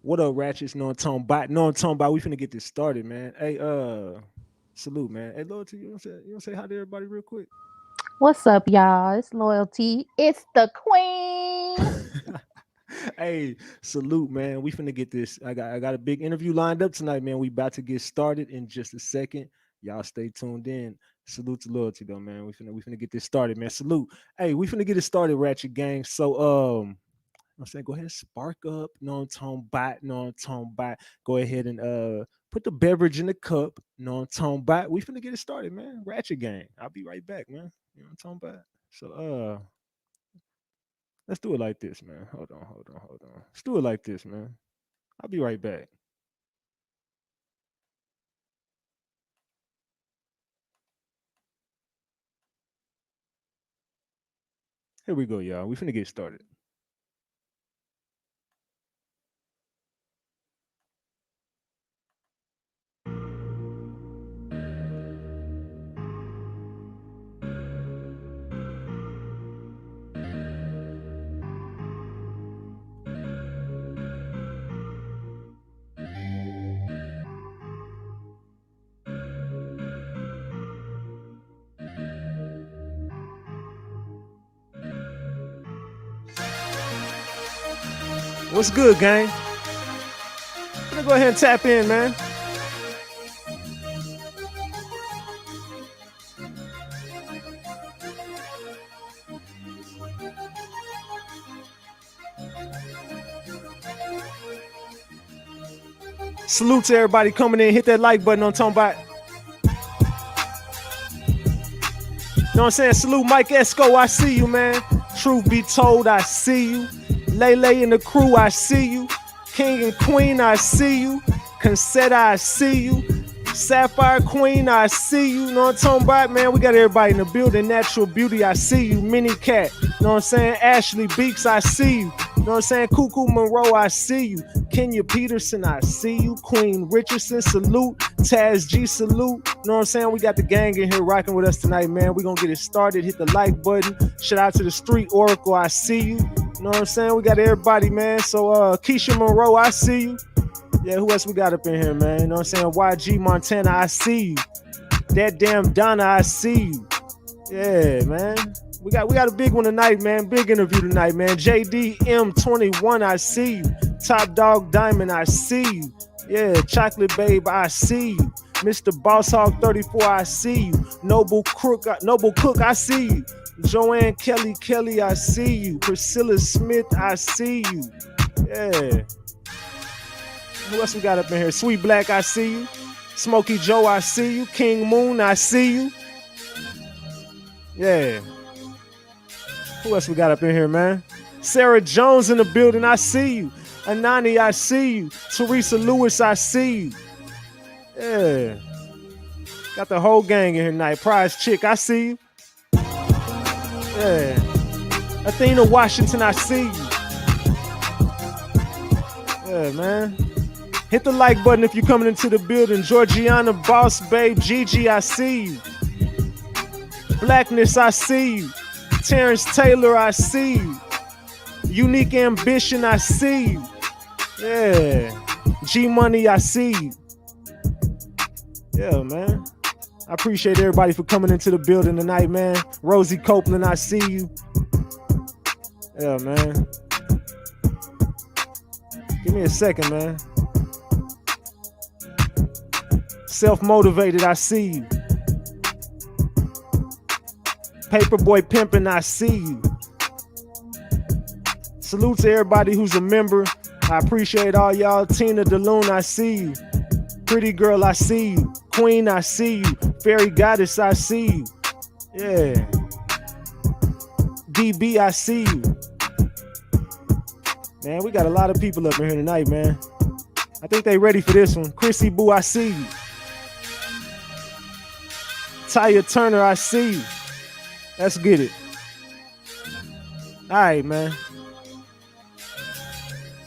What up, Ratchets? No, I'm talking about. No, I'm talking about. We finna get this started, man. Hey, salute, man. Hey, loyalty. You want to say hi to everybody real quick? What's up, y'all? It's Loyalty. It's the Queen. Hey, salute, man. We finna get this. I got a big interview lined up tonight, man. We about to get started in just a second. Y'all stay tuned in. Salute to loyalty, though, man. We finna get this started, man. Salute. Hey, we finna get it started, Ratchet Gang. So, I'm saying, go ahead, spark up, non-tone bite, non-tone bite. Go ahead and put the beverage in the cup, non-tone bite. We finna get it started, man. Ratchet Gang. I'll be right back, man. You know what I'm talking about? So let's do it like this, man. Hold on. Let's do it like this, man. I'll be right back. Here we go, y'all. We finna get started. What's good, gang? I'm gonna go ahead and tap in, man. Salute to everybody coming in. Hit that like button on talking about. You know what I'm saying? Salute Mike Esco, I see you, man. Truth be told, I see you. Lele and the crew, I see you. King and Queen, I see you. Consetta, I see you. Sapphire Queen, I see you. Know what I'm talking about, man? We got everybody in the building. Natural Beauty, I see you. Mini Cat, know what I'm saying? Ashley Beeks, I see you. Know what I'm saying? Cuckoo Monroe, I see you. Kenya Peterson, I see you. Queen Richardson, salute. Taz G, salute. Know what I'm saying? We got the gang in here rocking with us tonight, man. We gonna get it started. Hit the like button. Shout out to the Street Oracle, I see you. Know what I'm saying? We got everybody, man. So Keisha Monroe, I see you. Yeah, who else we got up in here, man? You know what I'm saying? YG Montana, I see you. That damn Donna, I see you. Yeah, man. We got a big one tonight, man. Big interview tonight, man. JDM21, I see you. Top Dog Diamond, I see you. Yeah, Chocolate Babe, I see you. Mr. Boss Hog 34, I see you. Noble Cook, I see you. Joanne Kelly, I see you. Priscilla Smith, I see you. Yeah. Who else we got up in here? Sweet Black, I see you. Smokey Joe, I see you. King Moon, I see you. Yeah. Who else we got up in here, man? Sarah Jones in the building, I see you. Anani, I see you. Teresa Lewis, I see you. Yeah. Got the whole gang in here tonight. Prize Chick, I see you. Yeah. Athena Washington, I see you. Yeah, man. Hit the like button if you're coming into the building. Georgiana, Boss Babe, Gigi, I see you. Blackness, I see you. Terrence Taylor, I see you. Unique Ambition, I see you. Yeah. G Money, I see you. Yeah, man. I appreciate everybody for coming into the building tonight, man. Rosie Copeland, I see you. Yeah, man. Give me a second, man. Self-motivated, I see you. Paperboy Pimpin', I see you. Salute to everybody who's a member. I appreciate all y'all. Tina DeLune, I see you. Pretty Girl, I see you. Queen, I see you. Fairy Goddess, I see you. Yeah. DB, I see you. Man, we got a lot of people up in here tonight, man. I think they ready for this one. Chrissy Boo, I see you. Taya Turner, I see you. Let's get it. All right, man.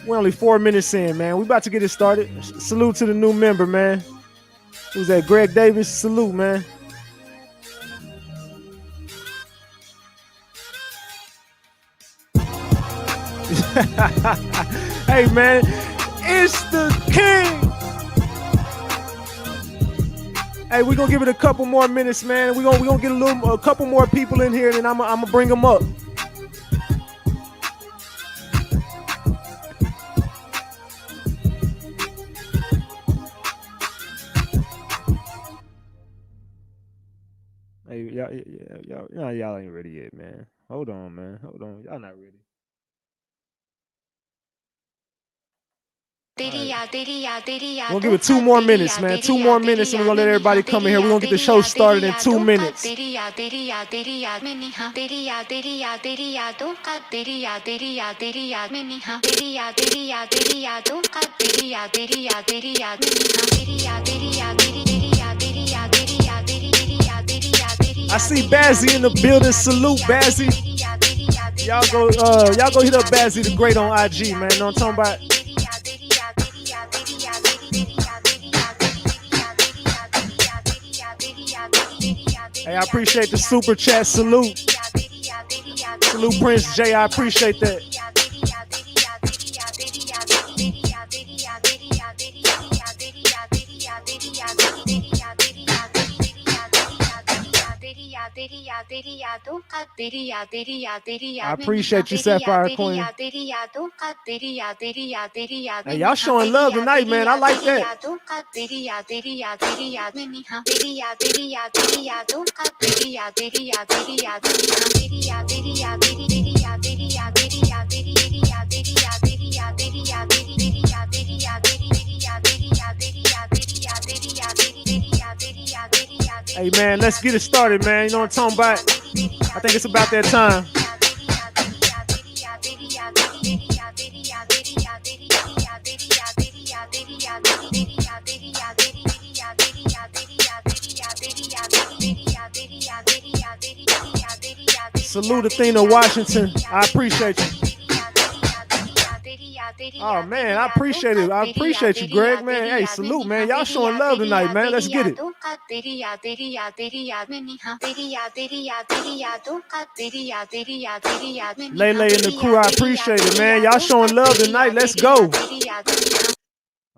We're only 4 minutes in, man. We about to get it started. Salute to the new member, man. Who's that? Greg Davis. Salute, man. Hey, man. It's the king. Hey, we're gonna give it a couple more minutes, man. We're gonna get a couple more people in here, and I'm gonna bring them up. Hey, y'all ain't ready yet, man. Hold on, man. Hold on. Y'all not ready. Right. We'll give it 2 more minutes, man. 2 more minutes, and we're gonna let everybody come in here. We're gonna get the show started in 2 minutes. I see Bazzy in the building. Salute, Bazzy. Y'all go hit up Bazzy the Great on IG, man. Know what I'm talking about? Hey, I appreciate the super chat. Salute. Salute Prince J. I appreciate that. I appreciate you, Sapphire Queen. Hey, y'all showing love tonight, man. I like that. Hey, man, let's get it started, man. You know what I'm talking about? I think it's about that time. Salute Athena Washington. I appreciate you. Oh, man, I appreciate it. I appreciate you, Greg, man. Hey, salute, man. Y'all showing love tonight, man. Let's get it. Lele and the crew, I appreciate it, man. Y'all showing love tonight. Let's go.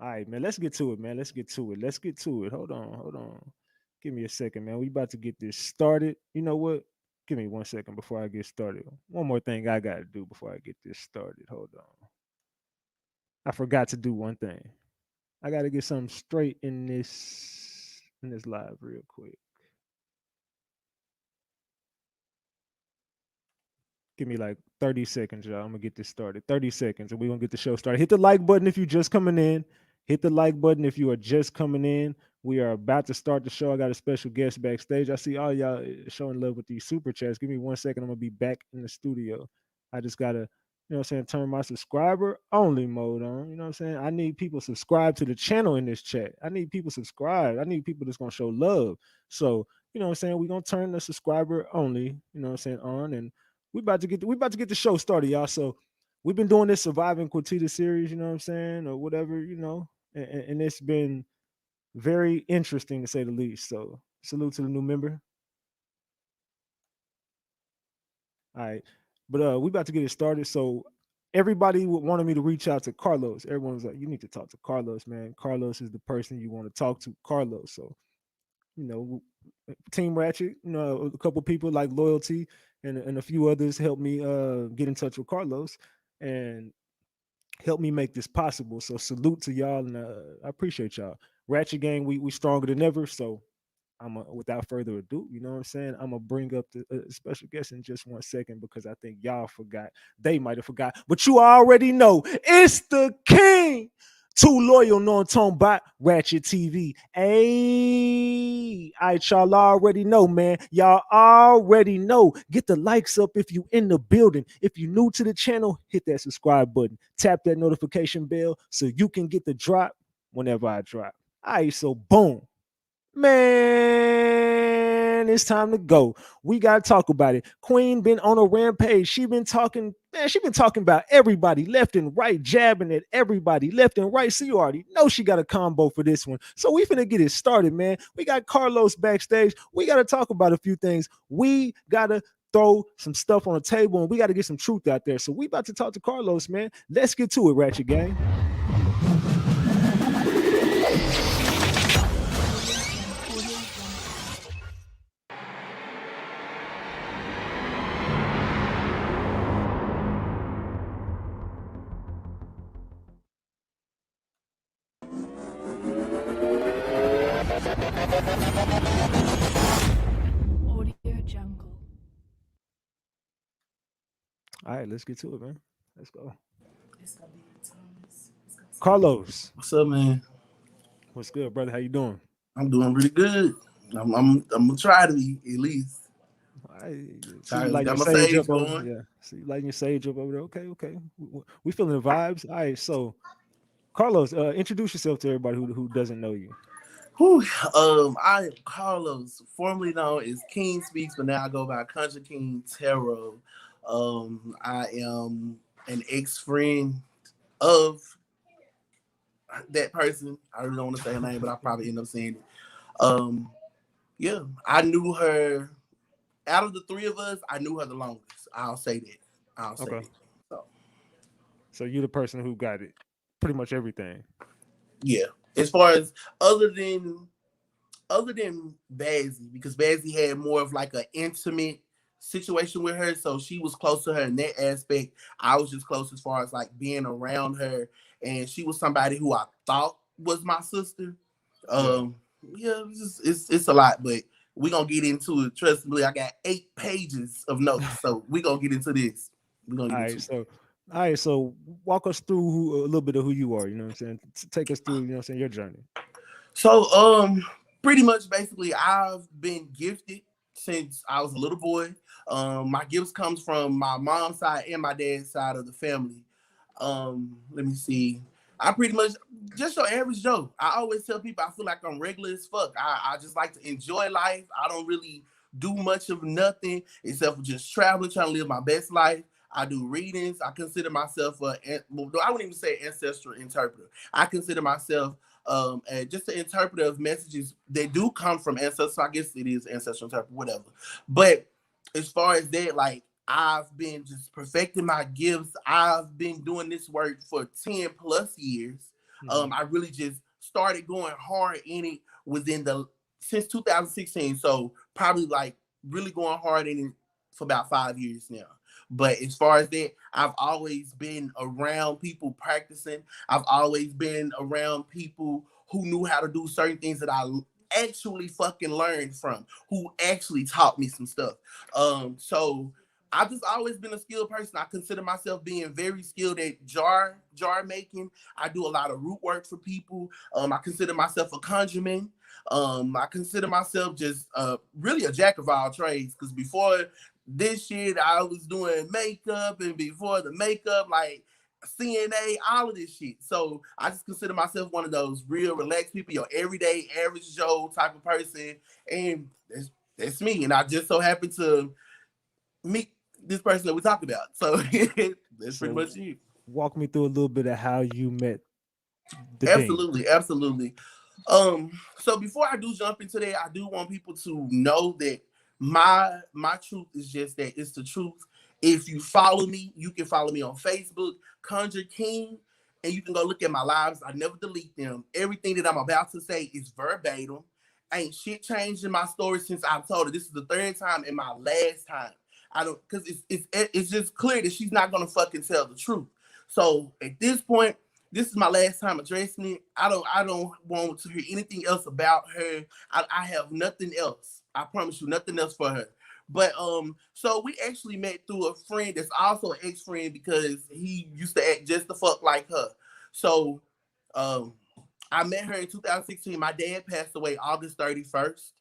All right, man. Let's get to it, man. Let's get to it. Hold on. Give me a second, man. We about to get this started. You know what? Give me 1 second before I get started. One more thing I got to do before I get this started. Hold on. I forgot to do one thing. I got to get something straight in this live real quick. Give me like 30 seconds, y'all. I'm going to get this started. 30 seconds, and we're going to get the show started. Hit the like button if you're just coming in. Hit the like button if you are just coming in. We are about to start the show. I got a special guest backstage. I see all y'all showing love with these super chats. Give me 1 second. I'm going to be back in the studio. I just got to, you know what I'm saying, turn my subscriber only mode on. You know what I'm saying? I need people subscribed to the channel in this chat. I need people subscribed. I need people that's going to show love. So, you know what I'm saying? We're going to turn the subscriber only, you know what I'm saying, on. And we about to get the show started, y'all. So we've been doing this Surviving Quitita series, you know what I'm saying, or whatever, you know, and it's been very interesting to say the least. So salute to the new member. All right, but we about to get it started. So everybody wanted me to reach out to Carlos. Everyone was like, "You need to talk to Carlos, man. Carlos is the person you want to talk to, Carlos." So, you know, Team Ratchet, you know, a couple people like Loyalty and a few others helped me get in touch with Carlos and help me make this possible. So salute to y'all, and I appreciate y'all. Ratchet Gang, we stronger than ever. So without further ado, you know what I'm saying? I'm gonna bring up the special guest in just 1 second because I think y'all forgot. They might have forgot, but you already know it's the king. Too loyal, no tone bot, RatchetTV. Hey, all right, y'all already know, man. Y'all already know. Get the likes up if you in the building. If you new to the channel, hit that subscribe button. Tap that notification bell so you can get the drop whenever I drop. All right, so boom. Man, it's time to go. We got to talk about it. Queen been on a rampage. She been talking about everybody left and right, jabbing at everybody left and right. So you already know she got a combo for this one. So we finna get it started, man. We got Carlos backstage. We got to talk about a few things. We got to throw some stuff on the table and we got to get some truth out there. So we about to talk to Carlos, man. Let's get to it, Ratchet Gang. All right, let's get to it, man. Let's go. Carlos, What's up, man? what's good, brother? How you doing? I'm doing really good. I'm gonna try to be at least. I see Try you lighting got your my sage sage up over. going. Yeah, see you lighting your sage up over there. Okay, okay. We feeling the vibes. All right, so Carlos, introduce yourself to everybody who doesn't know you. Whew. I am Carlos, formerly known as King Speaks, but now I go by Country King Tarot. I am an ex-friend of that person. I really don't want to say her name, but I probably end up saying it. Um, yeah, I knew her. Out of the three of us, I knew her the longest. I'll say that. I'll say Okay, it. So so you're the person who got it, pretty much everything. yeah, as far as other than other than Bazzy, because Bazzy had more of like an intimate situation with her, so she was close to her in that aspect. I was just close as far as like being around her, and she was somebody who I thought was my sister. Yeah. Um, yeah, it's a lot, but we gonna get into it. Trust me, I got 8 pages of notes, so we gonna get into this. We gonna All get right, into it. so all right, so walk us through a little bit of who you are. You know what I'm saying? Take us through. You know what I'm saying, your journey. So, pretty much basically I've been gifted since I was a little boy. My gifts comes from my mom's side and my dad's side of the family. Let me see. I pretty much just your average Joe. I always tell people I feel like I'm regular as fuck. I just like to enjoy life. I don't really do much of nothing except for just traveling, trying to live my best life. I do readings. I consider myself well, I wouldn't even say ancestral interpreter. I consider myself and just an interpreter of messages that do come from ancestors. I guess it is ancestral interpreter, whatever. But as far as that, like I've been just perfecting my gifts. I've been doing this work for 10 plus years. Mm-hmm. I really just started going hard in it within the since 2016. So probably like really going hard in it for about 5 years now. But as far as that, I've always been around people practicing. I've always been around people who knew how to do certain things that I actually fucking learned from, who actually taught me some stuff. So I've just always been a skilled person. I consider myself being very skilled at jar making. I do a lot of root work for people. I consider myself a conjurman. I consider myself just really a jack of all trades, because before this shit, I was doing makeup, and before the makeup, like CNA, all of this shit. So I just consider myself one of those real relaxed people, your everyday average Joe type of person, and that's me. And I just so happen to meet this person that we talked about. So that's pretty So much it. walk me through a little bit of how you met the being. Absolutely, absolutely. So before I do jump into that, I do want people to know that my truth is just that it's the truth. If you follow me, you can follow me on Facebook, Conjure King, and you can go look at my lives. I never delete them. Everything that I'm about to say is verbatim. Ain't shit changed in my story since I've told her. This is the third time and my last time. I don't, because it's just clear that she's not gonna fucking tell the truth. So at this point, this is my last time addressing it. I don't want to hear anything else about her. I have nothing else. I promise you, nothing else for her. But so we actually met through a friend that's also an ex-friend, because he used to act just the fuck like her. So um I met her in 2016. My dad passed away August 31st.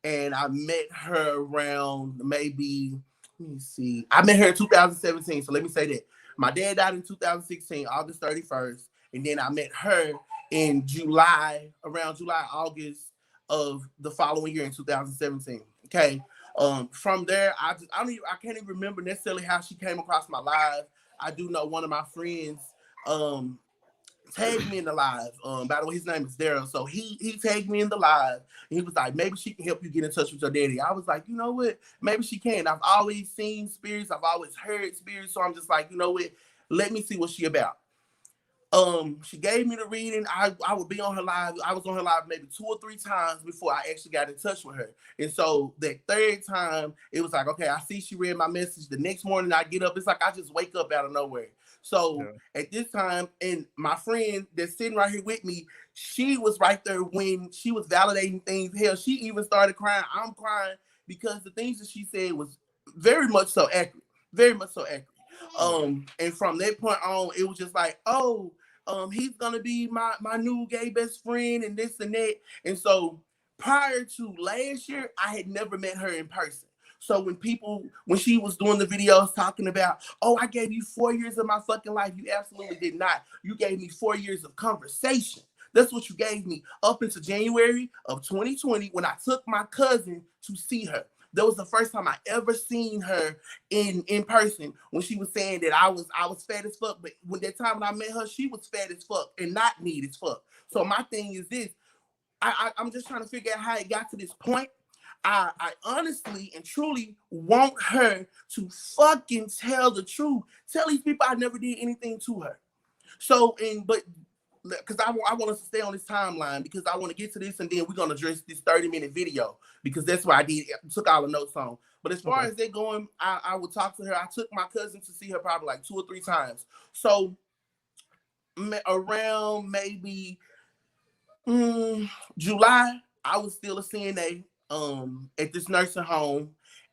And I met her around maybe, let me see. I met her in 2017. So let me say that. My dad died in 2016, August 31st. And then I met her in July, around July, August of the following year in 2017. Okay. From there, I can't even remember necessarily how she came across my live. I do know one of my friends um tagged me in the live. By the way, his name is Daryl. So he tagged me in the live. And he was like, maybe she can help you get in touch with your daddy. I was like, you know what? Maybe she can. I've always seen spirits. I've always heard spirits. So I'm just like, you know what? Let me see what she about. She gave me the reading. I would be on her live. I was on her live maybe 2 or 3 times before I actually got in touch with her. And so that third time, it was like, okay, I see she read my message. The next morning I get up, it's like I just wake up out of nowhere. So at this time, and my friend that's sitting right here with me, she was right there when she was validating things. Hell, she even started crying. I'm crying because the things that she said was very much so accurate. Very much so accurate. And from that point on, it was just like, oh, he's gonna be my new gay best friend and this and that. And so prior to last year, I had never met her in person. So when she was doing the videos talking about, oh, I gave you 4 years of my fucking life, you absolutely did not. You gave me 4 years of conversation. That's what you gave me up until January of 2020 when I took my cousin to see her. That was the first time I ever seen her in person when she was saying that I was fat as fuck. But when that time when I met her, she was fat as fuck and not neat as fuck. So my thing is this. I'm just trying to figure out how it got to this point. I honestly and truly want her to fucking tell the truth. Tell these people I never did anything to her. So, but because I want us to stay on this timeline because I want to get to this and then we're going to address this 30-minute video because that's what I took all the notes on. But as far as they going, I would talk to her. I took my cousin to see her probably like 2 or 3 times. So around maybe July, I was still a CNA at this nursing home.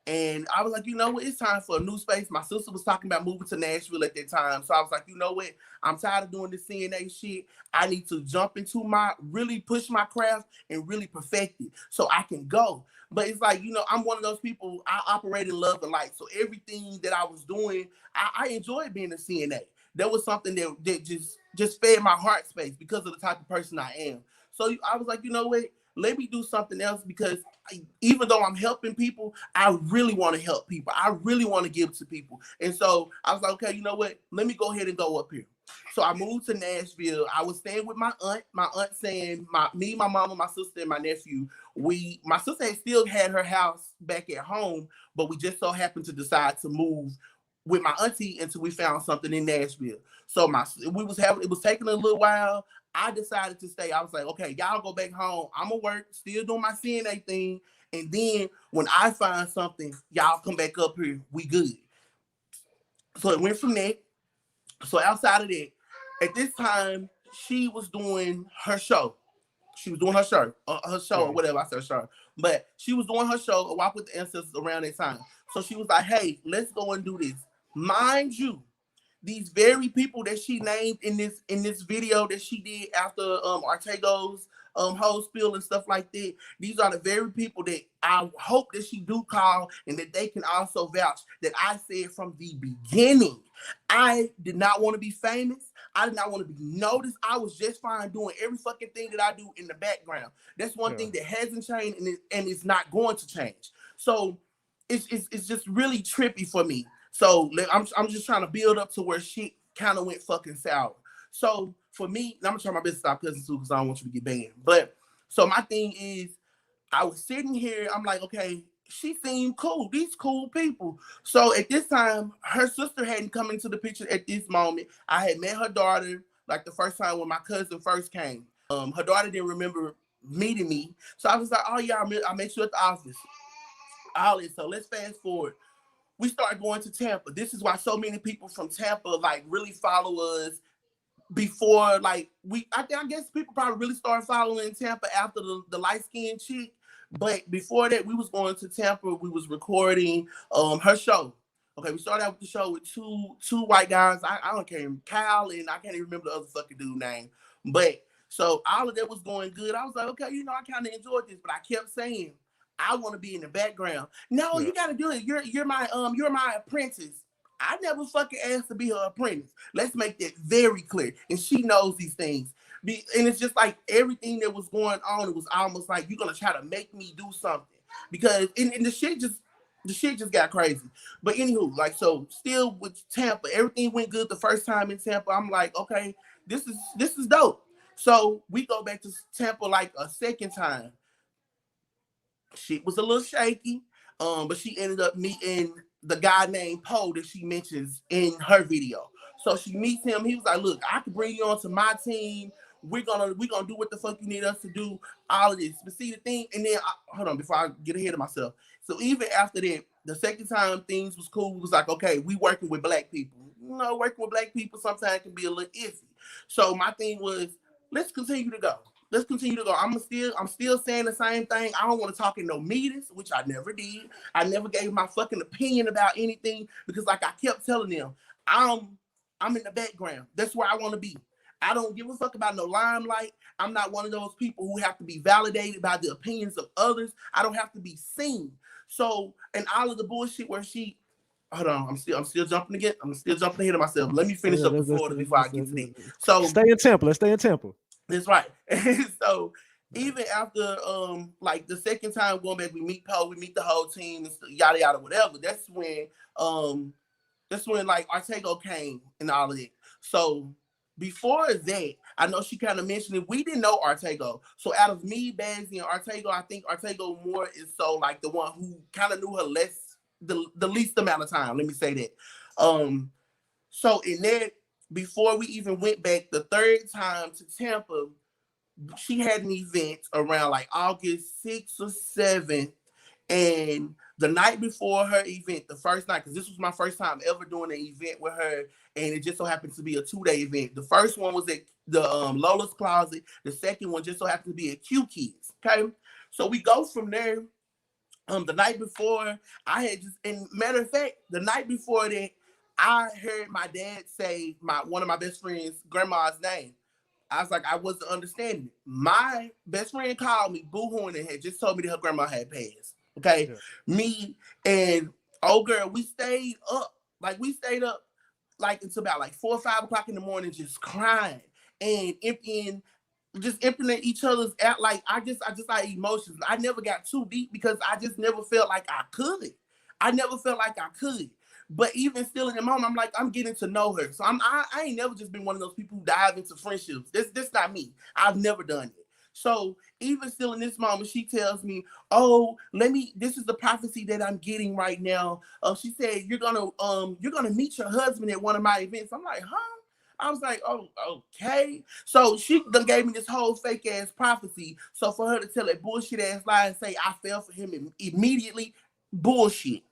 And I was like, you know what? It's time for a new space. My sister was talking about moving to Nashville at that time. So I was like, you know what? I'm tired of doing this CNA shit. I need to jump into really push my craft and really perfect it so I can go. But it's like, I'm one of those people, I operate in love and light. So everything that I was doing, I enjoyed being a CNA. That was something that just fed my heart space because of the type of person I am. So I was like, you know what? Let me do something else because even though I'm helping people, I really want to help people. I really want to give to people. And so I was like, okay, you know what? Let me go ahead and go up here. So I moved to Nashville. I was staying with my aunt. My aunt saying, me, my mama, my sister, and my nephew. My sister had still had her house back at home, but we just so happened to decide to move with my auntie until we found something in Nashville. So it was taking a little while. I decided to stay. I was like, okay, y'all go back home. I'm gonna work, still doing my CNA thing. And then when I find something, y'all come back up here. We good. So it went from there. So outside of that, at this time, she was doing her show. She was doing her show or whatever. I said show. But she was doing her show, A Walk with the Ancestors around that time. So she was like, hey, let's go and do this. Mind you, these very people that she named in this video that she did after Ortego's whole spiel and stuff like that, these are the very people that I hope that she do call and that they can also vouch that I said from the beginning. I did not want to be famous. I did not want to be noticed. I was just fine doing every fucking thing that I do in the background. That's one thing that hasn't changed and it's not going to change. So it's just really trippy for me. So I'm just trying to build up to where shit kind of went fucking sour. So for me, I'm gonna try my best to stop cussing too because I don't want you to get banned. But so my thing is, I was sitting here, I'm like, okay, she seemed cool. These cool people. So at this time, her sister hadn't come into the picture at this moment. I had met her daughter like the first time when my cousin first came. Her daughter didn't remember meeting me. So I was like, oh yeah, I met you at the office. All this. So let's fast forward. We started going to Tampa. This is why so many people from Tampa like really follow us before like I guess people probably really started following Tampa after the light-skinned chick. But before that, we was going to Tampa. We was recording her show. Okay, we started out with the show with two white guys. I don't care, Kyle and I can't even remember the other fucking dude name. But so all of that was going good. I was like, okay, I kind of enjoyed this, but I kept saying, I want to be in the background. No, you got to do it. You're my apprentice. I never fucking asked to be her apprentice. Let's make that very clear. And she knows these things. And it's just like everything that was going on, it was almost like you're gonna try to make me do something. Because and the shit just got crazy. But anywho, like so still with Tampa, everything went good the first time in Tampa. I'm like, okay, this is dope. So we go back to Tampa like a second time. Shit was a little shaky, but she ended up meeting the guy named Poe that she mentions in her video. So she meets him. He was like, look, I can bring you onto my team. We're gonna do what the fuck you need us to do, all of this. But see the thing, and then hold on before I get ahead of myself. So even after that, the second time things was cool. It was like, okay, we working with black people. You know, working with black people sometimes can be a little iffy. So my thing was, let's continue to go. Let's continue to go. I'm still saying the same thing. I don't want to talk in no meetings, which I never did. I never gave my fucking opinion about anything because, like I kept telling them, I'm in the background. That's where I want to be. I don't give a fuck about no limelight. I'm not one of those people who have to be validated by the opinions of others. I don't have to be seen. So, and all of the bullshit where she, hold on, I'm still jumping again. I'm still jumping ahead of myself. Let me finish up before I get to this. So stay in temple. Let's stay in temple. That's right. So even after like the second time going back, we meet Poe, we meet the whole team, and yada yada whatever. That's when like Artego came and all of it. So before that, I know she kind of mentioned it. We didn't know Artego. So out of me, Bazzy, and Artego, I think Artego more is so like the one who kind of knew her the least amount of time. Let me say that. So in that, before we even went back the third time to Tampa, she had an event around like August 6th or 7th. And the night before her event, the first night, because this was my first time ever doing an event with her, and it just so happened to be a 2-day event. The first one was at the Lola's Closet. The second one just so happened to be at Q Kids. Okay, so we go from there. The night before, I had just, and matter of fact, the night before that, I heard my dad say one of my best friend's grandma's name. I was like, I wasn't understanding it. My best friend called me, boo-hooing, and had just told me that her grandma had passed. Okay, yeah. Me and old girl, we stayed up like until about like 4 or 5 o'clock in the morning, just crying and emptying each other's out. Like I just like emotions. I never got too deep because I just never felt like I could. But even still in the moment, I'm like, I'm getting to know her. So I ain't never just been one of those people who dive into friendships. This not me. I've never done it. So even still in this moment, she tells me, oh, this is the prophecy that I'm getting right now. She said, you're gonna meet your husband at one of my events. I'm like, huh? I was like, oh, okay. So she done gave me this whole fake ass prophecy. So for her to tell that bullshit ass lie and say I fell for him immediately, bullshit.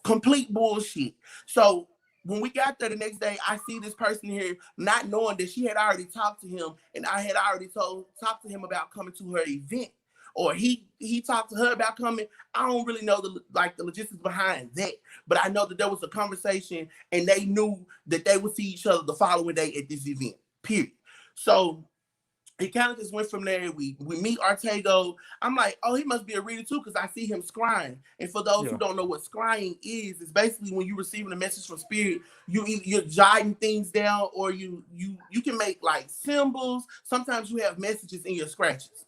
Complete bullshit. So when we got there the next day, I see this person here not knowing that she had already talked to him, and I had already talked to him about coming to her event, or he talked to her about coming. I don't really know the logistics behind that, but I know that there was a conversation, and they knew that they would see each other the following day at this event. Period. So it kind of just went from there. We meet Artego. I'm like, oh, he must be a reader too, because I see him scrying. And for those who don't know what scrying is, it's basically when you're receiving a message from spirit, you're jotting things down, or you can make like symbols. Sometimes you have messages in your scratches,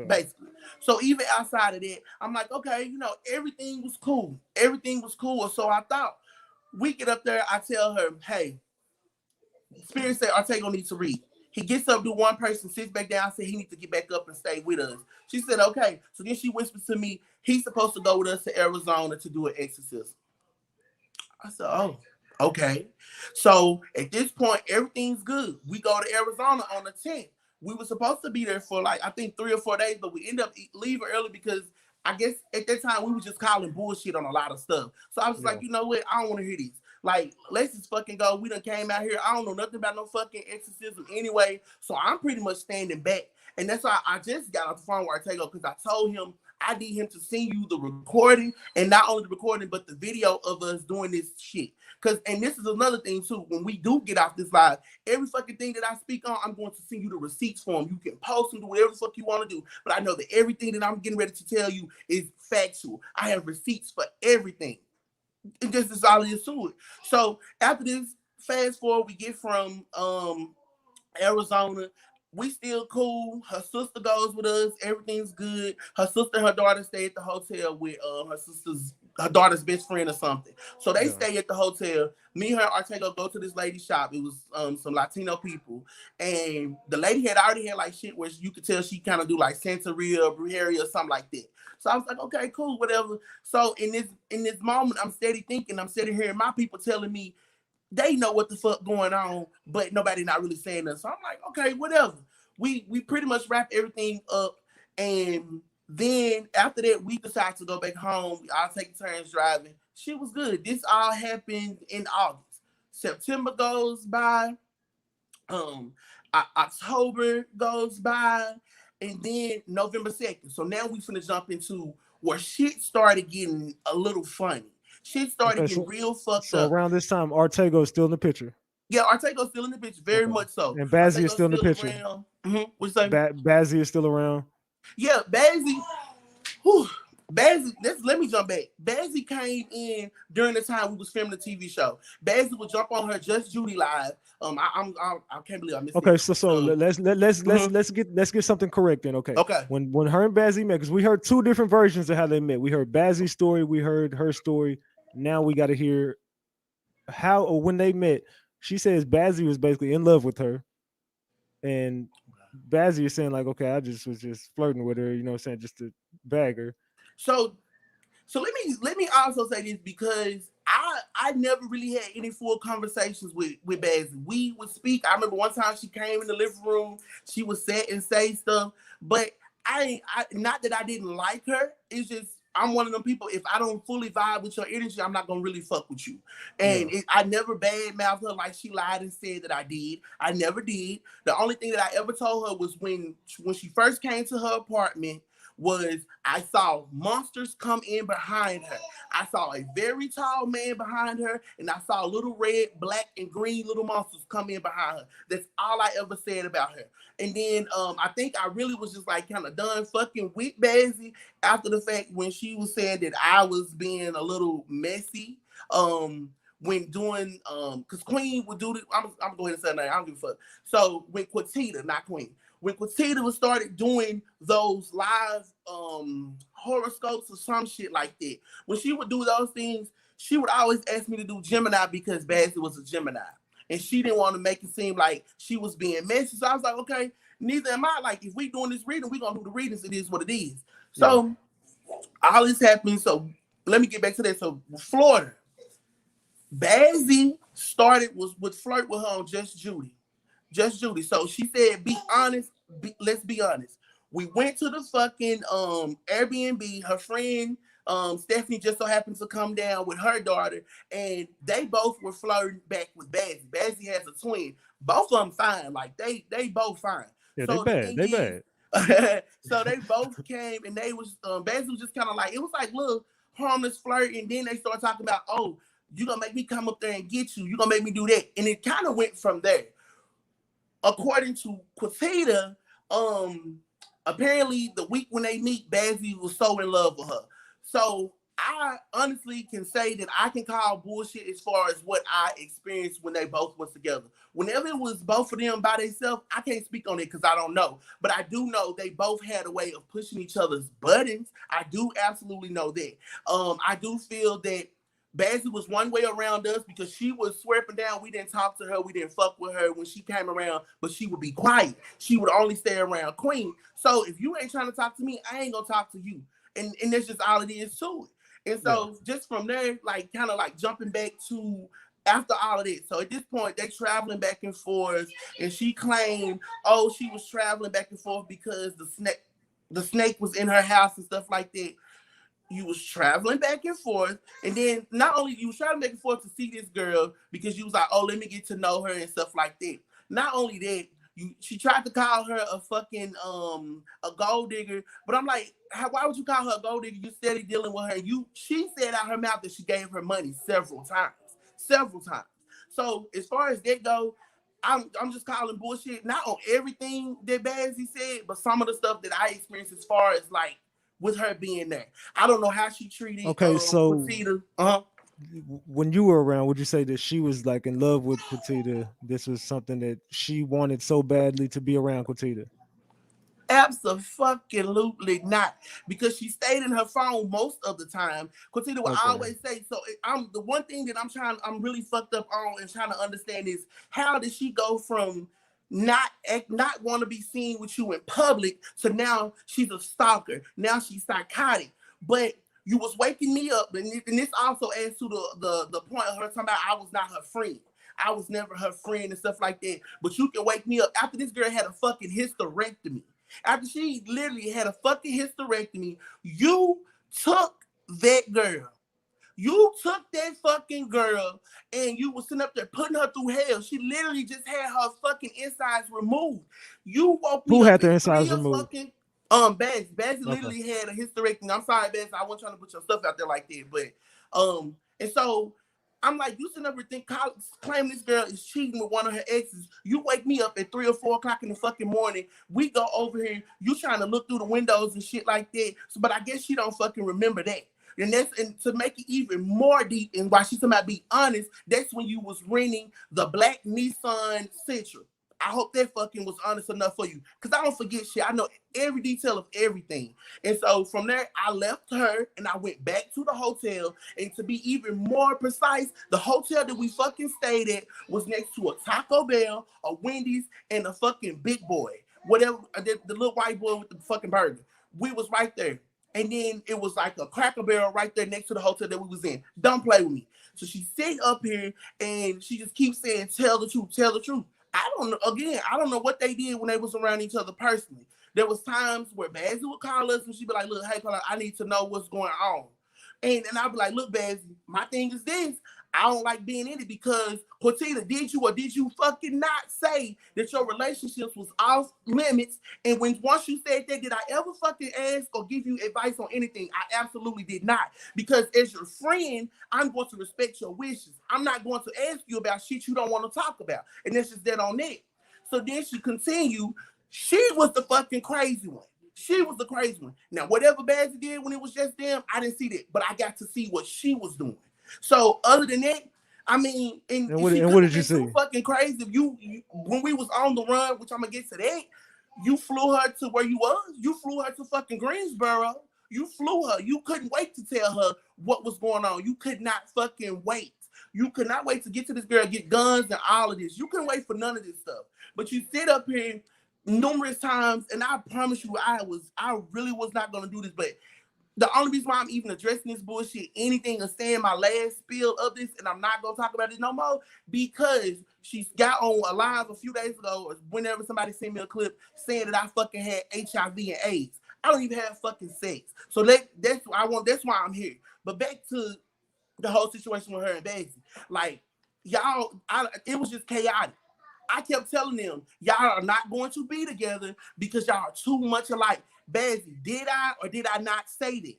basically. So even outside of that, I'm like, okay, everything was cool. So I thought, we get up there, I tell her, hey, spirit said Artego needs to read. He gets up to one person, sits back down, said he needs to get back up and stay with us. She said, okay. So then she whispers to me, he's supposed to go with us to Arizona to do an exorcism. I said, oh, okay. So at this point, everything's good. We go to Arizona on the 10th. We were supposed to be there for I think 3 or 4 days, but we end up leaving early because I guess at that time we were just calling bullshit on a lot of stuff. So I was like, you know what? I don't want to hear this. Like, let's just fucking go. We done came out here. I don't know nothing about no fucking exorcism anyway. So I'm pretty much standing back. And that's why I just got off the phone with Artego, because I told him I need him to send you the recording, and not only the recording, but the video of us doing this shit. And this is another thing too. When we do get off this live, every fucking thing that I speak on, I'm going to send you the receipts for them. You can post them, do whatever the fuck you want to do. But I know that everything that I'm getting ready to tell you is factual. I have receipts for everything. And just is all it is to it. So after this, fast forward, we get from Arizona. We still cool. Her sister goes with us. Everything's good. Her sister and her daughter stay at the hotel with her daughter's best friend or something. So they stay at the hotel. Me, her, and Artego go to this lady's shop. It was some Latino people. And the lady had already had like shit where you could tell she kind of do like Santeria, brujeria, or something like that. So I was like, okay, cool, whatever. So in this moment, I'm steady thinking, I'm sitting here, and my people telling me, they know what the fuck going on, but nobody not really saying that. So I'm like, okay, whatever. We pretty much wrap everything up, and then after that, we decided to go back home. I'll take turns driving. She was good. This all happened in August. September goes by. October goes by, and then November 2nd. So now we finna jump into where shit started getting a little funny. Shit started getting real fucked so up. around this time, Ortega is still in the picture. Yeah, Ortega's still in the picture, very much so. And Bazzi is still in the picture. What's that? Bazzi is still around. Yeah, Bazzi. Bazzi, let me jump back. Bazzi came in during the time we was filming the TV show. Bazzi would jump on her Just Judy live. I can't believe I missed. Okay, so let's get something correct then. Okay. Okay. When her and Bazzi met, because we heard two different versions of how they met. We heard Bazzi's story, we heard her story. Now we got to hear how or when they met. She says Bazzi was basically in love with her, and Bazzi is saying like, okay, I just was flirting with her, you know what I'm saying, just to bag her. So let me also say this, because I never really had any full conversations with Bazzi. We would speak. I remember one time she came in the living room, she would sit and say stuff, but I not that I didn't like her. It's just I'm one of them people, if I don't fully vibe with your energy, I'm not gonna really fuck with you. And I never badmouthed her like she lied and said that I did. I never did. The only thing that I ever told her was when she first came to her apartment, was I saw monsters come in behind her. I saw a very tall man behind her, and I saw little red, black, and green little monsters come in behind her. That's all I ever said about her. And then I think I really was just like kind of done fucking with Bazzi after the fact, when she was saying that I was being a little messy when doing because Queen would do this. I'm gonna go ahead and say that. I don't give a fuck. So when Quitita, not Queen, when Quitita was started doing those live horoscopes or some shit like that, when she would do those things, she would always ask me to do Gemini because Bazzi was a Gemini. And she didn't want to make it seem like she was being messy. So I was like, okay, neither am I. Like, if we doing this reading, we're going to do the readings. It is what it is. So all this happened. So let me get back to that. So Florida, Bazzi would flirt with her on Just Judy. Just Judy. So she said, be honest. Let's be honest. We went to the fucking Airbnb. Her friend Stephanie just so happened to come down with her daughter, and they both were flirting back with Bazzi. Bazzi has a twin. Both of them fine. Like they both fine. Yeah, so they bad. So they both came, and they was Bazzi was just kind of like, it was like little harmless flirt, and then they started talking about, oh, you gonna make me come up there and get you. You gonna make me do that, and it kind of went from there. According to Quitita, apparently the week when they meet, Bazzi was so in love with her. So I honestly can say that I can call bullshit as far as what I experienced when they both was together. Whenever it was both of them by themselves, I can't speak on it because I don't know. But I do know they both had a way of pushing each other's buttons. I do absolutely know that. I do feel that Bazzi was one way around us because she was swearing down. We didn't talk to her. We didn't fuck with her when she came around, but she would be quiet. She would only stay around Queen. So if you ain't trying to talk to me, I ain't gonna talk to you. And that's just all it is to it. And so just from there, like kind of like jumping back to after all of this. So at this point, they traveling back and forth, and she claimed, oh, she was traveling back and forth because the snake was in her house and stuff like that. You was traveling back and forth, and then not only you was traveling back and forth to see this girl because you was like, oh, let me get to know her and stuff like that. Not only that, she tried to call her a fucking a gold digger, but I'm like, why would you call her a gold digger? You steady dealing with her. She said out her mouth that she gave her money several times. So as far as that go, I'm just calling bullshit. Not on everything that Bazzi said, but some of the stuff that I experienced as far as like with her being there. I don't know how she treated. Okay, so Quitita. When you were around, would you say that she was like in love with Quitita? This was something that she wanted so badly to be around Quitita? Absolutely not, because she stayed in her phone most of the time. Quitita would always say, so I'm the one thing that I'm really fucked up on and trying to understand is how did she go from not want to be seen with you in public to now she's a stalker, now she's psychotic. But you was waking me up, and this also adds to the point of her talking about I was not her friend. I was never her friend and stuff like that. But you can wake me up after this girl had a fucking hysterectomy. After she literally had a fucking hysterectomy, you took that girl. You took that fucking girl and you was sitting up there putting her through hell. She literally just had her fucking insides removed. You woke me Who up had their at insides 3 removed? fucking Bazzy literally had a hysterectomy. I'm sorry, Bazzy, I wasn't trying to put your stuff out there like that, but and so I'm like, you sitting up here claiming this girl is cheating with one of her exes. You wake me up at 3 or 4 o'clock in the fucking morning. We go over here. You trying to look through the windows and shit like that. So, but I guess she don't fucking remember that. And to make it even more deep, and why she's about to be honest, that's when you was renting the black Nissan Sentra. I hope that fucking was honest enough for you, because I don't forget shit. I know every detail of everything. And so from there, I left her and I went back to the hotel. And to be even more precise, the hotel that we fucking stayed at was next to a Taco Bell, a Wendy's, and a fucking Big Boy. Whatever, the little white boy with the fucking burger. We was right there. And then it was like a Cracker Barrel right there next to the hotel that we was in. Don't play with me. So she sit up here and she just keeps saying, tell the truth, tell the truth. I don't know. Again, I don't know what they did when they was around each other personally. There was times where Bazzy would call us and she'd be like, look, hey, Carla, I need to know what's going on. And I'd be like, look, Bazzy, my thing is this. I don't like being in it because, Quitita, did you fucking not say that your relationships was off limits? And once you said that, did I ever fucking ask or give you advice on anything? I absolutely did not. Because as your friend, I'm going to respect your wishes. I'm not going to ask you about shit you don't want to talk about. And that's just that on it. So then she continued. She was the fucking crazy one. She was the crazy one. Now, whatever Bazzy did when it was just them, I didn't see that. But I got to see what she was doing. So other than that, I mean, and what did you see? Fucking crazy. You when we was on the run, which I'm gonna get to that, you flew her to where you was. You flew her to fucking Greensboro. You flew her. You couldn't wait to tell her what was going on. You could not fucking wait. You could not wait to get to this girl, get guns and all of this. You couldn't wait for none of this stuff. But you sit up here numerous times, and I promise you, I really was not gonna do this, but the only reason why I'm even addressing this bullshit, anything, or saying my last spiel of this, and I'm not gonna talk about it no more, because she got on a live a few days ago, or whenever somebody sent me a clip saying that I fucking had HIV and AIDS. I don't even have fucking sex. So that's why I'm here. But back to the whole situation with her and Bazzy. Like, y'all, it was just chaotic. I kept telling them, y'all are not going to be together because y'all are too much alike. Bazzy, did I or did I not say that?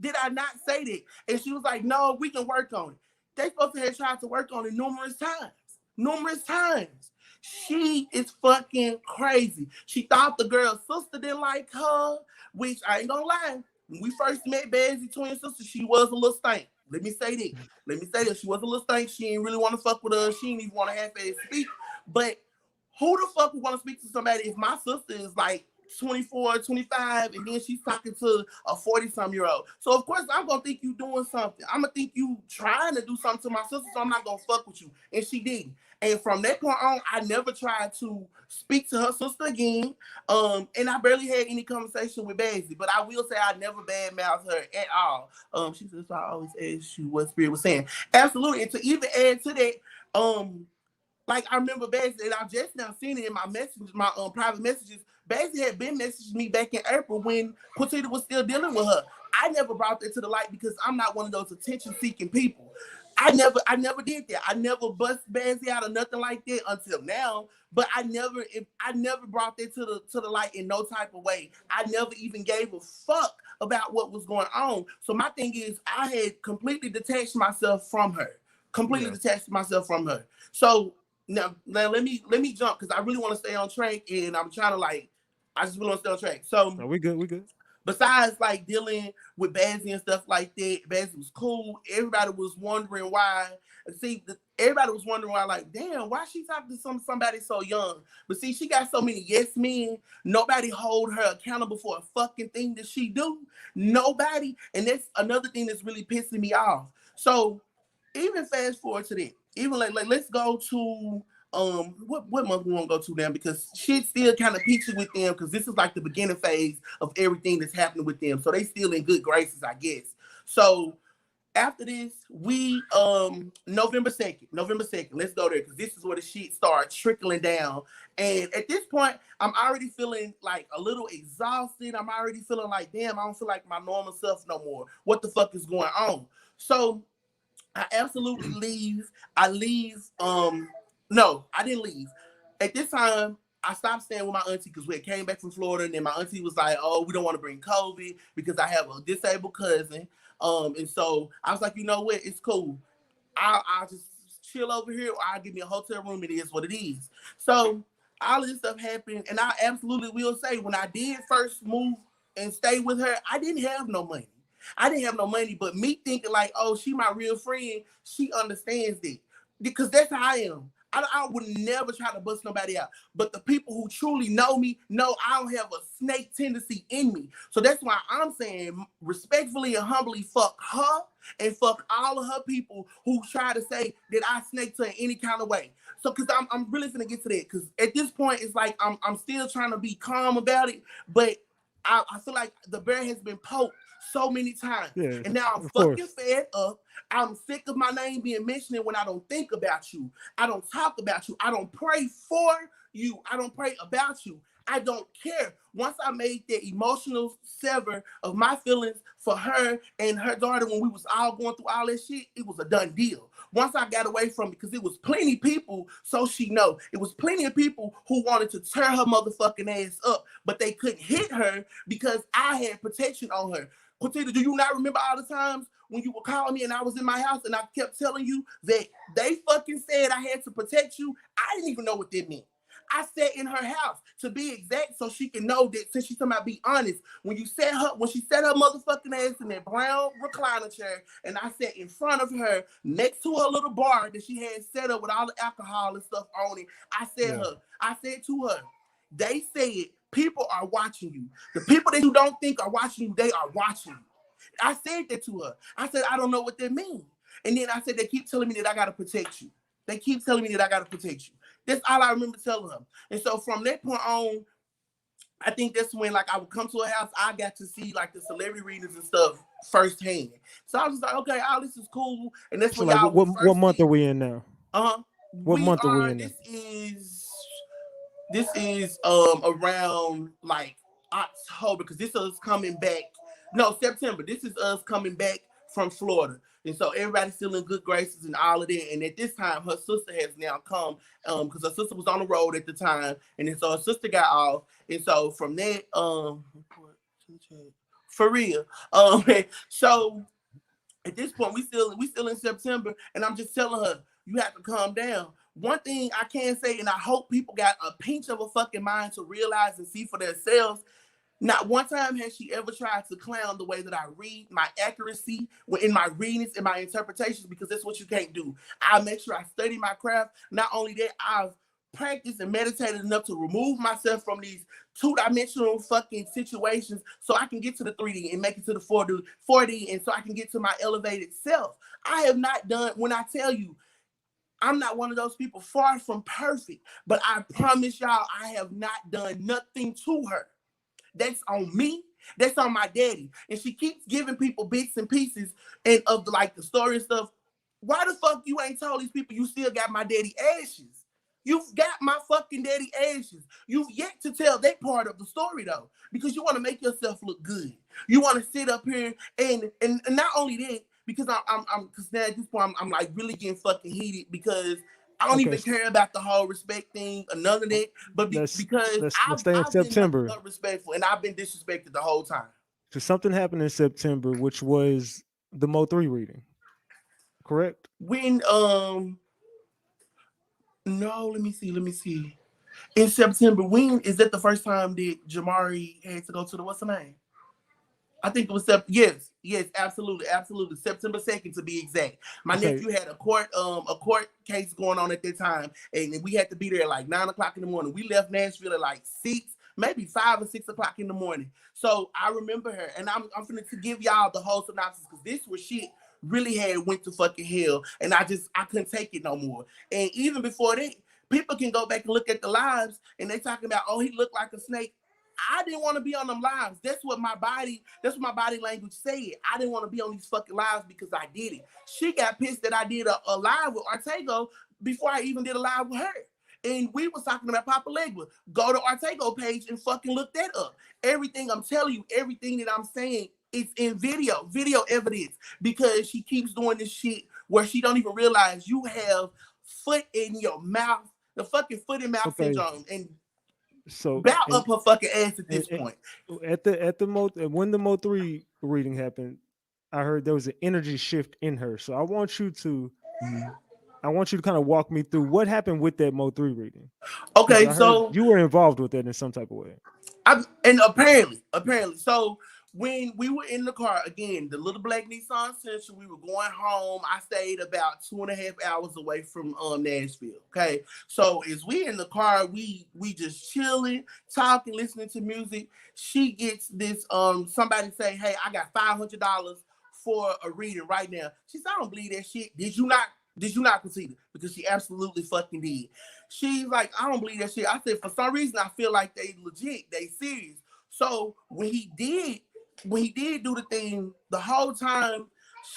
Did I not say that? And she was like, no, we can work on it. They supposed to have tried to work on it numerous times. Numerous times. She is fucking crazy. She thought the girl's sister didn't like her, which I ain't gonna lie. When we first met Bazzy twin sister, she was a little stank. Let me say that. She was a little stank. She didn't really want to fuck with her. She didn't even want to half-ass speak. But who the fuck would want to speak to somebody if my sister is like 24, 25, and then she's talking to a 40-some-year-old? So of course I'm gonna think you doing something. I'm gonna think you trying to do something to my sister, so I'm not gonna fuck with you. And she didn't. And from that point on, I never tried to speak to her sister again. And I barely had any conversation with Bazzy, but I will say I never badmouthed her at all. She says, so I always ask you what Spirit was saying. Absolutely. And to even add to that, like I remember Bazzy, and I've just now seen it in my messages, my private messages. Bazzy had been messaging me back in April when Quitita was still dealing with her. I never brought that to the light because I'm not one of those attention-seeking people. I never did that. I never bust Bazzy out or nothing like that until now. But I never brought that to the light in no type of way. I never even gave a fuck about what was going on. So my thing is, I had completely detached myself from her. So now let me jump because I really want to stay on track, and I'm trying to I just really want to stay on track. So no, we good. Besides like dealing with Bazzy and stuff like that, Bazzy was cool. Everybody was wondering why. Everybody was wondering why, like, damn, why she talking to somebody so young? But see, she got so many yes men. Nobody hold her accountable for a fucking thing that she do. Nobody. And that's another thing that's really pissing me off. So even fast forward to that. Even like let's go to what month we want to go to now, because shit's still kind of peachy with them, because this is like the beginning phase of everything that's happening with them. So they still in good graces, I guess. So After this, we November 2nd. Let's go there because this is where the shit starts trickling down. And at this point, I'm already feeling like a little exhausted. I'm already feeling like, damn, I don't feel like my normal self no more. What the fuck is going on? So I absolutely leave. I leave. No, I didn't leave. At this time, I stopped staying with my auntie because we had came back from Florida, and then my auntie was like, "Oh, we don't want to bring COVID because I have a disabled cousin." And so I was like, you know what? It's cool. I'll just chill over here, or I'll give me a hotel room. It is what it is. So all of this stuff happened, and I absolutely will say, when I did first move and stay with her, I didn't have no money. But me thinking like, oh, she my real friend, she understands it. Because that's how I am. I would never try to bust nobody out. But the people who truly know me know I don't have a snake tendency in me. So that's why I'm saying respectfully and humbly, fuck her and fuck all of her people who try to say that I snaked her in any kind of way. So because I'm really gonna get to that. Because at this point, it's like I'm still trying to be calm about it. But I feel like the bear has been poked so many times. Yeah, and now I'm fucking fed up. I'm sick of my name being mentioned when I don't think about you. I don't talk about you. I don't pray for you. I don't pray about you. I don't care. Once I made the emotional sever of my feelings for her and her daughter when we was all going through all that shit, it was a done deal. Once I got away from it, because it was plenty of people, so she know, it was plenty of people who wanted to tear her motherfucking ass up, but they couldn't hit her because I had protection on her. Quitita, do you not remember all the times when you were calling me and I was in my house and I kept telling you that they fucking said I had to protect you? I didn't even know what that meant. I sat in her house to be exact so she can know that, since she's talking about be honest, when she sat her motherfucking ass in that brown recliner chair and I sat in front of her next to her little bar that she had set up with all the alcohol and stuff on it, I said to her, they said people are watching you. The people that you don't think are watching you, they are watching you. I said that to her. I said, I don't know what that means. And then I said, they keep telling me that I got to protect you. They keep telling me that I got to protect you. That's all I remember telling her. And so from that point on, I think that's when like I would come to her house, I got to see like the celebrity readings and stuff firsthand. So I was like, okay, all this is cool. And that's So when like, y'all what month are we in now? What month are we in now? This is around like October, because this is coming back. No, September. This is us coming back from Florida. And so everybody's still in good graces and all of that. And at this time, her sister has now come because her sister was on the road at the time. And then so her sister got off. And so from that, for real. So at this point, we still in September. And I'm just telling her, you have to calm down. One thing I can say, and I hope people got a pinch of a fucking mind to realize and see for themselves, not one time has she ever tried to clown the way that I read, my accuracy in my readings and my interpretations, because that's what you can't do. I make sure I study my craft. Not only that, I've practiced and meditated enough to remove myself from these two-dimensional fucking situations so I can get to the 3D and make it to the 4D, and so I can get to my elevated self. I have not done, when I tell you, I'm not one of those people, far from perfect, but I promise y'all I have not done nothing to her. That's on me. That's on my daddy. And she keeps giving people bits and pieces and of the story and stuff. Why the fuck you ain't told these people you still got my daddy ashes? You've got my fucking daddy ashes. You've yet to tell that part of the story though, because you want to make yourself look good. You want to sit up here and not only that, because because now at this point I'm like really getting fucking heated because I don't even care about the whole respect thing or none of that, but because I've been respectful and I've been disrespected the whole time. So something happened in September, which was the Mo 3 reading, correct? When no, let me see. In September, when is that the first time that Jamari had to go to the what's the name? I think it was yes, absolutely. September 2nd to be exact. My nephew had a court case going on at that time, and we had to be there at like 9 o'clock in the morning. We left Nashville at like 6, maybe 5 or 6 o'clock in the morning. So I remember her, and I'm finna to give y'all the whole synopsis because this was shit really had went to fucking hell, and I couldn't take it no more. And even before that, people can go back and look at the lives, and they talking about, oh, he looked like a snake. I didn't want to be on them lives. That's what my body language said. I didn't want to be on these fucking lives because I did it. She got pissed that I did a live with Ortego before I even did a live with her. And we was talking about Papa Legba. Go to Ortego page and fucking look that up. Everything I'm telling you, everything that I'm saying, it's in video evidence, because she keeps doing this shit where she don't even realize you have foot in your mouth, the fucking foot and mouth syndrome, and so bout up her fucking ass at this point. At the when the Mo 3 reading happened, I heard there was an energy shift in her. So I want you to kind of walk me through what happened with that Mo 3 reading. Okay, so you were involved with that in some type of way. And apparently. So when we were in the car, again, the little black Nissan Sentra, we were going home. I stayed about 2.5 hours away from Nashville. Okay. So as we in the car, we just chilling, talking, listening to music. She gets this, somebody say, hey, I got $500 for a reading right now. She said, I don't believe that shit. Did you not, Quitita? Because she absolutely fucking did. She's like, I don't believe that shit. I said, for some reason, I feel like they legit, they serious. So when he did do the thing, the whole time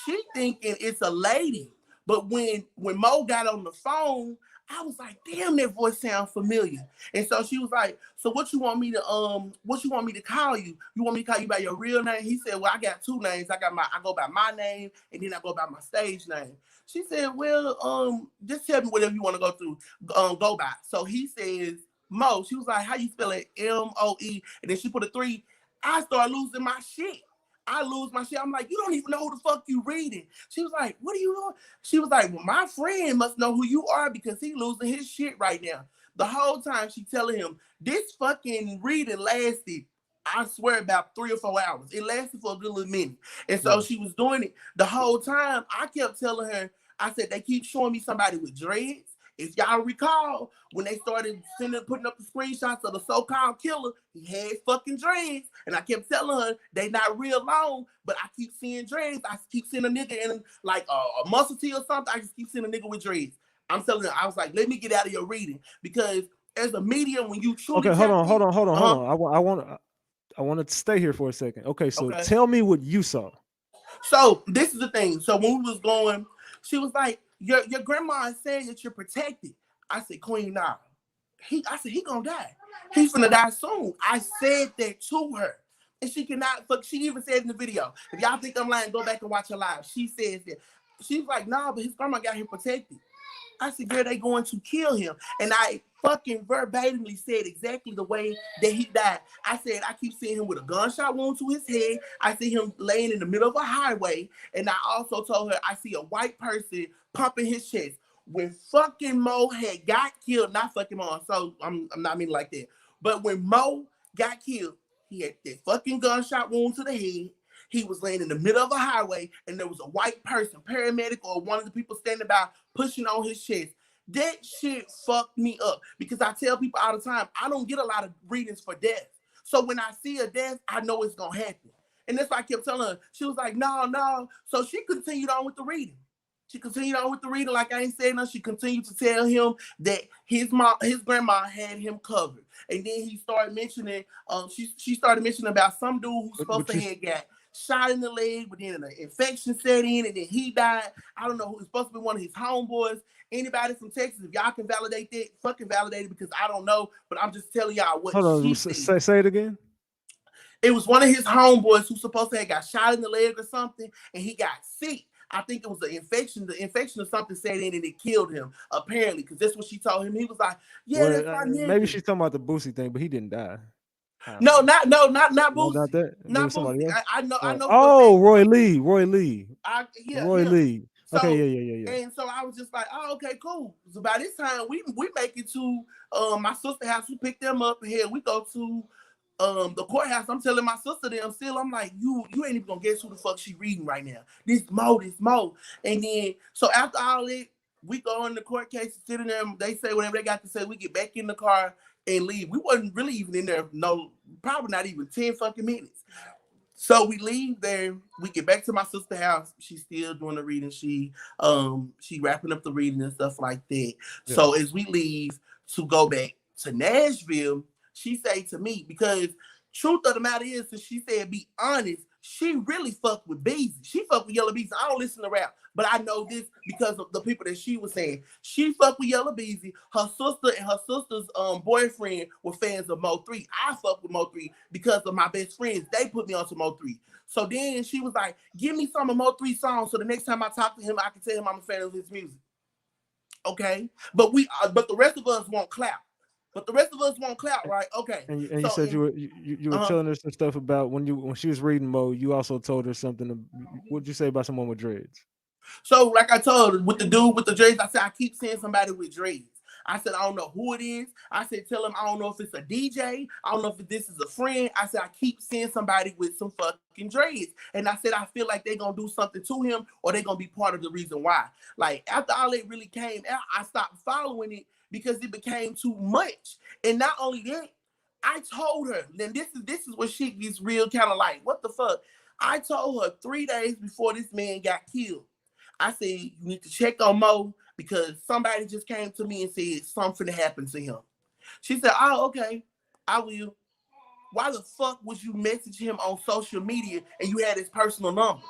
she thinking it's a lady. But when Mo got on the phone, I was like, damn, that voice sounds familiar. And so she was like, so what you want me to call you? You want me to call you by your real name? He said, well, I got two names. I go by my name, and then I go by my stage name. She said, well, just tell me whatever you want to go by. So he says, Mo. She was like, how you spell it? M-O-E. And then she put a 3. I started losing my shit. I lose my shit. I'm like, you don't even know who the fuck you reading. She was like, what are you doing? She was like, well, my friend must know who you are because he losing his shit right now. The whole time she telling him, this fucking reading lasted, I swear, about 3 or 4 hours. It lasted for a good little minute. And so she was doing it the whole time. I kept telling her, I said, they keep showing me somebody with dreads. If y'all recall, when they started putting up the screenshots of the so-called killer, he had fucking dreads. And I kept telling her, they not real long, but I keep seeing dreads. I keep seeing a nigga in like a muscle tee or something. I just keep seeing a nigga with dreads. I'm telling her, I was like, let me get out of your reading. Because as a medium, when you truly... Okay, hold on. I want to stay here for a second. Okay, so tell me what you saw. So this is the thing. So when we was going, she was like, your grandma is saying that you're protected. I said, Queen, nah. I said, he gonna die. He's gonna die soon. I said that to her. And she cannot, she even said in the video, if y'all think I'm lying, go back and watch her live. She says that. She's like, nah, but his grandma got him protected. I said, girl, they going to kill him. And I fucking verbatimly said exactly the way that he died. I said, I keep seeing him with a gunshot wound to his head. I see him laying in the middle of a highway. And I also told her, I see a white person pumping his chest. When fucking Mo had got killed, not fucking Mo, so I'm not meaning like that. But when Mo got killed, he had that fucking gunshot wound to the head. He was laying in the middle of a highway, and there was a white person, paramedic or one of the people standing by, pushing on his chest. That shit fucked me up because I tell people all the time, I don't get a lot of readings for death. So when I see a death, I know it's going to happen. And that's why I kept telling her. She was like, no. So she continued on with the reading. Like I ain't saying nothing. She continued to tell him that his grandma had him covered. And then he started mentioning, she started mentioning about some dude who's supposed to have got shot in the leg, but then an infection set in, and then he died. I don't know who. It's supposed to be one of his homeboys. Anybody from Texas, if y'all can validate that, fucking validate it, because I don't know, but I'm just telling y'all what she said. Say it again. It was one of his homeboys who's supposed to have got shot in the leg or something, and he got sick. I think it was the infection or something set in, and it killed him, apparently, because that's what she told him. He was like, yeah, that's my nigga. Maybe she's talking about the Boosie thing, but he didn't die. No, not Boosie. Not that. Not Boosie. I know. Oh, Roy Lee. Roy Lee. Okay, yeah. And so I was just like, oh, okay, cool. So by this time, we make it to my sister's house. We pick them up, and here we go to the courthouse. I'm telling my sister them still. I'm like, you ain't even gonna guess who the fuck she reading right now. This Mo. And then so after all that, we go in the court case, sitting there. They say whatever they got to say. We get back in the car and leave. We wasn't really even in there, probably not even 10 fucking minutes. So we leave there. We get back to my sister's house. She's still doing the reading. She wrapping up the reading and stuff like that. Yeah. So as we leave to go back to Nashville, she say to me, because truth of the matter is, since she said be honest, she really fucked with Beezy. She fucked with Yellow Beezy. I don't listen to rap, but I know this because of the people that she was saying. She fucked with Yellow Beezy. Her sister and her sister's boyfriend were fans of Mo3. I fuck with Mo3 because of my best friends. They put me onto Mo3. So then she was like, give me some of Mo3 songs so the next time I talk to him, I can tell him I'm a fan of his music. Okay? But the rest of us won't clap. Right? Okay. And you said you were telling her some stuff about when she was reading Mo. You also told her something. What'd you say about someone with dreads? So like I told her, with the dude with the dreads, I said I keep seeing somebody with dreads. I said I don't know who it is. I said tell him I don't know if it's a DJ. I don't know if this is a friend. I said I keep seeing somebody with some fucking dreads, and I said I feel like they're gonna do something to him or they're gonna be part of the reason why. Like after all it really came out, I stopped following it because it became too much. And not only that, I told her, then this is where shit gets real kind of like, what the fuck? I told her 3 days before this man got killed. I said, you need to check on Mo because somebody just came to me and said something happened to him. She said, oh, okay, I will. Why the fuck would you message him on social media and you had his personal number?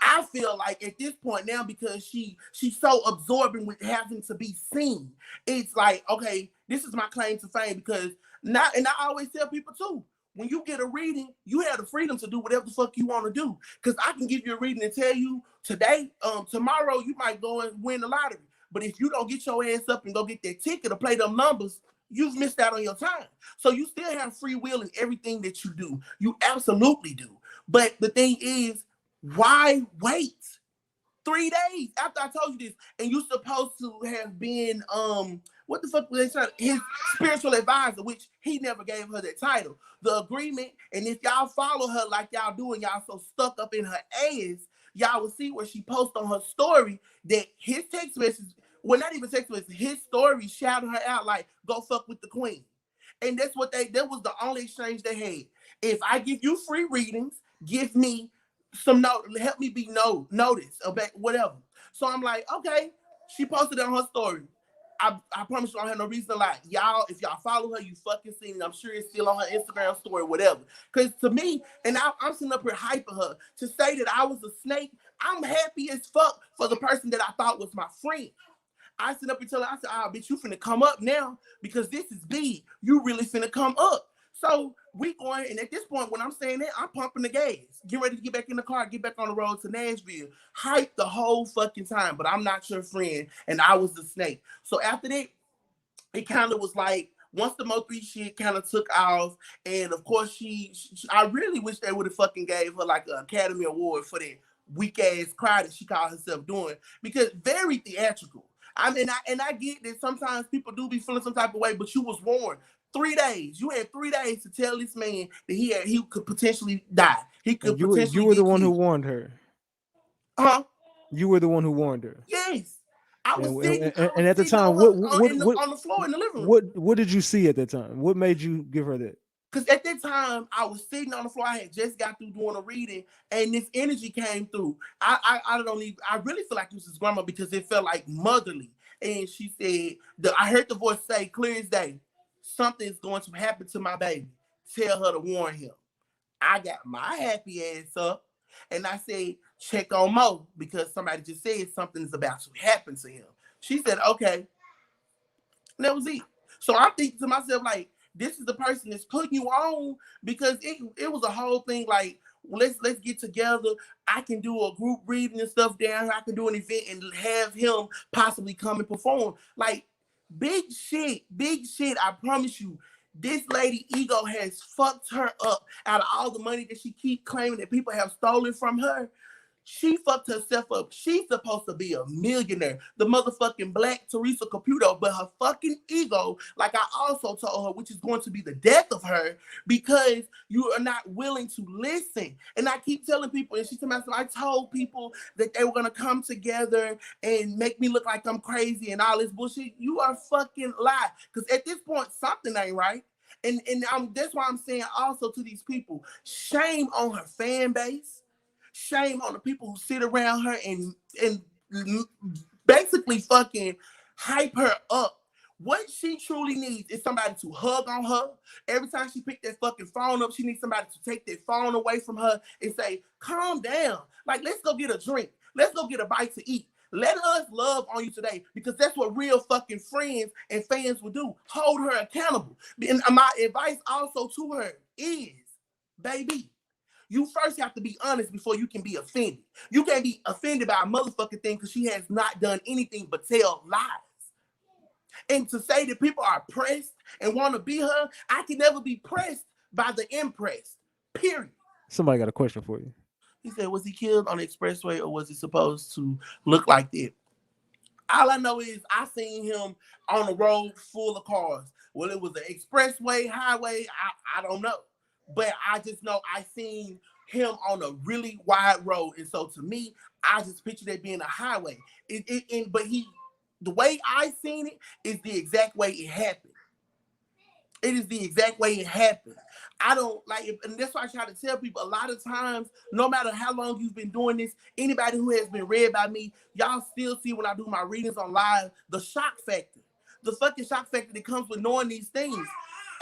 I feel like at this point now, because she's so absorbing with having to be seen, it's like, okay, this is my claim to fame because and I always tell people too, when you get a reading, you have the freedom to do whatever the fuck you want to do. Because I can give you a reading and tell you today, tomorrow you might go and win the lottery. But if you don't get your ass up and go get that ticket or play them numbers, you've missed out on your time. So you still have free will in everything that you do. You absolutely do. But the thing is, why wait 3 days after I told you this? And you're supposed to have been what the fuck was they saying? His spiritual advisor, which he never gave her that title. The agreement, and if y'all follow her like y'all do and y'all so stuck up in her ass, y'all will see where she posts on her story that his text message, well, not even text message, his story shouted her out like, go fuck with the queen. And that was the only exchange they had. If I give you free readings, give me some note, help me be noticed about whatever. So I'm like, okay. She posted it on her story. I promise you I don't have no reason to lie. Y'all, if y'all follow her, you fucking seen it. I'm sure it's still on her Instagram story, whatever. Because to me, and I'm sitting up here hyping her to say that I was a snake. I'm happy as fuck for the person that I thought was my friend. I sit up and tell her, I said, oh, bitch, you finna come up now because this is big. You really finna come up. So we going, and at this point, when I'm saying that, I'm pumping the gas. Get ready to get back in the car, get back on the road to Nashville. Hype the whole fucking time, but I'm not your friend, and I was the snake. So after that, it kind of was like, once the Mo3 shit kind of took off, and of course, I really wish they would have fucking gave her like an Academy Award for that weak ass cry that she called herself doing, because very theatrical. I mean, I get that sometimes people do be feeling some type of way, but you was warned. 3 days. You had 3 days to tell this man that he could potentially die. He could potentially. You were the one who warned her. Huh? You were the one who warned her. Yes. I was sitting. And at the time, on the floor in the living room. What did you see at that time? What made you give her that? Because at that time, I was sitting on the floor. I had just got through doing a reading, and this energy came through. I really feel like it was his grandma because it felt like motherly. And she said, I heard the voice say, clear as day, something's going to happen to my baby. Tell her to warn him. I got my happy ass up, and I said, check on Mo because somebody just said something's about to happen to him. She said, okay. And that was it. So I'm thinking to myself, like, this is the person that's putting you on, because it was a whole thing like, let's get together. I can do a group reading and stuff down here. I can do an event and have him possibly come and perform. Like, big shit. I promise you, this lady ego has fucked her up out of all the money that she keep claiming that people have stolen from her. She fucked herself up. She's supposed to be a millionaire, the motherfucking Black Teresa Caputo, but her fucking ego, like I also told her, which is going to be the death of her, because you are not willing to listen. And I keep telling people, and she told me, I told people that they were going to come together and make me look like I'm crazy and all this bullshit. You are fucking lie. Because at this point, something ain't right. And that's why I'm saying also to these people, shame on her fan base. Shame on the people who sit around her and basically fucking hype her up What she truly needs is somebody to hug on her. Every time she picked that fucking phone up, she needs somebody to take that phone away from her and say, calm down. Like, let's go get a drink. Let's go get a bite to eat. Let us love on you today, because that's what real fucking friends and fans will do. Hold her accountable. And my advice also to her is, baby, you first have to be honest before you can be offended. You can't be offended by a motherfucking thing because she has not done anything but tell lies. And to say that people are pressed and want to be her, I can never be pressed by the impressed. Period. Somebody got a question for you. He said, was he killed on the expressway or was he supposed to look like that? All I know is I seen him on a road full of cars. Well, it was an expressway, highway, I don't know. But I just know I seen him on a really wide road. And so to me, I just pictured it being a highway. But the way I seen it is the exact way it happened. It is the exact way it happened. I don't like it, and that's why I try to tell people a lot of times, no matter how long you've been doing this, anybody who has been read by me, y'all still see when I do my readings on live, the shock factor. The fucking shock factor that comes with knowing these things.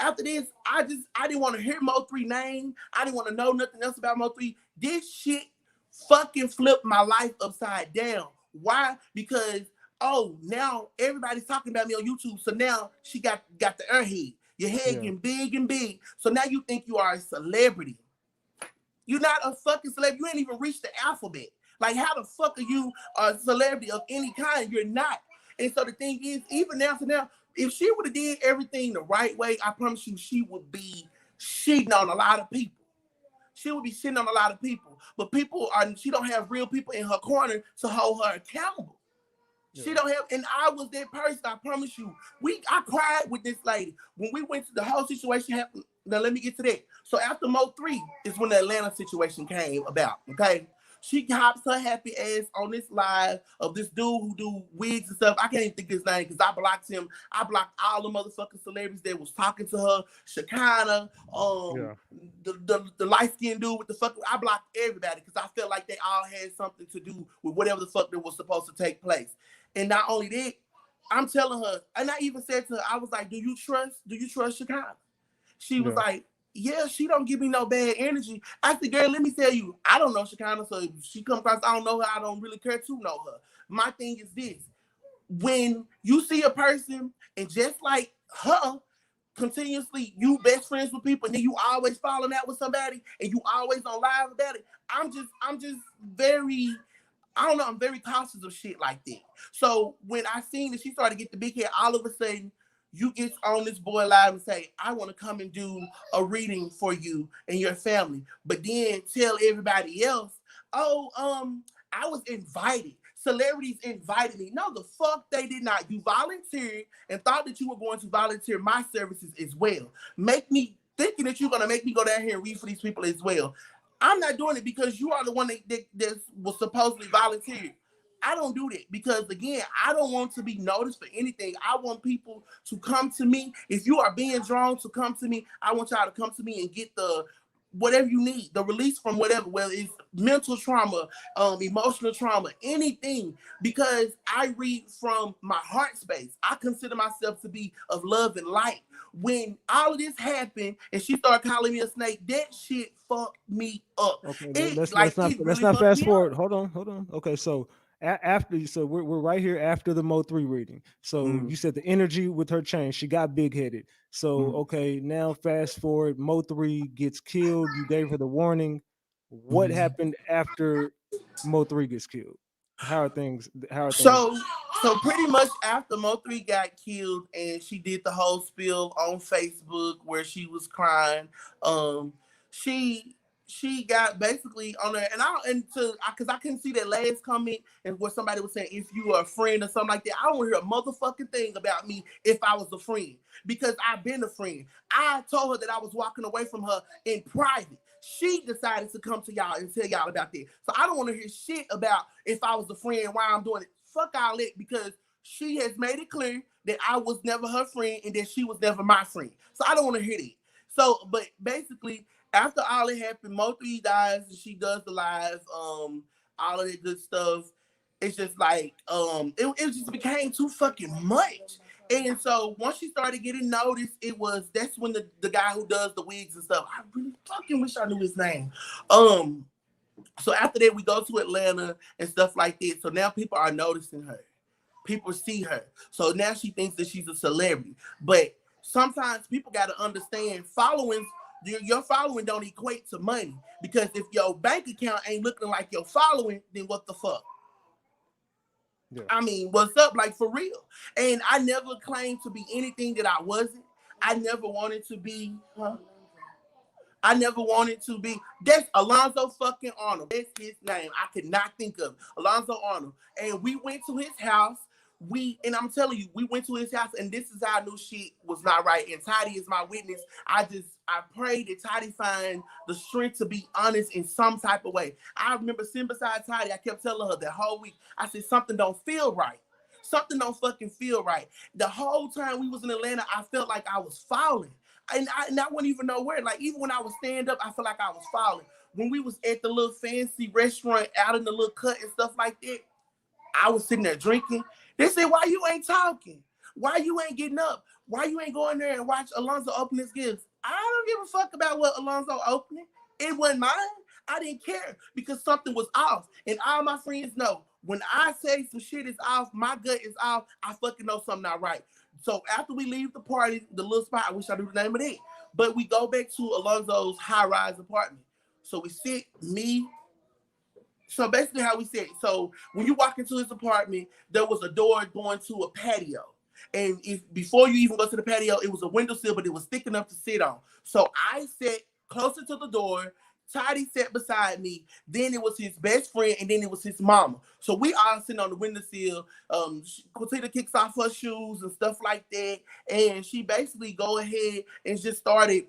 After this, I didn't want to hear Mo3 name. I didn't want to know nothing else about Mo3. This shit fucking flipped my life upside down. Why? Because, oh, now everybody's talking about me on YouTube, so now she got the airhead. Your head getting big and big. So now you think you are a celebrity. You're not a fucking celebrity. You ain't even reached the alphabet. Like, how the fuck are you a celebrity of any kind? You're not. And so the thing is, even now, if she would have did everything the right way, I promise you she would be shitting on a lot of people. She would be shitting on a lot of people. But she don't have real people in her corner to hold her accountable. She don't have, and I was that person, I promise you. I cried with this lady. When we went to the whole situation happened, now let me get to that. So after Mo3 is when the Atlanta situation came about, okay? She hops her happy ass on this live of this dude who do wigs and stuff. I can't even think his name because I blocked him. I blocked all the motherfucking celebrities that was talking to her. Shekinah, the light-skinned dude with the fuck. I blocked everybody because I felt like they all had something to do with whatever the fuck that was supposed to take place. And not only that, I'm telling her, and I even said to her, I was like, do you trust Shekinah? She was like, yeah, she don't give me no bad energy. I said, girl, let me tell you, I don't know Shekinah, so if she come across, I don't know her, I don't really care to know her. My thing is this, when you see a person, and just like her, continuously, you best friends with people, and then you always falling out with somebody, and you always on live about it, I'm just very, I don't know, I'm very cautious of shit like that. So when I seen that she started to get the big head, all of a sudden, you get on this boy live and say, I want to come and do a reading for you and your family. But then tell everybody else, oh, I was invited. Celebrities invited me. No, the fuck they did not. You volunteered and thought that you were going to volunteer my services as well. Thinking that you're going to make me go down here and read for these people as well. I'm not doing it because you are the one that was supposedly volunteered. I don't do that because, again, I don't want to be noticed for anything. I want people to come to me. If you are being drawn to come to me, I want y'all to come to me and get the whatever you need, the release from whatever, whether it's mental trauma, emotional trauma, anything, because I read from my heart space. I consider myself to be of love and light. When all of this happened and she started calling me a snake, that shit fucked me up. Okay, let's not fast forward. Hold on. Okay, so we're right here after the Mo3 reading. So you said the energy with her changed. She got big headed. So okay, now fast forward. Mo3 gets killed. You gave her the warning. What happened after Mo3 gets killed? How are things? So pretty much after Mo3 got killed and she did the whole spill on Facebook where she was crying. She got basically on there, because I couldn't see that last comment and where somebody was saying if you are a friend or something like that. I don't want to hear a motherfucking thing about me if I was a friend, because I've been a friend. I told her that I was walking away from her in private. She decided to come to y'all and tell y'all about that. So I don't want to hear shit about if I was a friend, why I'm doing it. Fuck all that, because she has made it clear that I was never her friend and that she was never my friend. So I don't want to hear that. So, but basically, after all it happened, Mo3 dies and she does the live, all of that good stuff. It's just like, it just became too fucking much. And so once she started getting noticed, that's when the guy who does the wigs and stuff. I really fucking wish I knew his name. So after that, we go to Atlanta and stuff like that. So now people are noticing her. People see her. So now she thinks that she's a celebrity. But sometimes people got to understand following. Your following don't equate to money. Because if your bank account ain't looking like your following, then what the fuck? Yeah. I mean, what's up? Like, for real. And I never claimed to be anything that I wasn't. I never wanted to be, I never wanted to be. That's Alonzo fucking Arnold. That's his name. I could not think of Alonzo Arnold. And we went to his house. And I'm telling you, we went to his house, and this is how I knew shit was not right. And Toddy is my witness. I prayed that Toddy find the strength to be honest in some type of way. I remember sitting beside Toddy. I kept telling her the whole week. I said, something don't feel right. Something don't fucking feel right. The whole time we was in Atlanta, I felt like I was falling. And I wouldn't even know where. Like, even when I was stand up, I felt like I was falling. When we was at the little fancy restaurant out in the little cut and stuff like that, I was sitting there drinking. They said, why you ain't talking? Why you ain't getting up? Why you ain't going there and watch Alonzo open his gifts? I don't give a fuck about what Alonzo opening. It wasn't mine. I didn't care because something was off. And all my friends know, when I say some shit is off, my gut is off, I fucking know something not right. So after we leave the party, the little spot, I wish I knew the name of it, but we go back to Alonzo's high-rise apartment. So we sit, so basically how we sit. So when you walk into his apartment, there was a door going to a patio. And before you even go to the patio, it was a windowsill, but it was thick enough to sit on. So I sat closer to the door. Toddy sat beside me. Then it was his best friend, and then it was his mama. So we all sitting on the windowsill. Quitita kicks off her shoes and stuff like that. And she basically go ahead and just started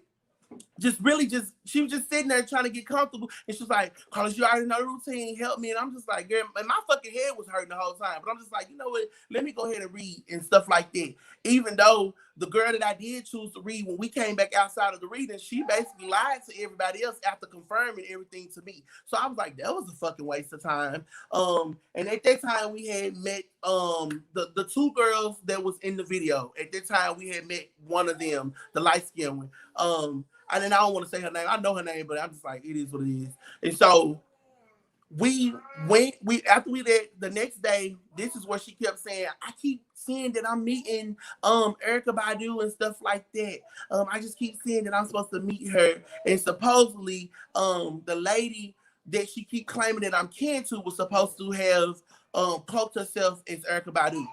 she was just sitting there trying to get comfortable. And she was like, Carlos, you already know the routine, help me. And I'm just like, girl, and my fucking head was hurting the whole time. But I'm just like, you know what? Let me go ahead and read and stuff like that. Even though the girl that I did choose to read, when we came back outside of the reading, she basically lied to everybody else after confirming everything to me. So I was like, that was a fucking waste of time. And at that time we had met the two girls that was in the video. At that time we had met one of them, the light-skinned one. And then I don't want to say her name. I know her name, but I'm just like, it is what it is. And so after we did the next day, this is what she kept saying. I keep seeing that I'm meeting Erykah Badu and stuff like that. I just keep seeing that I'm supposed to meet her. And supposedly the lady that she keep claiming that I'm kin to was supposed to have cloaked herself as Erykah Badu.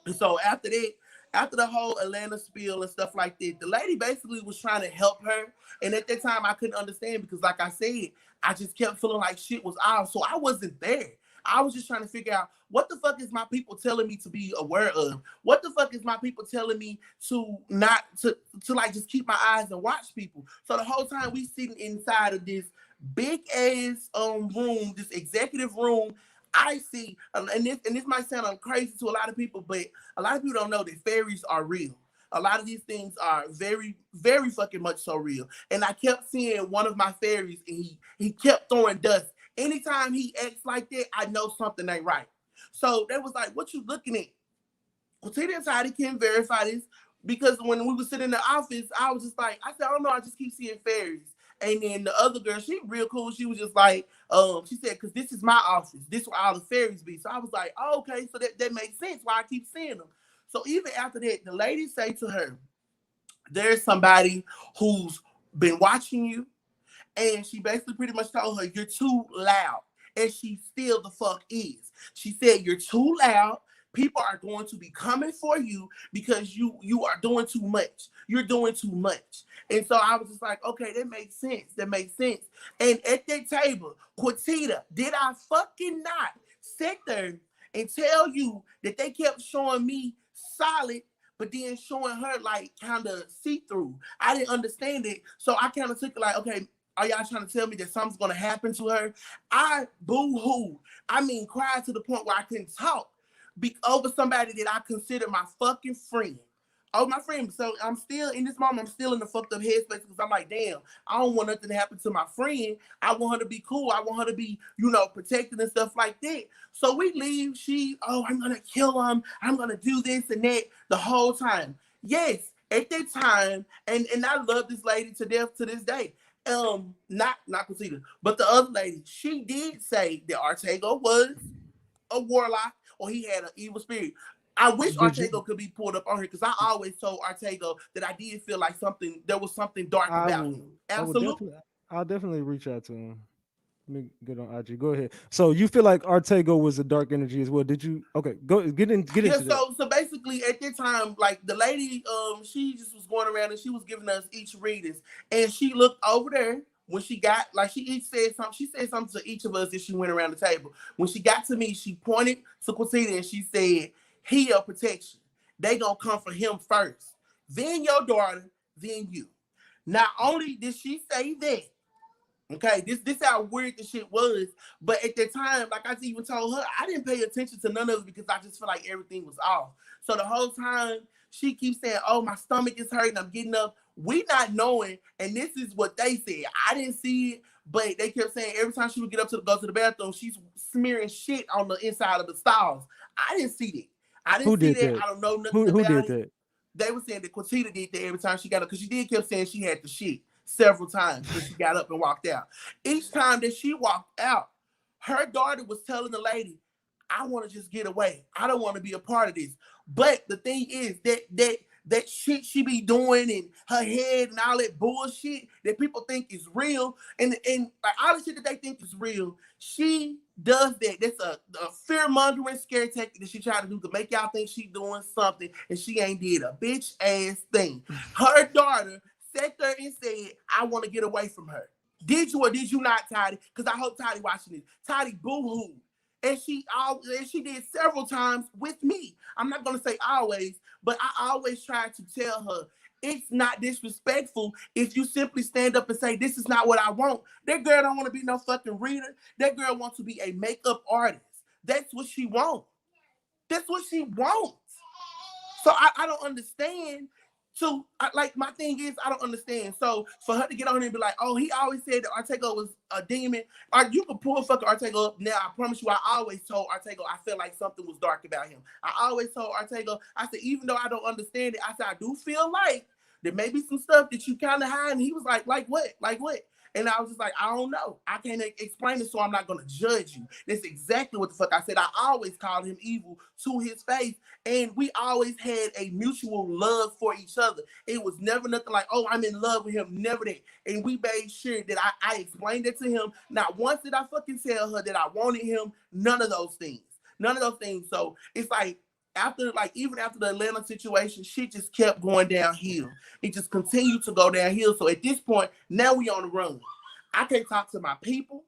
And so after that, after the whole Atlanta spiel and stuff like that, the lady basically was trying to help her. And at that time, I couldn't understand because, like I said, I just kept feeling like shit was off. So I wasn't there. I was just trying to figure out, what the fuck is my people telling me to be aware of? What the fuck is my people telling me to not to like just keep my eyes and watch people? So the whole time we sitting inside of this big ass room, this executive room, I see, and this might sound crazy to a lot of people, but a lot of people don't know that fairies are real. A lot of these things are very, very fucking much so real. And I kept seeing one of my fairies, and he kept throwing dust. Anytime he acts like that, I know something ain't right. So they was like, what you looking at? Quitita and Toddy can verify this, because when we were sitting in the office, I was just like, I said, I don't know, I just keep seeing fairies. And then the other girl, she real cool. She was just like, she said, because this is my office. This is where all the fairies be. So I was like, oh, okay, so that makes sense why I keep seeing them. So even after that, the lady say to her, there's somebody who's been watching you. And she basically pretty much told her, you're too loud. And she still the fuck is. She said, you're too loud. People are going to be coming for you because you are doing too much. You're doing too much. And so I was just like, okay, that makes sense. That makes sense. And at that table, Quitita, did I fucking not sit there and tell you that they kept showing me solid, but then showing her like kind of see-through? I didn't understand it. So I kind of took it like, okay, are y'all trying to tell me that something's going to happen to her? I boo-hoo. I mean, cried to the point where I couldn't talk over somebody that I consider my fucking friend. Oh, my friend. So I'm still in this moment. I'm still in the fucked up headspace because I'm like, damn, I don't want nothing to happen to my friend. I want her to be cool. I want her to be, protected and stuff like that. So we leave. I'm gonna kill him. I'm gonna do this and that the whole time. Yes, at that time, and I love this lady to death to this day. Not Quitita, but the other lady. She did say that Ortega was a warlock or he had an evil spirit. I wish Ortega could be pulled up on here because I always told Ortega that I did feel like there was something dark about him. Absolutely. I'll definitely reach out to him. Let me get on IG. Go ahead. So you feel like Ortega was a dark energy as well? Did you? Okay, get into that. So basically at that time, like the lady, she just was going around and she was giving us each readings, and she looked over there. When she got, like, she said something to each of us as she went around the table. When she got to me, she pointed to Quitita and she said, he your protection. They gonna come for him first. Then your daughter, then you. Not only did she say that, okay, this how weird the shit was, but at the time, like I even told her, I didn't pay attention to none of it because I just feel like everything was off. So the whole time, she keeps saying, oh, my stomach is hurting, I'm getting up. We not knowing, and this is what they said. I didn't see it, but they kept saying every time she would get up to go to the bathroom, she's smearing shit on the inside of the stalls. I didn't see that. I didn't see that. I don't know nothing about it. Who did that? They were saying that Quitita did that every time she got up, because she did kept saying she had the shit several times when she got up and walked out. Each time that she walked out, her daughter was telling the lady, I want to just get away. I don't want to be a part of this. But the thing is that shit she be doing in her head and all that bullshit that people think is real, and like all the shit that they think is real, she does that. That's a fear-mongering scare tactic that she tried to do to make y'all think she doing something, and she ain't did a bitch ass thing. Her daughter sat there and said, I want to get away from her. Did you or did you not, Toddy? Because I hope Toddy watching this. Toddy boo-hooed. And she did several times with me. I'm not going to say always, but I always try to tell her it's not disrespectful if you simply stand up and say, this is not what I want. That girl don't want to be no fucking reader. That girl wants to be a makeup artist. That's what she wants. That's what she wants. So I don't understand. So, my thing is, I don't understand. So, for her to get on here and be like, oh, he always said that Ortega was a demon. Or you can pull fucking Ortega up now. I promise you, I always told Ortega I felt like something was dark about him. I always told Ortega, I said, even though I don't understand it, I said, I do feel like there may be some stuff that you kind of hide. And he was like what? Like what? And I was just like, I don't know. I can't explain it, so I'm not going to judge you. That's exactly what the fuck I said. I always called him evil to his face, and we always had a mutual love for each other. It was never nothing like, oh, I'm in love with him. Never that. And we made sure that I explained it to him. Not once did I fucking tell her that I wanted him. None of those things. None of those things. So it's like, even after the Atlanta situation, shit just kept going downhill. It just continued to go downhill. So at this point, now we on the run. I can't talk to my people.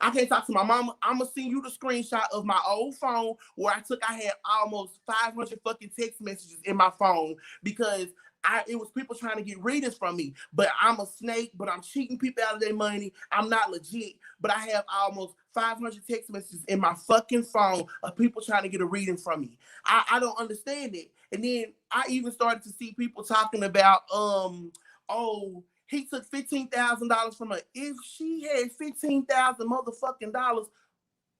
I can't talk to my mama. I'm gonna send you the screenshot of my old phone where I had almost 500 fucking text messages in my phone because it was people trying to get readings from me. But I'm a snake, but I'm cheating people out of their money. I'm not legit, but I have almost 500 text messages in my fucking phone of people trying to get a reading from me. I don't understand it. And then I even started to see people talking about, he took $15,000 from her. If she had $15,000 motherfucking dollars,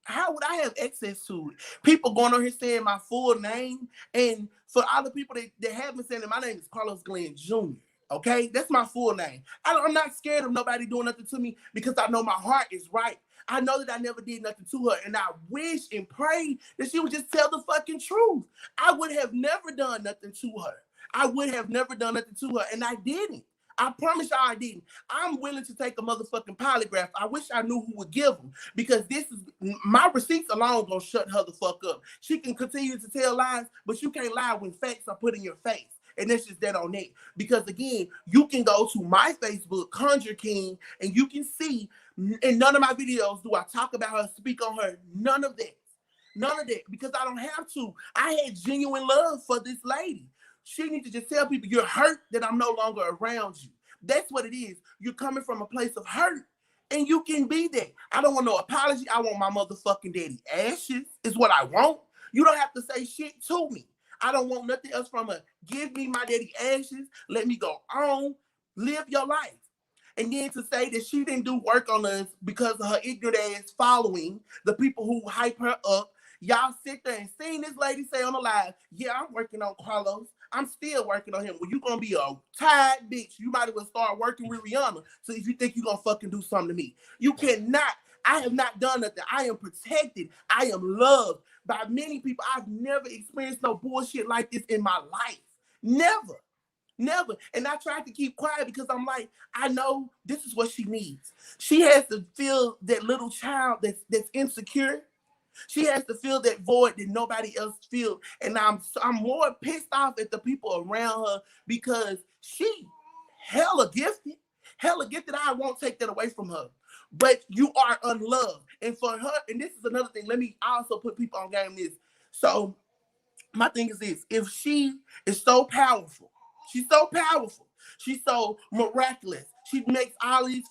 how would I have access to it? People going on here saying my full name. And for all the people that haven't said it, my name is Carlos Glenn Jr. Okay? That's my full name. I'm not scared of nobody doing nothing to me because I know my heart is right. I know that I never did nothing to her. And I wish and pray that she would just tell the fucking truth. I would have never done nothing to her. I would have never done nothing to her. And I didn't. I promise y'all I didn't. I'm willing to take a motherfucking polygraph. I wish I knew who would give them because this is my receipts alone gonna shut her the fuck up. She can continue to tell lies, but you can't lie when facts are put in your face. And that's just that on that. Because again, you can go to my Facebook, Conjure King, and you can see in none of my videos do I talk about her, speak on her. None of that. None of that. Because I don't have to. I had genuine love for this lady. She needs to just tell people you're hurt that I'm no longer around you. That's what it is. You're coming from a place of hurt, and you can be there. I don't want no apology. I want my motherfucking daddy ashes is what I want. You don't have to say shit to me. I don't want nothing else from her. Give me my daddy ashes. Let me go on. Live your life. And then to say that she didn't do work on us because of her ignorant ass following the people who hype her up. Y'all sit there and seen this lady say on the live, yeah, I'm working on Carlos. I'm still working on him. Well, you gonna be a tired bitch. You might as well start working with Rihanna. So if you think you're gonna fucking do something to me, you cannot. I have not done nothing. I am protected. I am loved by many people. I've never experienced no bullshit like this in my life. Never. Never. And I tried to keep quiet because I'm like, I know this is what she needs. She has to feel that little child that's insecure. She has to feel that void that nobody else feels. And I'm more pissed off at the people around her because she hella gifted. Hella gifted. I won't take that away from her. But you are unloved. And for her, and this is another thing, let me also put people on game this. So my thing is this: if she is so powerful, she's so powerful, she's so miraculous, she makes all these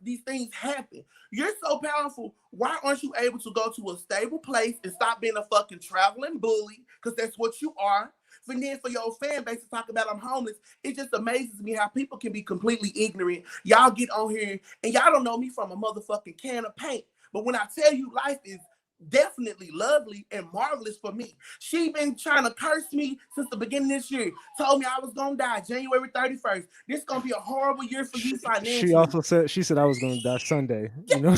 these things happen. You're so powerful. Why aren't you able to go to a stable place and stop being a fucking traveling bully? Because that's what you are. And then for your fan base to talk about I'm homeless, it just amazes me how people can be completely ignorant. Y'all get on here and y'all don't know me from a motherfucking can of paint. But when I tell you life is definitely lovely and marvelous for me. She been trying to curse me since the beginning of this year. Told me I was gonna die January 31st. This is gonna be a horrible year for you financially. She also said I was gonna die Sunday. You know.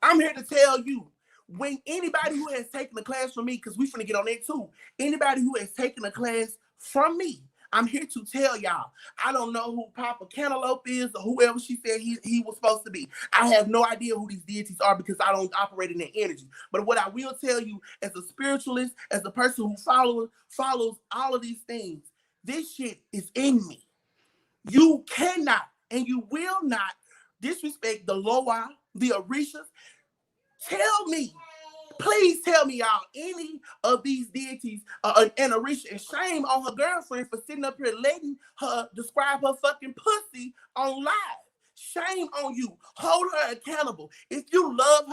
I'm here to tell you, when anybody who has taken a class from me, because we finna get on that too, anybody who has taken a class from me, I'm here to tell y'all, I don't know who Papa Cantaloupe is or whoever she said he was supposed to be. I have no idea who these deities are because I don't operate in their energy. But what I will tell you as a spiritualist, as a person who follows all of these things, this shit is in me. You cannot and you will not disrespect the Loa, the Orishas. Tell me, please tell me, y'all, any of these deities and Orisha, and shame on her girlfriend for sitting up here letting her describe her fucking pussy on live. Shame on you. Hold her accountable. If you love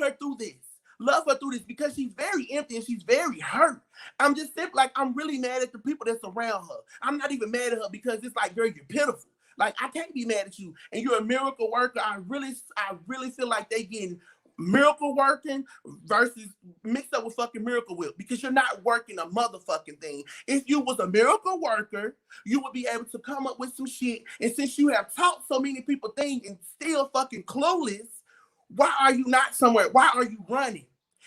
her through this. Love her through this because she's very empty and she's very hurt. I'm just simply like, I'm really mad at the people that's around her. I'm not even mad at her because it's like, girl, you're pitiful. Like, I can't be mad at you. And you're a miracle worker. I really feel like they getting miracle working versus mixed up with fucking Miracle Whip because you're not working a motherfucking thing. If you was a miracle worker, you would be able to come up with some shit. And since you have taught so many people things and still fucking clueless, why are you not somewhere? Why are you running?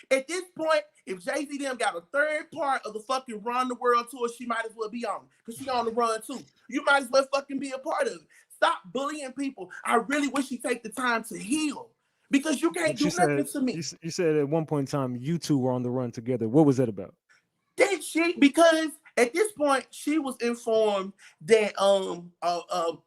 At this point, if Jay-Z them got a third part of the fucking Run the World tour, she might as well be on it because she on the run too. You might as well fucking be a part of it. Stop bullying people. I really wish you take the time to heal. Because you can't do nothing to me. You said at one point in time you two were on the run together. What was that about? That shit, because at this point she was informed that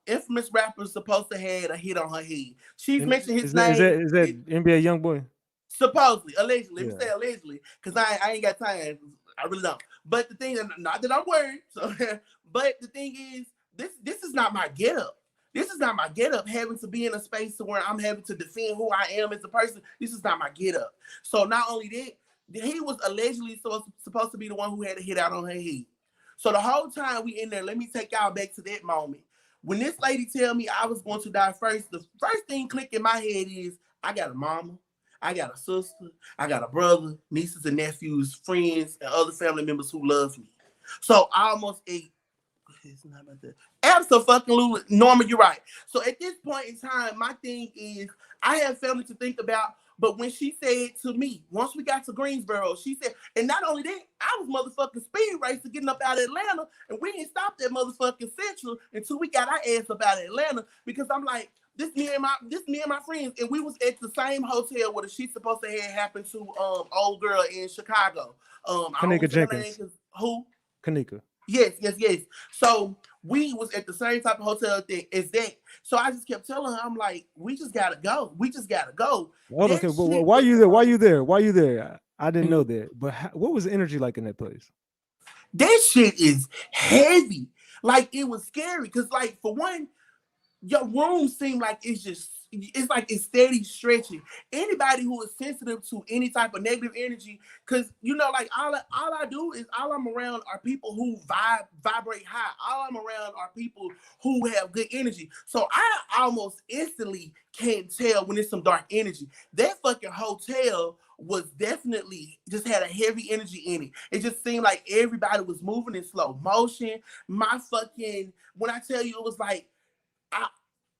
infamous rapper supposed to have a hit on her head. She's mentioned his name. Is that NBA YoungBoy? Supposedly, allegedly. Let me say allegedly, because I ain't got time. I really don't. But the thing, not that I'm worried. So, but the thing is, this is not my getup. This is not my getup, having to be in a space to where I'm having to defend who I am as a person. This is not my getup. So not only that, he was allegedly supposed to be the one who had a hit out on her head. So the whole time we in there, let me take y'all back to that moment. When this lady tell me I was going to die first, the first thing click in my head is, I got a mama, I got a sister, I got a brother, nieces and nephews, friends, and other family members who love me. So I almost ate. It's not about that. Absolutely, Norma, you're right. So at this point in time, my thing is I have family to think about. But when she said to me, once we got to Greensboro, she said, and not only that, I was motherfucking speed racing getting up out of Atlanta, and we didn't stop at motherfucking Central until we got our ass up out of Atlanta because I'm like, this me and my friends, and we was at the same hotel where the shit supposed to have happened to old girl in Chicago. Kanika Jenkins. Who? Kanika. Yes. So we was at the same type of hotel as that. So I just kept telling her, I'm like, we just gotta go. Well, okay, well, why you there? I didn't know that. But what was the energy like in that place? That shit is heavy. Like, it was scary. Because, like, for one, your room seemed like it's just it's like it's steady stretching. Anybody who is sensitive to any type of negative energy, because you know, like all I do is all I'm around are people who vibrate high. All I'm around are people who have good energy. So I almost instantly can tell when it's some dark energy. That fucking hotel was definitely just had a heavy energy in it. It just seemed like everybody was moving in slow motion. My fucking, when I tell you, it was like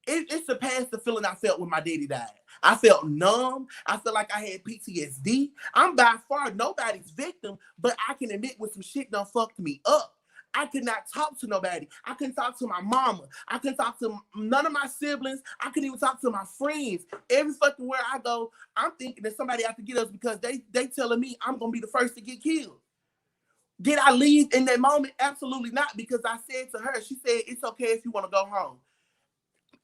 it surpassed the feeling I felt when my daddy died. I felt numb. I felt like I had PTSD. I'm by far nobody's victim, but I can admit when some shit done fucked me up. I could not talk to nobody. I couldn't talk to my mama. I couldn't talk to none of my siblings. I couldn't even talk to my friends. Every fucking where I go, I'm thinking that somebody have to get us because they telling me I'm gonna be the first to get killed. Did I leave in that moment? Absolutely not, because I said to her, she said, it's okay if you want to go home.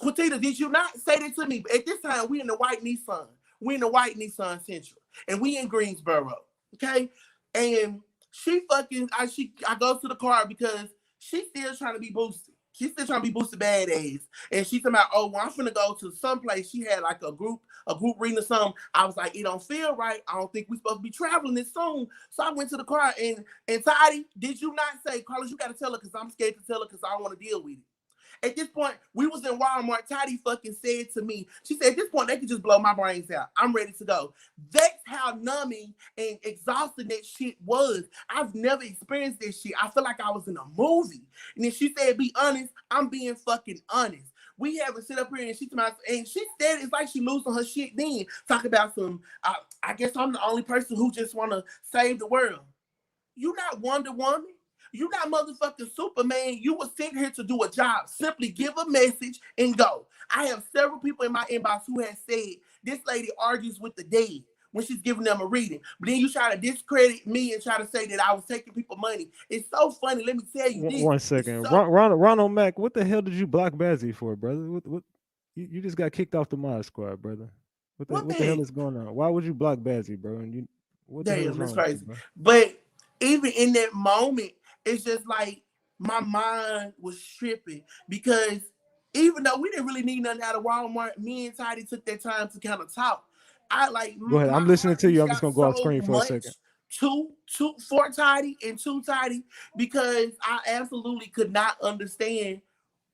Quitita, did you not say that to me? At this time, we in the white Nissan. We in the white Nissan Central. And we in Greensboro. Okay? And she fucking, I go to the car because she's still trying to be boosted. She's still trying to be boosted badass. And she's talking about, oh, well, I'm finna go to someplace. She had like a group reading or something. I was like, it don't feel right. I don't think we're supposed to be traveling this soon. So I went to the car and Toddy, did you not say, Carlos, you got to tell her because I'm scared to tell her because I don't want to deal with it. At this point, we was in Walmart. Toddy fucking said to me, she said, at this point, they could just blow my brains out. I'm ready to go. That's how numbing and exhausting that shit was. I've never experienced this shit. I feel like I was in a movie. And then she said, be honest. I'm being fucking honest. We haven't sit up here and she said it's like she losing her shit then. Talk about some, I guess I'm the only person who just want to save the world. You not Wonder Woman. You not motherfucking Superman. You were sent here to do a job. Simply give a message and go. I have several people in my inbox who have said this lady argues with the dead when she's giving them a reading. But then you try to discredit me and try to say that I was taking people money. It's so funny. Let me tell you this. 1 second. Ronald Mack, what the hell did you block Bazzy for, brother? What you just got kicked off the mod squad, brother. What the hell is going on? Why would you block Bazzy, bro? And what the hell is wrong crazy. with you, bro? But even in that moment, it's just like my mind was tripping because even though we didn't really need nothing out of Walmart, me and Toddy took that time to kind of talk. Go ahead. I'm listening to you. I'm just gonna go off screen for a second. For Toddy and to Toddy because I absolutely could not understand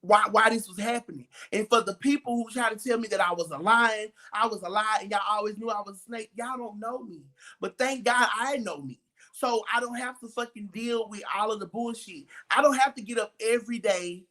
why this was happening. And for the people who try to tell me that I was a lion, and y'all always knew I was a snake. Y'all don't know me, but thank God I know me. So I don't have to fucking deal with all of the bullshit. I don't have to get up every day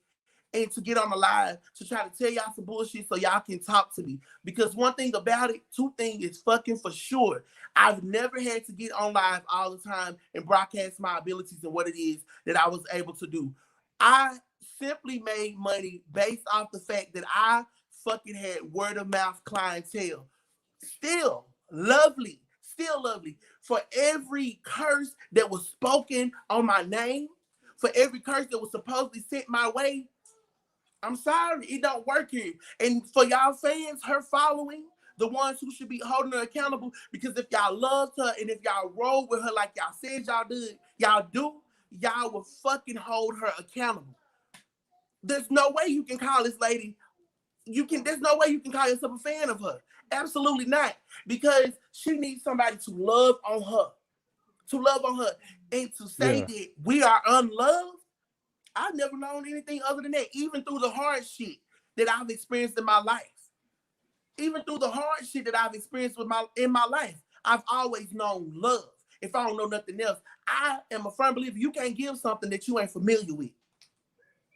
and to get on the live to try to tell y'all some bullshit so y'all can talk to me. Because one thing about it, two things is fucking for sure. I've never had to get on live all the time and broadcast my abilities and what it is that I was able to do. I simply made money based off the fact that I fucking had word of mouth clientele. Still lovely. For every curse that was spoken on my name, for every curse that was supposedly sent my way, I'm sorry, it don't work here. And for y'all fans, her following, the ones who should be holding her accountable, because if y'all loved her and if y'all rolled with her like y'all said y'all will fucking hold her accountable. There's no way you can call this lady, there's no way you can call yourself a fan of her. Absolutely not. Because she needs somebody to love on her. And to say that we are unloved, I've never known anything other than that, even through the hard shit that I've experienced in my life. Even through the hard shit that I've experienced in my life, I've always known love. If I don't know nothing else, I am a firm believer you can't give something that you ain't familiar with.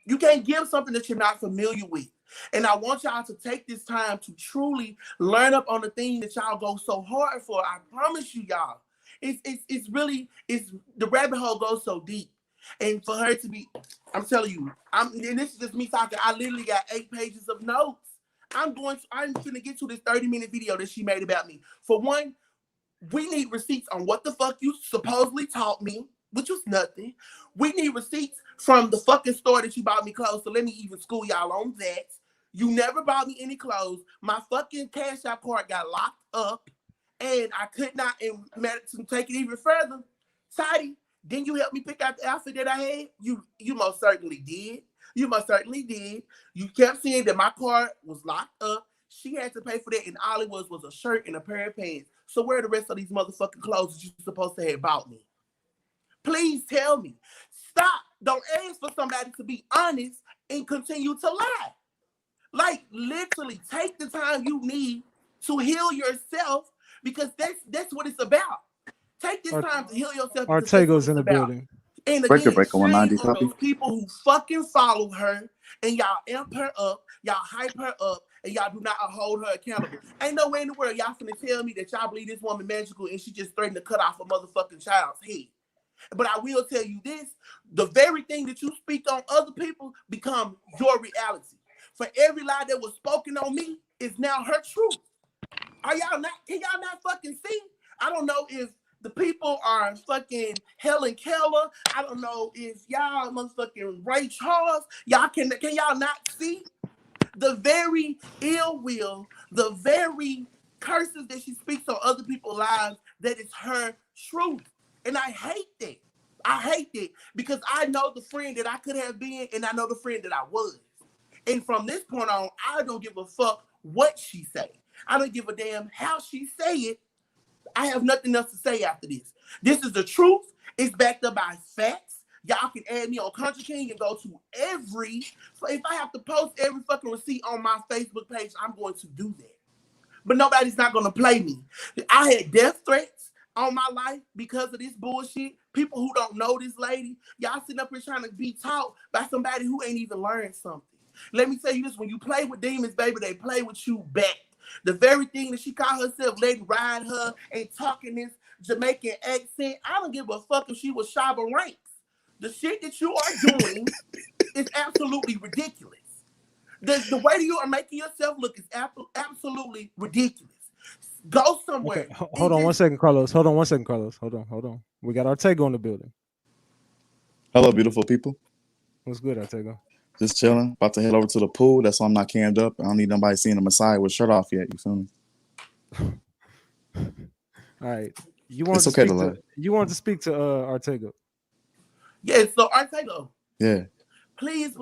You can't give something that you're not familiar with. And I want y'all to take this time to truly learn up on the thing that y'all go so hard for. I promise you, y'all. It's really the rabbit hole goes so deep. And for her to be, I'm telling you, and this is just me talking. I literally got 8 pages of notes. I'm gonna get to this 30-minute video that she made about me. For one, we need receipts on what the fuck you supposedly taught me, which was nothing. We need receipts from the fucking store that you bought me clothes. So let me even school y'all on that. You never bought me any clothes. My fucking Cash App card got locked up, and I could not. And to take it even further, Toddy, didn't you help me pick out the outfit that I had? You most certainly did. You kept saying that my card was locked up. She had to pay for that, and all it was a shirt and a pair of pants. So where are the rest of these motherfucking clothes that you supposed to have bought me? Please tell me. Stop. Don't ask for somebody to be honest and continue to lie. Like, literally, take the time you need to heal yourself, because that's what it's about. Take this time to heal yourself. Artego's in the building. And Breaker, again, shame 190 on copy. those people who fucking follow her and y'all amp her up, y'all hype her up, and y'all do not hold her accountable. Ain't no way in the world y'all finna tell me that y'all believe this woman magical and she just threatened to cut off a motherfucking child's head. But I will tell you this, the very thing that you speak on other people become your reality. For every lie that was spoken on me is now her truth. Can y'all not fucking see? I don't know if the people are fucking Helen Keller. I don't know if y'all motherfucking Ray Charles. Can y'all not see the very ill will, the very curses that she speaks on other people's lives? That is her truth. And I hate that. I hate that because I know the friend that I could have been, and I know the friend that I was. And from this point on, I don't give a fuck what she say. I don't give a damn how she say it. I have nothing else to say after this. This is the truth. It's backed up by facts. Y'all can add me on Country King and go to every. So if I have to post every fucking receipt on my Facebook page, I'm going to do that. But nobody's not going to play me. I had death threats on my life because of this bullshit. People who don't know this lady, y'all sitting up here trying to be taught by somebody who ain't even learned something. Let me tell you this, when you play with demons, baby, they play with you back. The very thing that she called herself, letting ride her and talking this Jamaican accent, I don't give a fuck if she was Shabba Ranks. The shit that you are doing is absolutely ridiculous. The way that you are making yourself look is absolutely ridiculous. Go somewhere. Okay, hold on 1 second, Carlos. Hold on. We got Artego in the building. Hello, beautiful people. What's good, Artego? Just chilling. About to head over to the pool. That's why I'm not cammed up. I don't need nobody seeing the Messiah with shirt off yet. You feel me? All right. You want to speak to Artego? Yes, so Artego. Yeah. Please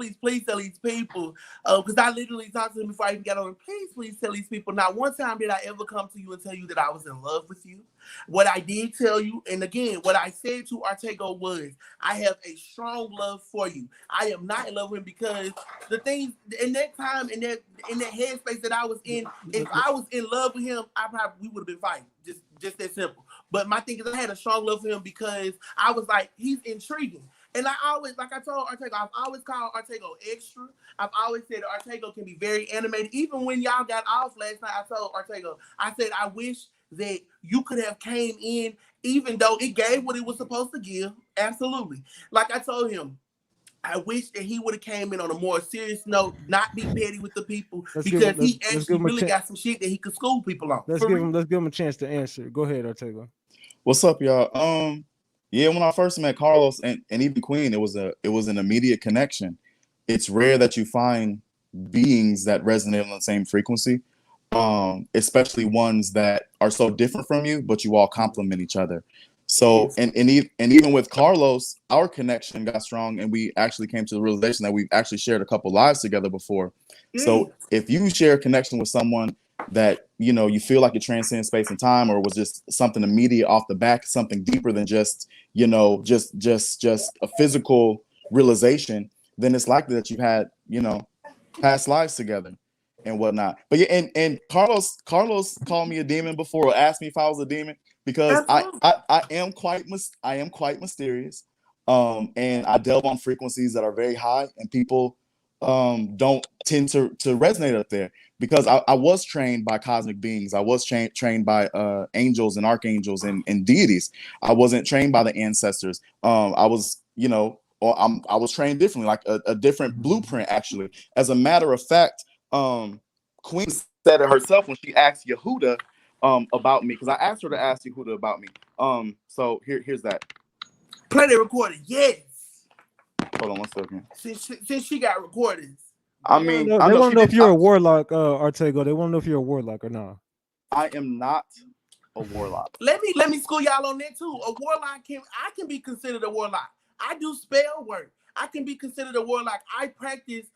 tell these people, because I literally talked to them before I even got on. Please tell these people. Not one time did I ever come to you and tell you that I was in love with you. What I did tell you, and again, what I said to Artego was, I have a strong love for you. I am not in love with him because the things in that time, in that headspace that I was in, if I was in love with him, we would have been fighting. Just that simple. But my thing is, I had a strong love for him because I was like, he's intriguing. And I always, like I told Artego, I've always called Artego extra. I've always said Artego can be very animated. Even when y'all got off last night, I told Artego, I said, I wish that you could have came in, even though it gave what it was supposed to give. Absolutely. Like I told him, I wish that he would have came in on a more serious note, not be petty with the people, because he actually really got some shit that he could school people on. Let's give him a chance to answer. Go ahead, Artego. What's up, y'all? Yeah, when I first met Carlos and even Queen, it was an immediate connection. It's rare that you find beings that resonate on the same frequency, especially ones that are so different from you, but you all complement each other. So, and even with Carlos, our connection got strong, and we actually came to the realization that we've actually shared a couple lives together before. So if you share a connection with someone that, you know, you feel like it transcends space and time, or was just something immediate off the back, something deeper than just, you know, just a physical realization, then it's likely that you've had, you know, past lives together and whatnot. But yeah, and Carlos called me a demon before, or asked me if I was a demon, because I am quite mysterious, and I delve on frequencies that are very high, and people don't tend to resonate up there, because I was trained by cosmic beings. I was trained by angels and archangels and deities. I wasn't trained by the ancestors. I was, you know, I was trained differently, like a different blueprint, actually. As a matter of fact, Queen said it herself when she asked Yehuda about me, because I asked her to ask Yehuda about me. So here's that. Play the recording, yes. Hold on 1 second. Since she got recordings. I mean, they want to know if you're a warlock, Artego. They want to know if you're a warlock or not. I am not a warlock. Let me school y'all on that too. A warlock I can be considered a warlock. I do spell work. I can be considered a warlock. I practice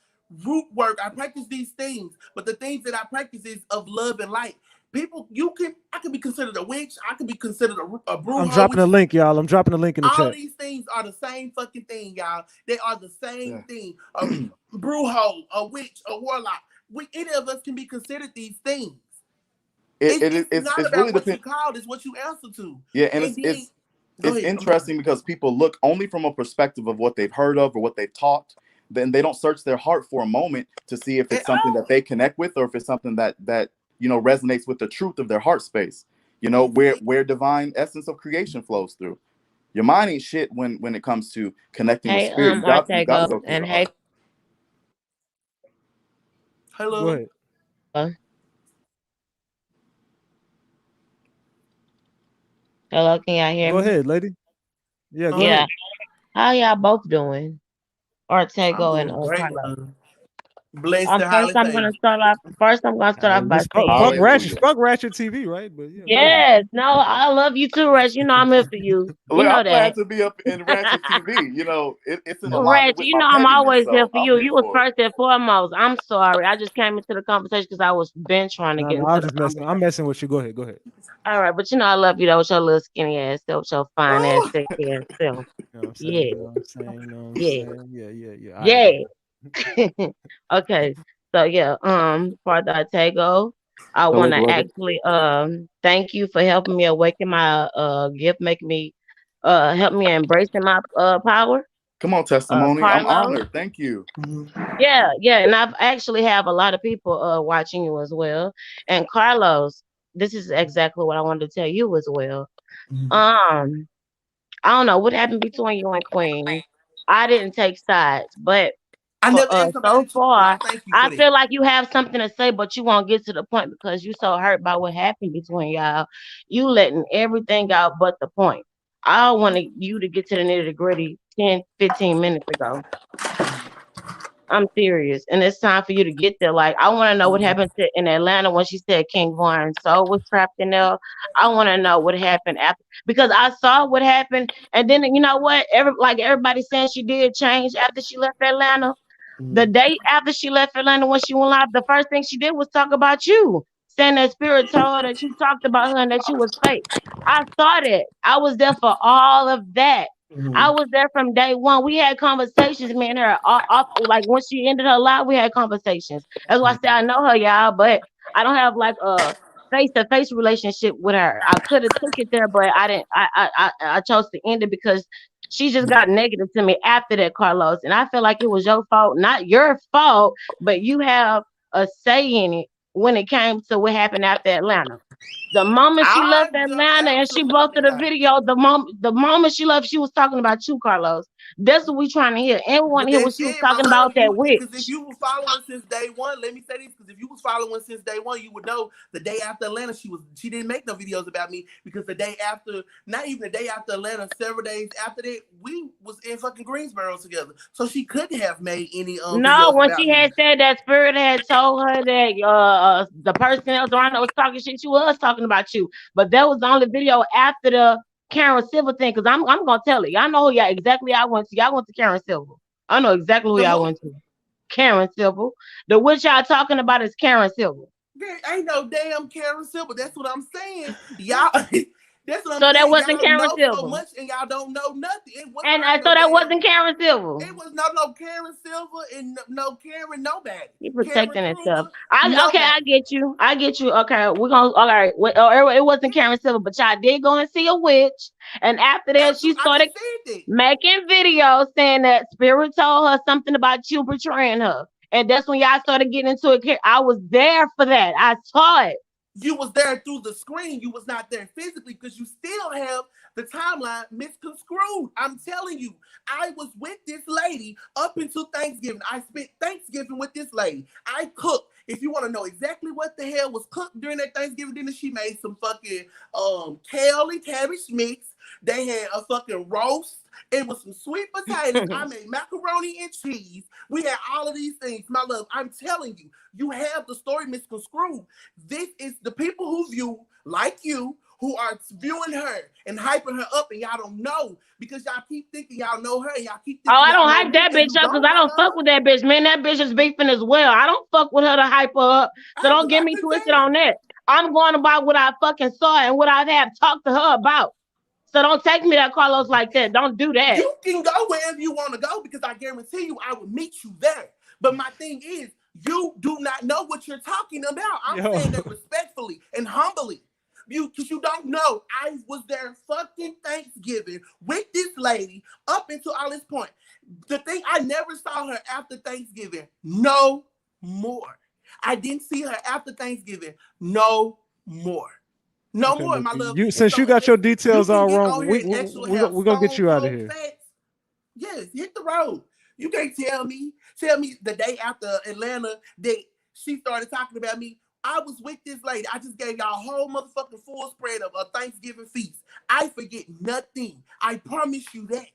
root work. I practice these things, but the things that I practice is of love and light. People, I can be considered a witch. I can be considered a I'm brujo, dropping which a link, y'all. I'm dropping a link in the all chat. these things are the same fucking thing, y'all. They are the same thing. A brujo, a witch, a warlock. Any of us can be considered these things. It's not about really what you called, it's what you answer to. Yeah, and it's interesting because people look only from a perspective of what they've heard of or what they've taught. Then they don't search their heart for a moment to see if it's something that they connect with or if it's something that resonates with the truth of their heart space. Where divine essence of creation flows through. Your mind ain't shit when it comes to connecting with spirit. You got to go through the heart. Hello. Go ahead. Hello, can y'all hear me? Go ahead, lady. Yeah, go Yeah. ahead. How y'all both doing? Ortego and great. Carlos. Blessed and highly I'm gonna start off by Fuck saying Ratchet TV, right? But yeah. yes, no, I love you too, Resh. You know I'm here for you. You know I'm glad that. to be up in Ratchet TV. It's in Resh, alignment with you my know I'm pettiness, always here so for I'm you. here You was for it. first and foremost. I'm sorry. I just came into the conversation because I was been trying to No, get I into was the just messing. conversation. I'm messing with you. Go ahead. Go ahead. All right, but I love you though with your little skinny ass self, with your fine ass, sexy ass self. You know what I'm saying? Yeah. You know what I'm saying? You know what I'm Yeah. saying? Yeah. All Yeah. right, go ahead. Okay. So yeah, for the Tego, I Hello, wanna beloved. actually thank you for helping me awaken my gift, making me help me embracing my power. Come on, testimony. I'm Carlos. honored. Thank you. Yeah, and I've actually have a lot of people watching you as well. And Carlos, this is exactly what I wanted to tell you as well. Um, I don't know what happened between you and Queen. I didn't take sides, but I for never asked so somebody to, but I far, thank you I for that. feel like you have something to say, but you won't get to the point because you so hurt by what happened between y'all. You letting everything out but the point. I wanted you to get to the nitty gritty 10, 15 minutes ago. I'm serious. And it's time for you to get there. Like, I want to know what happened in Atlanta when she said King Von Soul was trapped in there. I want to know what happened after, because I saw what happened. And then, you know what? Everybody saying she did change after she left Atlanta. The day after she left Atlanta, when she went live, the first thing she did was talk about you, saying that Spirit told her that you talked about her and that you was fake. I saw that. I was there for all of that. I was there from day one. We had conversations, me and her. Like when she ended her live, we had conversations. That's why I said I know her, y'all, but I don't have like a face-to-face relationship with her. I could have took it there, but I didn't. I chose to end it because she just got negative to me after that, Carlos. And I feel like it was your fault, not your fault, but you have a say in it when it came to what happened after Atlanta. The moment she left Atlanta and she posted a video, the moment she left, she was talking about you, Carlos. That's what we trying to hear. And we want But to hear what that's she was it, my talking love. about that Because if witch. you were following since day one, let me say this. Because if you was following since day one, you would know the day after Atlanta, she didn't make no videos about me because the day after, not even the day after Atlanta, several days after that, we was in fucking Greensboro together. So she couldn't have made any No, videos when about she me. had said that Spirit had told her that the person else around that was talking shit, she was talking about you. But that was the only video after the Karen Silver thing. Because I'm gonna tell it. Y'all know who y'all exactly I went to. Y'all went to Karen Silver. I know exactly who The y'all who? went to. Karen Silver. The witch y'all talking about is Karen Silver. There ain't no damn Karen Silver. That's what I'm saying. Y'all, that's what I'm So that saying. wasn't Y'all Karen know so Silver. much and y'all don't know nothing. It was And not so no that damn. wasn't Karen Silver. It was no Karen Silver and no Karen nobody. He Karen protecting himself. Kruger, Okay, I nobody. get you. I get you. Okay, we're gonna all right. It wasn't Karen Silver, but y'all did go and see a witch. And after that, she Absolutely, I started just said that. making videos saying that Spirit told her something about you betraying her. And that's when y'all started getting into it. I was there for that. I saw it. You was there through the screen. You was not there physically because you still have the timeline misconstrued. I'm telling you, I was with this lady up until Thanksgiving. I spent Thanksgiving with this lady. I cooked. If you want to know exactly what the hell was cooked during that Thanksgiving dinner, she made some fucking kale and cabbage mix. They had a fucking roast. It was some sweet potatoes. I made macaroni and cheese. We had all of these things. My love, I'm telling you, you have the story misconstrued. This is the people who view, like you, who are viewing her and hyping her up, and y'all don't know because y'all keep thinking y'all know her, and y'all keep thinking Oh, I y'all don't know hype me, that and bitch you up because don't I know don't fuck her. with that bitch, man. That bitch is beefing as well. I don't fuck with her to hype her up. So don't get I me can twisted tell. on that. I'm going about what I fucking saw and what I have talked to her about. So don't take me to Carlos like that. Don't do that. You can go wherever you want to go because I guarantee you I will meet you there. But my thing is, you do not know what you're talking about. I'm saying that respectfully and humbly. Because you don't know. I was there fucking Thanksgiving with this lady up until all this point. The thing, I never saw her after Thanksgiving. No more. I didn't see her after Thanksgiving. No more. No Okay, more, look, my love. you And since so you got your unless you details can all get wrong, on here and actually have we're gonna get stone you out of cold here. facts, yes, hit the road. You can't tell me the day after Atlanta that she started talking about me. I was with this lady. I just gave y'all a whole motherfucking full spread of a Thanksgiving feast. I forget nothing. I promise you that.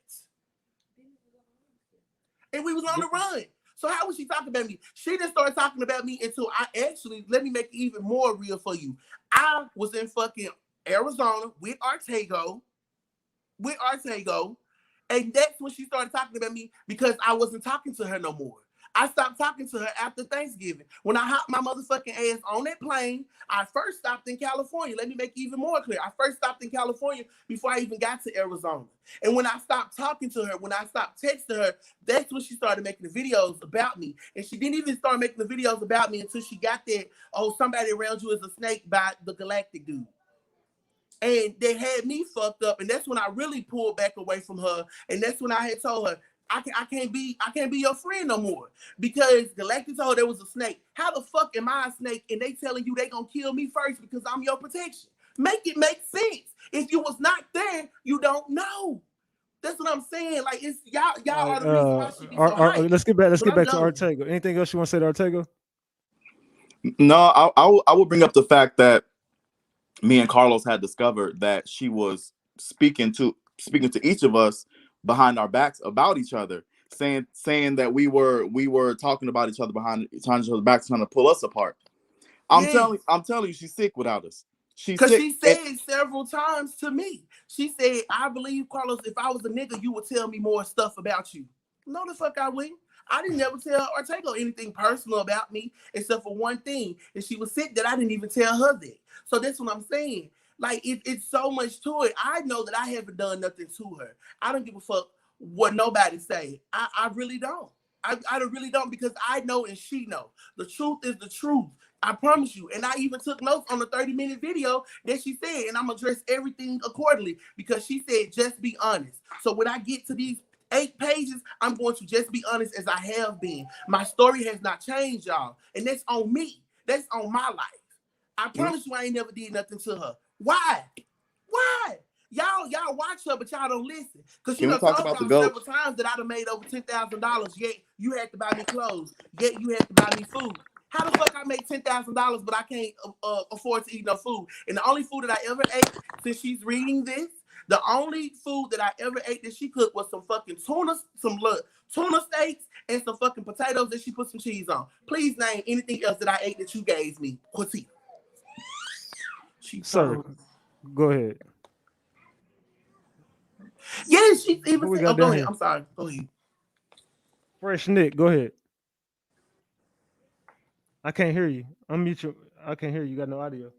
And we was on the run. So how was she talking about me? She didn't start talking about me until I actually, let me make it even more real for you. I was in fucking Arizona with Artego, and that's when she started talking about me because I wasn't talking to her no more. I stopped talking to her after Thanksgiving. When I hopped my motherfucking ass on that plane, I first stopped in California. Let me make it even more clear. I first stopped in California before I even got to Arizona. And when I stopped talking to her, when I stopped texting her, that's when she started making the videos about me. And she didn't even start making the videos about me until she got that, oh, somebody around you is a snake by the Galactic dude. And they had me fucked up, and that's when I really pulled back away from her. And that's when I had told her, I can't be your friend no more because Galactic told her there was a snake. How the fuck am I a snake? And they telling you they gonna kill me first because I'm your protection. Make it make sense. If you was not there, you don't know. That's what I'm saying. Like it's y'all are the reason why she be so hyped. Let's get back to done. Artego. Anything else you want to say to Artego? No, I would bring up the fact that me and Carlos had discovered that she was speaking to each of us behind our backs about each other, saying that we were talking about each other behind each other's backs, trying to pull us apart. I'm telling you, she's sick without us. Because she said several times to me, she said, I believe, Carlos, if I was a nigga, you would tell me more stuff about you. No, the fuck I wouldn't. I didn't ever tell Artego anything personal about me except for one thing. And she was sick that I didn't even tell her that. So that's what I'm saying. Like, it's so much to it. I know that I haven't done nothing to her. I don't give a fuck what nobody say. I really don't. I really don't because I know and she know. The truth is the truth. I promise you. And I even took notes on the 30-minute video that she said, and I'm going to address everything accordingly because she said, just be honest. So when I get to these 8 pages, I'm going to just be honest as I have been. My story has not changed, y'all. And that's on me. That's on my life. I promise you I ain't never did nothing to her. Why? Why? Y'all watch her, but y'all don't listen. Because you done told y'all several times that I done made over $10,000, yet you had to buy me clothes, yet you had to buy me food. How the fuck I make $10,000, but I can't afford to eat no food? And the only food that I ever ate since she's reading this, the only food that I ever ate that she cooked was some fucking tuna steaks and some fucking potatoes that she put some cheese on. Please name anything else that I ate that you gave me, Quitita. Sir, go ahead. Yes, she even said, go ahead. I'm sorry. Go ahead. Fresh Nick, go ahead. I can't hear you. Unmute you. I can't hear you. You got no audio.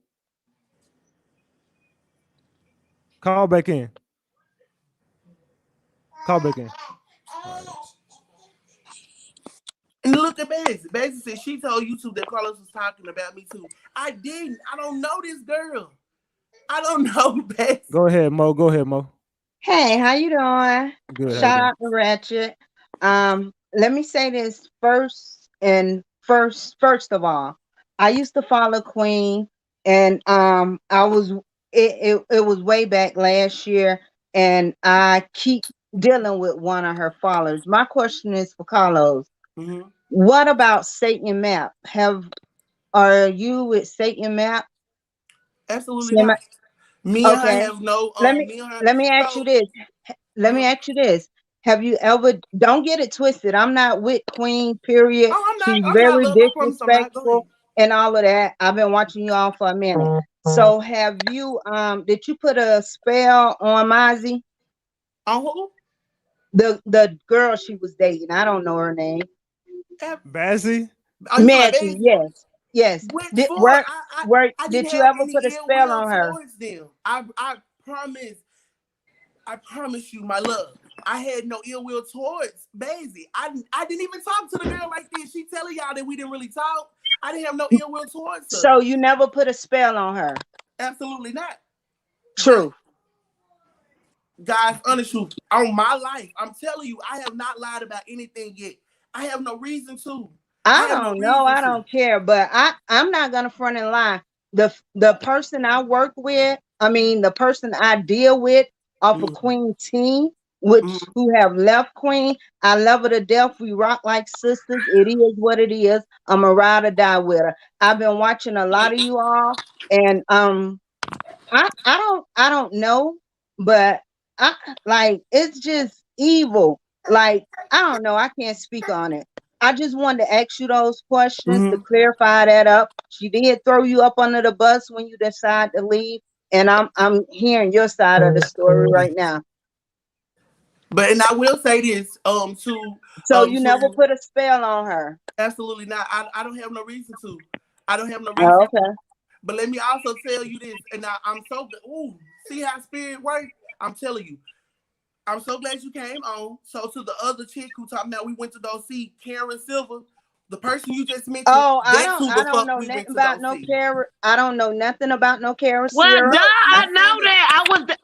Call back in. Call back in. And look at Basie. Basie said she told YouTube that Carlos was talking about me too. I didn't. I don't know this girl. I don't know Basie. Go ahead, Mo. Go ahead, Mo. Hey, how you doing? Good. Shout out to Ratchet. Let me say this first of all. I used to follow Queen, and it was way back last year, and I keep dealing with one of her followers. My question is for Carlos. Mm-hmm. What about Satan Map? Are you with Satan Map? Absolutely not. Me and her have no. Let me ask you this. Let me ask you this. Have you ever, don't get it twisted. I'm not with Queen, period. She's very disrespectful and all of that. I've been watching you all for a minute. So have you did you put a spell on Mozzie? On who? The girl she was dating. I don't know her name. Bazzy? Oh, you talking about Maggie, Bazy? yes. Yes. Went Did for where I did didn't you have ever any put a ill spell will on her? towards them. I promise you, my love. I had no ill will towards Bazy. I didn't even talk to the girl like this. She telling y'all that we didn't really talk. I didn't have no ill will towards her. So you never put a spell on her? Absolutely not. True. But, guys, honest truth, on my life, I'm telling you, I have not lied about anything yet. I have no reason to. I don't know. I don't care, but I'm not gonna front and lie. The person I work with, I mean the person I deal with off of Queen team, which who have left Queen, I love her to death. We rock like sisters. It is what it is. I'm a ride or die with her. I've been watching a lot of you all, and I don't know, but I like it's just evil. Like I don't know. I can't speak on it. I just wanted to ask you those questions to clarify that up. She did throw you up under the bus when you decide to leave, and I'm hearing your side of the story right now. But and I will say this, so you never put a spell on her? Absolutely not. I don't have no reason to. I don't have no reason. Okay. To. But let me also tell you this, and I'm so see how spirit works? I'm telling you. I'm so glad you came on. So to the other chick who talking about we went to go see Karen Silver, the person you just mentioned. Oh, I don't know nothing about no Karen. I don't know nothing about no Karen. Well, duh, I know that. I was okay.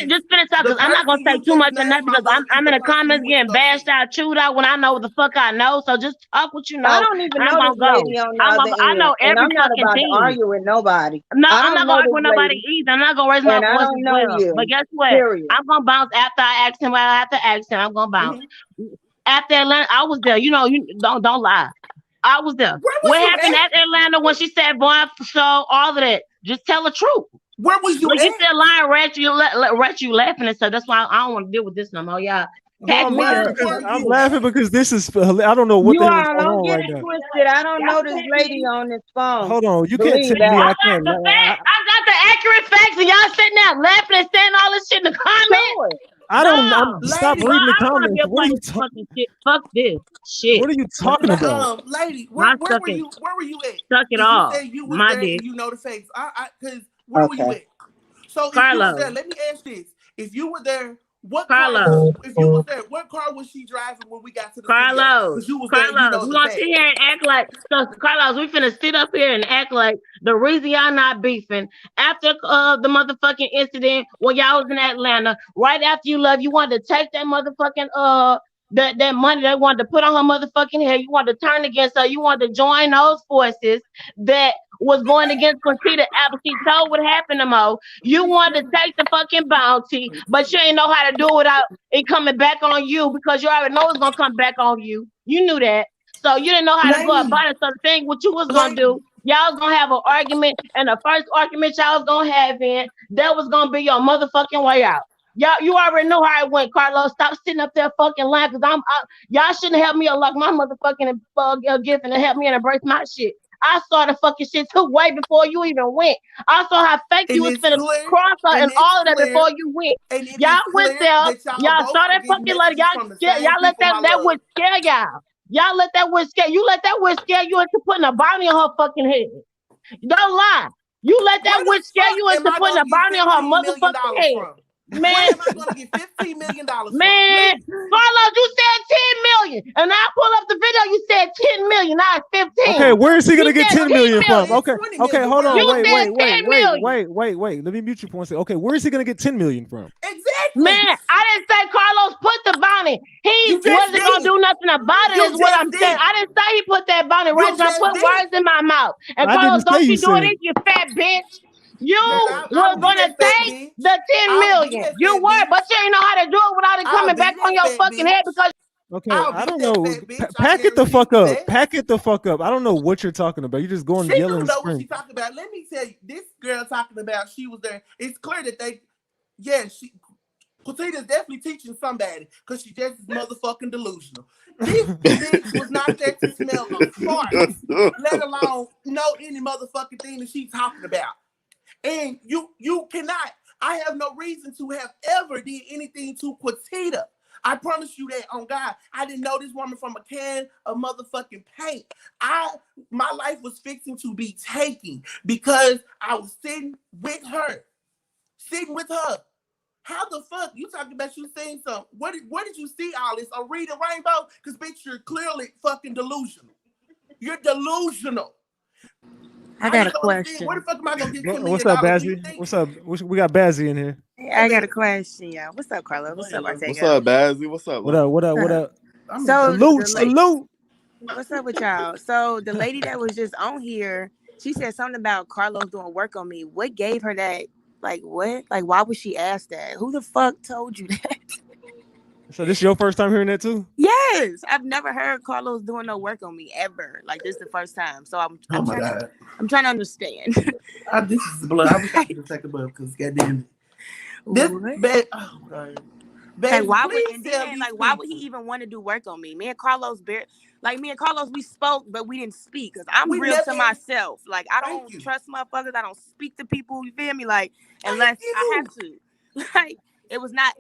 Just finish up because I'm not gonna say too much or nothing because I'm in the comments getting bashed out, chewed out when I know what the fuck I know. So just talk what you know. I don't even know this lady on the other end. I know every I'm not fucking about team. to argue with nobody. No, I'm not gonna argue with nobody either. I'm not gonna raise my voice as well. You. But guess what? Period. I'm gonna bounce after I ask him. I have to ask him. I'm gonna bounce. After Atlanta, I was there. You know, you don't lie. I was there. What happened at Atlanta when she said "Boy, so all of that"? Just tell the truth. Where was you? When you said lying, Ratchet, you laughing, and so that's why I don't want to deal with this no more, y'all. I'm laughing because this is. I don't know what you the hell is going on get right it now. twisted. I don't know this lady on this phone. Hold on, you can't tell me I can't. I got the accurate facts, and y'all sitting there laughing and saying all this shit in the comments. I don't. Stop reading the comments. What are you talking shit? Fuck this shit. What are you talking about, lady? Where were you? Where were you at? Suck it off. You said you was my there dick. and you know the face. Because where were you at? So if you were there, let me ask this: if you were there, what car? If you was there, what car was she driving when we got to the Carlos? Studio? You was Carlos, there, you know we gonna sit here and act like Carlos. We finna sit up here and act like the reason y'all not beefing after the motherfucking incident when y'all was in Atlanta, right after you left, you wanted to take that motherfucking that money they wanted to put on her motherfucking head. You wanted to turn against her. You wanted to join those forces that was going against Quitita after she told what happened to Mo. You wanted to take the fucking bounty, but you ain't know how to do it without it coming back on you because you already know it's gonna come back on you. You knew that. So you didn't know how to go about it. So the thing what you was gonna do, y'all was gonna have an argument, and the first argument y'all was gonna have that was gonna be your motherfucking way out. Y'all, you already know how it went, Carlos. Stop sitting up there fucking lying, because y'all shouldn't help me unlock my motherfucking gift and help me and embrace my shit. I saw the fucking shit too way before you even went. I saw how fake you was finna cross her and all of that before you went. Y'all went there. Y'all saw that fucking letter. Y'all let that witch scare y'all. Y'all let that witch scare you. Let that witch scare you into putting a bounty on her fucking head. Don't lie. You let that witch scare you into putting a bounty on her motherfucking head. Man, where am I going to get $15 million man, Carlos, you said 10 million. And I pull up the video, you said 10 million. Now it's 15. Okay, where is he going to get 10 million from? Okay, hold on. Wait. Let me mute you for one second. Okay, where is he going to get 10 million from? Exactly. Man, I didn't say Carlos put the bounty. He wasn't going to do nothing about it, is what I'm saying. I didn't say he put that bounty right now. Put words in my mouth. And Carlos, don't you do it, you fat bitch. You were gonna take the 10 million. You were, but you ain't know how to do it without it coming back on your fucking head because. Okay, I don't know. Pack it the fuck up. Pack it the fuck up. I don't know what you're talking about. You're just going yelling. She don't know what she's talking about. Let me tell you, this girl talking about she was there. It's clear that Quitita is definitely teaching somebody because she just is motherfucking delusional. This bitch was not there to smell a fart, let alone know any motherfucking thing that she's talking about. And you cannot. I have no reason to have ever did anything to Quitita. I promise you that on God. I didn't know this woman from a can of motherfucking paint. My life was fixing to be taken because I was sitting with her. How the fuck you talking about you saying something? Where did you see all this? A read a rainbow? Because bitch, you're clearly fucking delusional. You're delusional. I got a question. Where the fuck am I gonna get What's up, Bazzy? What's up? We got Bazzy in here. I got a question, y'all. What's up, Carla? What's up, Ortega? What's up, Bazzy? What's up? What up? So salute. What's up with y'all? So the lady that was just on here, she said something about Carlos doing work on me. What gave her that? Like what? Like why would she ask that? Who the fuck told you that? So this is your first time hearing that too? Yes, I've never heard Carlos doing no work on me ever. Like this is the first time. So I'm trying to understand. This is blood. I wish I could take a blood because goddamn this bad. Oh god. Like why would he even want to do work on me? Me and Carlos, we spoke, but we didn't speak because I'm real to myself. Like I don't trust motherfuckers. I don't speak to people. You feel me? Like unless I have to. Like it was never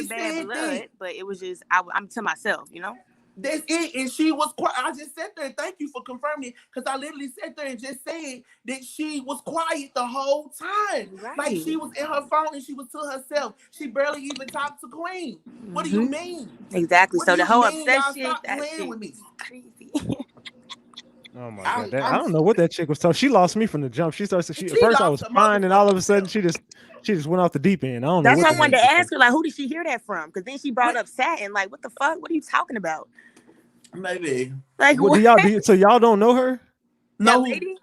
bad blood, but it was just I'm to myself, you know. That's it. And she was quiet. I just sat there and thank you for confirming it because I literally sat there and just said that she was quiet the whole time. Right. Like she was in her phone and she was to herself. She barely even talked to Queen. What do you mean? Exactly. What so the whole obsession, that shit with me. Crazy. Oh my god! I don't know what that chick was talking. She lost me from the jump. At first I was fine, and all of a sudden she just went off the deep end. I don't know. That's why I wanted to ask her, like, who did she hear that from? Because then she brought up Satin. Like, what the fuck? What are you talking about? Maybe. Like, what? So y'all don't know her? No, lady.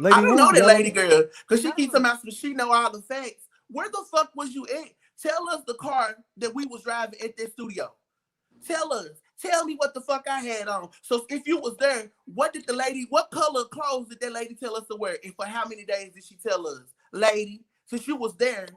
I don't know that lady girl because she keeps talking about she know all the facts. Where the fuck was you at? Tell us the car that we was driving at that studio. Tell us. Tell me what the fuck I had on. So if you was there, what color clothes did that lady tell us to wear? And for how many days did she tell us? Lady, since you was there,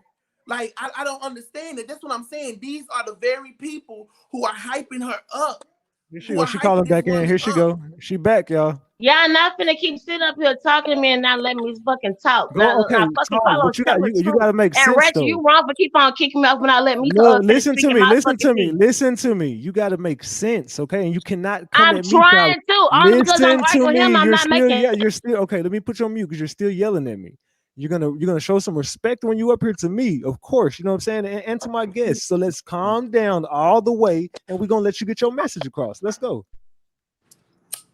like, I don't understand it. That's what I'm saying. These are the very people who are hyping her up. Here she go. She calling back in. Here she go. She back, y'all. Y'all not finna keep sitting up here talking to me and not letting me fucking talk. Okay, but you gotta make sense. And Ratchet, you wrong for keep on kicking me off when I let me talk. Listen to me. You gotta make sense, okay? And you cannot come I'm at me. trying to. Only because I'm arguing with him, I'm not making. You're still okay. Let me put you on mute because you're still yelling at me. You're gonna show some respect when you up here to me, of course. You know what I'm saying, and to my guests. So let's calm down all the way, and we're gonna let you get your message across. Let's go.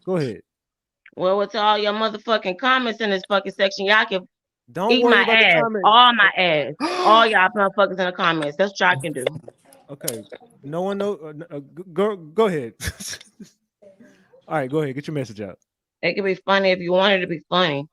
Go ahead. Well, with all your motherfucking comments in this fucking section, y'all can eat worry my about ass, the comments. all my ass, all y'all motherfuckers in the comments. That's what y'all can do. Okay. No one knows. Go ahead. All right, go ahead. Get your message out. It could be funny if you wanted to be funny.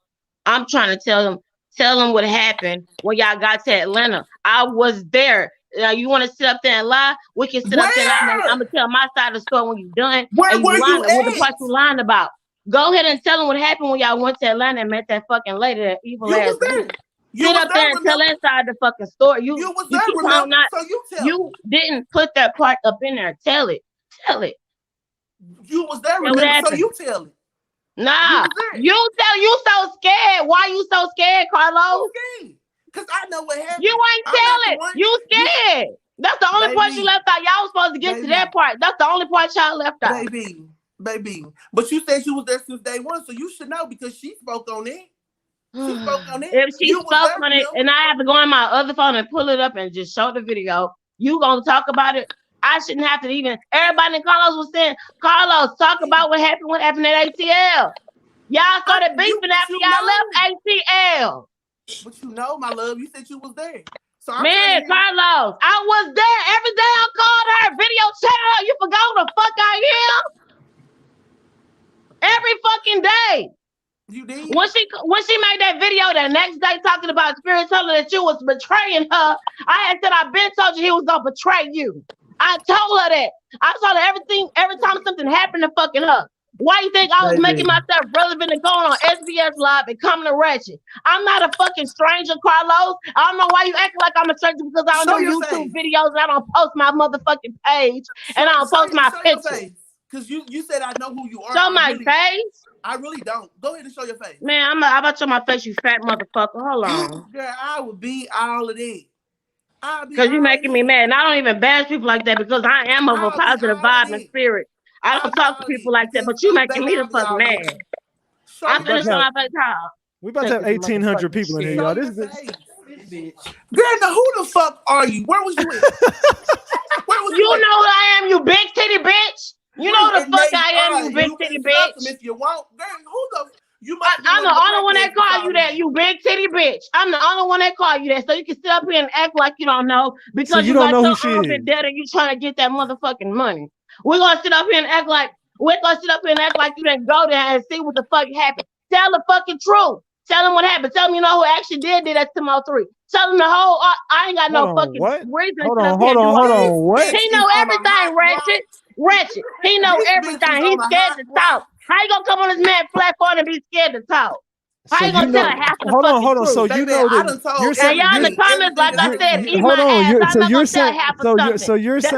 I'm trying to tell them what happened when y'all got to Atlanta. I was there. You want to sit up there and lie? We can sit up there and lie. I'm gonna tell my side of the story when you're done. Where were you at? What the fuck you lying about? Go ahead and tell them what happened when y'all went to Atlanta and met that fucking lady, that evil ass. Sit up there and tell that side of the fucking story. You was there, remember? So you tell. You didn't put that part up in there. Tell it. You was there, remember? So you tell it. Nah, you so scared. Why you so scared, Carlos? Okay. Because I know what happened. You ain't tell it. You scared. That's the only part you left out. Y'all was supposed to get to that part. That's the only part y'all left out. Baby. But you said you was there since day one, so you should know because she spoke on it. If she spoke on it, and I have to go on my other phone and pull it up and just show the video, you gonna talk about it? I shouldn't have to even. Everybody in Carlos was saying, Carlos, talk about what happened at ATL. Y'all started beefing after y'all left ATL. But you know, my love, you said you was there. So Carlos, I was there every day. I called her, video chat her. You forgot who the fuck I am? Every fucking day. You did? When she made that video the next day talking about Spirit telling her that you was betraying her, I had said I've been told you he was gonna betray you. I told her that. I told her everything every time something happened to fucking her. Why you think I was making myself relevant and going on SBS Live and coming to Ratchet? I'm not a fucking stranger, Carlos. I don't know why you acting like I'm a stranger because I don't do YouTube videos and I don't post my motherfucking page and I don't post my pictures. Because you said I know who you are. Show my face. I really don't. Go ahead and show your face. Man, I'm about to show my face, you fat motherfucker. Hold on. Girl, I would be all of that. Because you're making me mad. And I don't even bash people like that because I am of a positive vibe and spirit. I don't talk to people like that, but you making me the fuck mad. I'm gonna show my face how. We about to have 1,800 people in here, y'all. This bitch. Girl, now who the fuck are you? Where was you at? Where was you know who I am, you big titty bitch. You know who the fuck I am, you big titty bitch. If you want, girl, who the I'm the only one that call you that, you big titty bitch. I'm the only one that call you that, so you can sit up here and act like you don't know because so you don't know who she is. Dead and you trying to get that motherfucking money. We're gonna sit up here and act like you didn't go there and see what the fuck happened. Tell the fucking truth. Tell them what happened. Tell them you know who actually did that to Mo 3. Tell them the whole. I ain't got no fucking reason. Hold on. What? He know everything, Ratchet. He know everything. He's scared to talk. How you gonna come on this man platform and be scared to talk? How you gonna tell half the fucking hold on. truth? So you know that you're saying y'all in the comments, like I said, eat my ass. So you're saying that's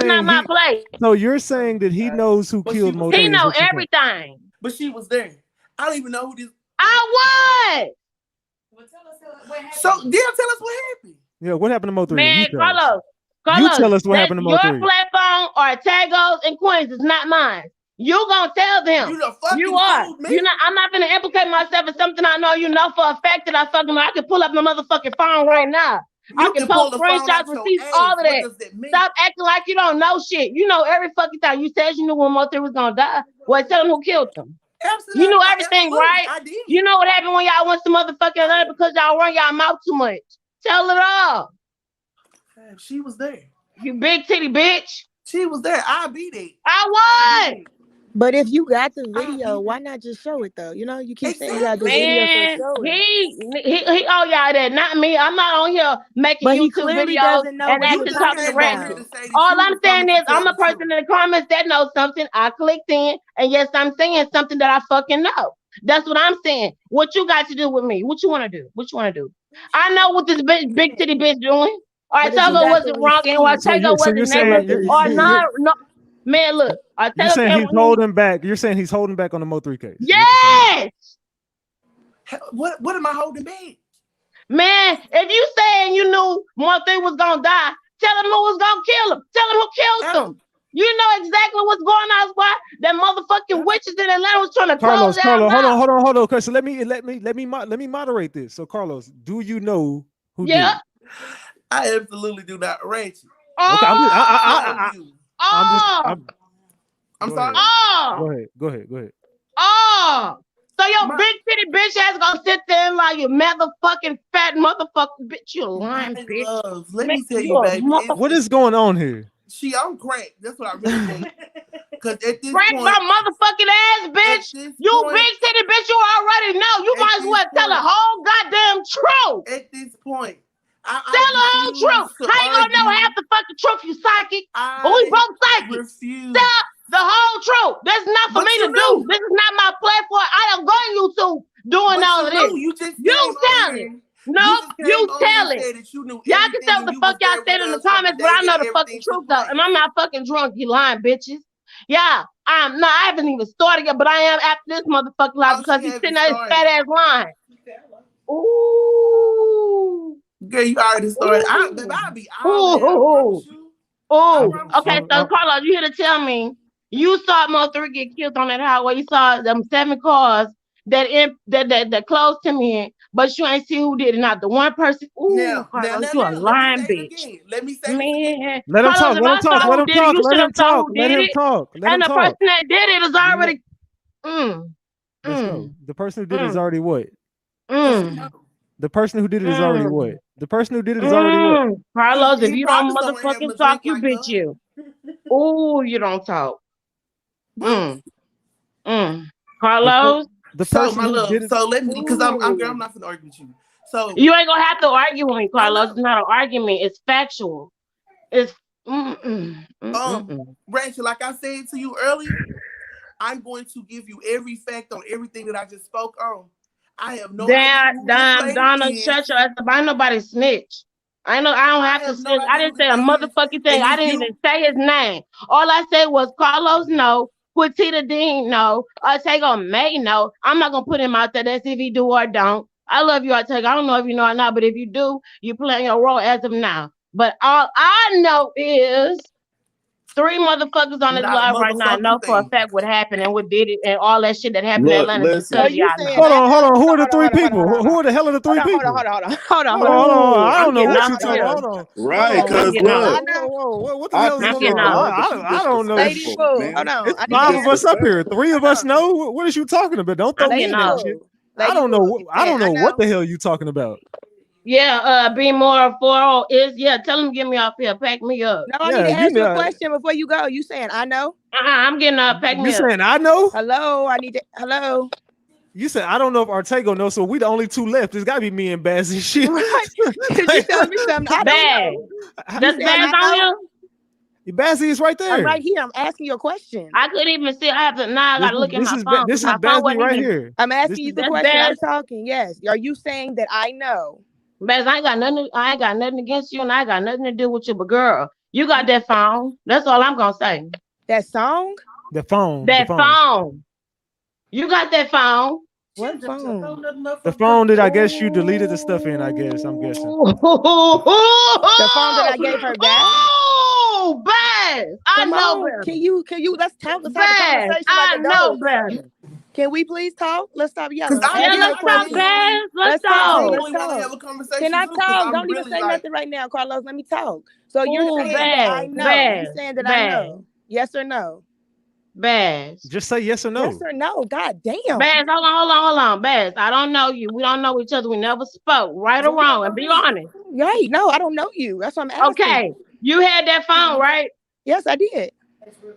not my place. So you're saying that he knows who killed Mo 3. He know everything. But she was there. I don't even know who this. I was. So tell us what happened. Yeah, what happened to Mo 3? Man, Carlos, you tell us what happened to Mo 3. Your platform or Tagos and Queens is not mine. You gonna tell them. You are. I'm not gonna implicate myself in something I know you know for a fact that I fucking know. I can pull up my motherfucking phone right now. I can post screenshots, receipts, all of that. Stop acting like you don't know shit. You know every fucking time. You said you knew when Mo 3 was gonna die. Well, tell them who killed him. Absolutely. You knew everything, right? I did. You know what happened when y'all went to motherfucking Atlanta because y'all run y'all mouth too much. Tell it all. She was there. You big titty bitch. She was there. I'll be there. I was. But if you got the video, why not just show it though? You know, you keep saying you got the video, so show it. He oh y'all that, not me. I'm not on here making YouTube videos and actually talking to Ratchet. All I'm saying is I'm a person in the comments that knows something. I clicked in, and yes, I'm saying something that I fucking know. That's what I'm saying. What you got to do with me? What you want to do? What you want to do? I know what this big titty bitch doing. All right, tell her wasn't wrong and what Tago wasn't negative. Or no. Man, look. You're saying he's holding back. You're saying he's holding back on the Mo 3 case. Yes. What am I holding back? Man, if you saying you knew Mo 3 was gonna die, tell him who was gonna kill him. Tell him who killed him. You know exactly what's going on. Why that motherfucking witches in Atlanta was trying to Carlos, hold on. Okay, so let me moderate this. So Carlos, do you know who did it? I absolutely do not. Ratchet. Okay, I'm sorry. Go ahead. So your big titty bitch ass gonna sit there and like you motherfucking fat motherfucker bitch, you lying bitch. Let me tell you, baby. What is going on here? She on crack. That's what I really think. Cause at this crack point, my motherfucking ass, bitch. You big titty bitch, you already know. You might as well tell the whole goddamn truth. At this point. Tell the whole truth. How you gonna know half the fucking truth, you psychic? We both psychics. Tell the whole truth. That's not for me to do. This is not my platform. I don't go on YouTube doing all of this. You tell it. No, you tell it. Y'all can tell the fuck y'all said in the comments, but I know the fucking truth though. And I'm not fucking drunk, you lying bitches. Yeah, I haven't even started yet, but I am after this motherfucking live because he's sitting there his fat ass lying. Ooh. Girl, you already started. I'll be okay, so Carlos, you here to tell me you saw Mo 3 get killed on that highway. You saw them 7 cars that closed him in, but you ain't see who did it. Not the one person. Ooh, Carlos, you a lying bitch. Let me say man. Let him talk. Let him talk. And the person that did it is already. The person who did it is already what? The person who did it is already what? The person who did it is already what? Carlos, if you don't motherfucking talk, you bitch you. Ooh, you don't talk. Carlos. The person who did it. So let me, because I'm not gonna argue with you. So you ain't gonna have to argue with me, Carlos. It's not an argument. It's factual. It's Rachel, like I said to you earlier, I'm going to give you every fact on everything that I just spoke on. I have no idea. Donna, shut your ass up. I ain't nobody snitch. I don't have to snitch. I didn't say a motherfucking thing. I didn't even say his name. All I said was Carlos know Quitita Dean know. Ortega may know. I'm not gonna put him out there. That's if he do or don't. I love you, Ortega. I don't know if you know or not, but if you do, you playing your role as of now. But all I know is 3 motherfuckers on this Not a live right now know motherfucking for a thing. fact what happened and what did it and all that shit that happened in Look, Atlanta just listen. So because you y'all saying know. Hold on. Who are the hold on, three hold on, people? hold on, Who are the hell are the three hold people? on. Hold on. I I'm don't know getting what off you of talking. here. Hold on. Right, Hold I'm cause on. getting off. look, What the I hell is I'm going appreciate getting on? the off. room, but you I don't know. Lady disrespectful, Boo, hold man. on. It's I need to 5 of ask us you. up here. 3 of us Disrespectful. know. What is you talking about? Don't throw I'm me getting in that off. shit. Lady I don't Boo, know. you I saying don't I know what know? the hell you talking about. Yeah, be more for is tell him to get me off here. Pack me up. No, I need Yeah, to you ask you a know. question before you go. You saying I know? I'm getting up. Pack You me up. saying I know? Hello, I need to. Hello. You said I don't know if Ortega knows, so we the only 2 left. It's gotta be me and Baz and shit. Right? Because you telling me something I don't Bad. know. You Does saying Baz I on know? you? Bazzy is right I'm there. right here. I'm asking you a question. I couldn't even see. I have to now. I gotta look at my phone because This is my phone Bazzy wasn't right even. here. I'm This asking is you the That's question. I'm Baz. talking. Yes. Are you saying that I know? Baz, I ain't got nothing. I ain't got nothing against you, and I ain't got nothing to do with you. But girl, you got that phone. That's all I'm gonna say. That song? the phone. That phone. You got that phone. What phone? The phone that I guess you deleted the stuff in. I guess I'm guessing. The phone that I gave her back? Oh, Baz. I Come know on. better. Can you let's talk. Let's have a Baz, conversation like I know adults. better. Can we please talk? Let's stop yelling. Cause I'm Yeah, I'm asking you a let's talk, question. genuinely, Baz. Let's Let's talk. I See, talk. let's genuinely want to talk. have a conversation Can I too. Cause talk? I'm Don't even really say like, nothing right now, Carlos. Let me talk. So you're Oh, saying that I Baz, know. You Baz, saying that I Baz, know. Yes or no? Baz. Just say yes or no. Yes or no? God damn. Baz, hold on. Baz, I don't know you. We don't know each other. We never spoke, right or wrong, and be honest. Right. No, I don't know you. That's what I'm asking. Okay, you had that phone, right? Yes, I did.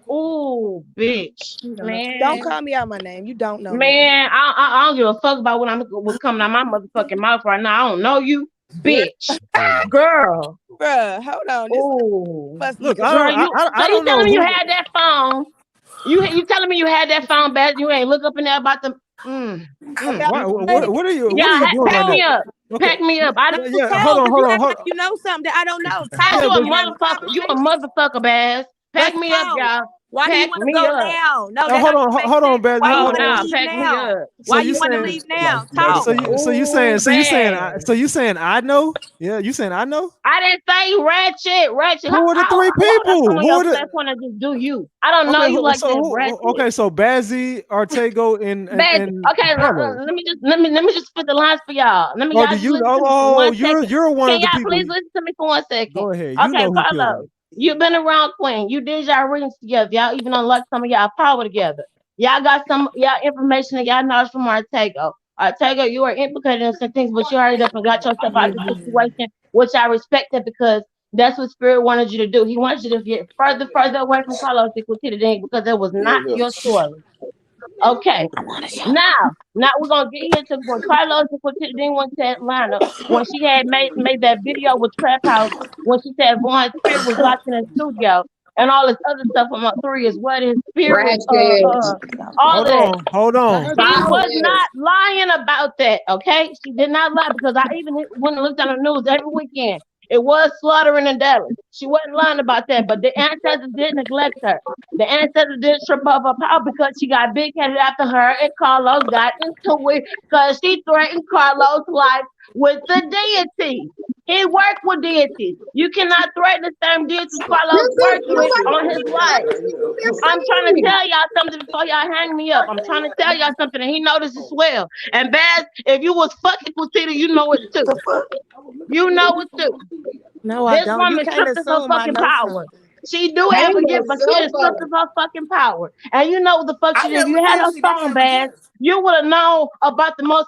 Oh, bitch, man. Don't call me out my name. You don't know me. Man, I don't give a fuck about what's coming out my motherfucking mouth right now. I don't know you, bitch, girl. Bruh, hold on. This Oh, must be Look, good. girl, I you don't know telling me you who. had that phone? You telling me you had that phone, Baz? You ain't look up in there about the. What are you? What are Yeah, you doing right pack now? me up. Okay. Pack me up. I No, Yeah. talk, because you act Hold like you know something that I don't know. Cause Talk. Yeah, you a but We have a motherfucker. You a conversation. motherfucker, Baz. Pack Let's me up, talk. y'all. Why do you Pack want to me go up. now? No, that don't even make hold on, sense. Baz. Why you No, want to no, leave pack me now? up. So Why you you want to saying leave now? Let it Talk. go. so you saying I know? Yeah, you saying I know? I didn't say ratchet. Who are the 3 Why would I people? come on Who your are the platform and just do you? I don't know you like that, ratchet. so Bazzy, Ortego, Bad. and Okay, Carlos. let me just spit the lines for y'all. Let me Oh, y'all do just you listen know? to me for Oh, 1 second. you're one Can of the y'all people. please listen to me for 1 second? Go ahead. You Okay, know who killed Carlos, him. you've been around Queen. You did y'all readings together. Y'all even unlocked some of y'all power together. Y'all got some y'all information that y'all knowledge from Ortego. Ortego, you are implicated in some things, but you hurried up and got yourself out of the situation, which I respected because that's what Spirit wanted you to do. He wanted you to get further away from Carlos and Quitita because it was not Yeah, your story. Okay. Now we're gonna get here to when Carlos and Quitita Dean went to Atlanta when she had made that video with Trap House when she said Vaughn's spirit was locked in the studio and all this other stuff on my 3 is what his spirit was all of that. Hold on. She was not lying about that, okay? She did not lie because I even went and looked on the news every weekend. It was slaughtering in Dallas. She wasn't lying about that, but the ancestors did neglect her. The ancestors did trip up her power because she got big headed after her and Carlos got into it because she threatened Carlos' life with the deity. He worked with deities. You cannot threaten the same deities Carlos worked with on his life. I'm trying to tell y'all something before y'all hang me up. I'm trying to tell y'all something, and he knows this as well. And Baz, if you was fucking with Tita, you know it too. You know it too. No, I This don't. You woman can't stripped of her assume I fucking know power. something. She do have a gift, but she is stripped of her fucking power. And you know what the fuck I she did. If never you had said her she didn't phone, have a Baz, gift. you would have known about the most.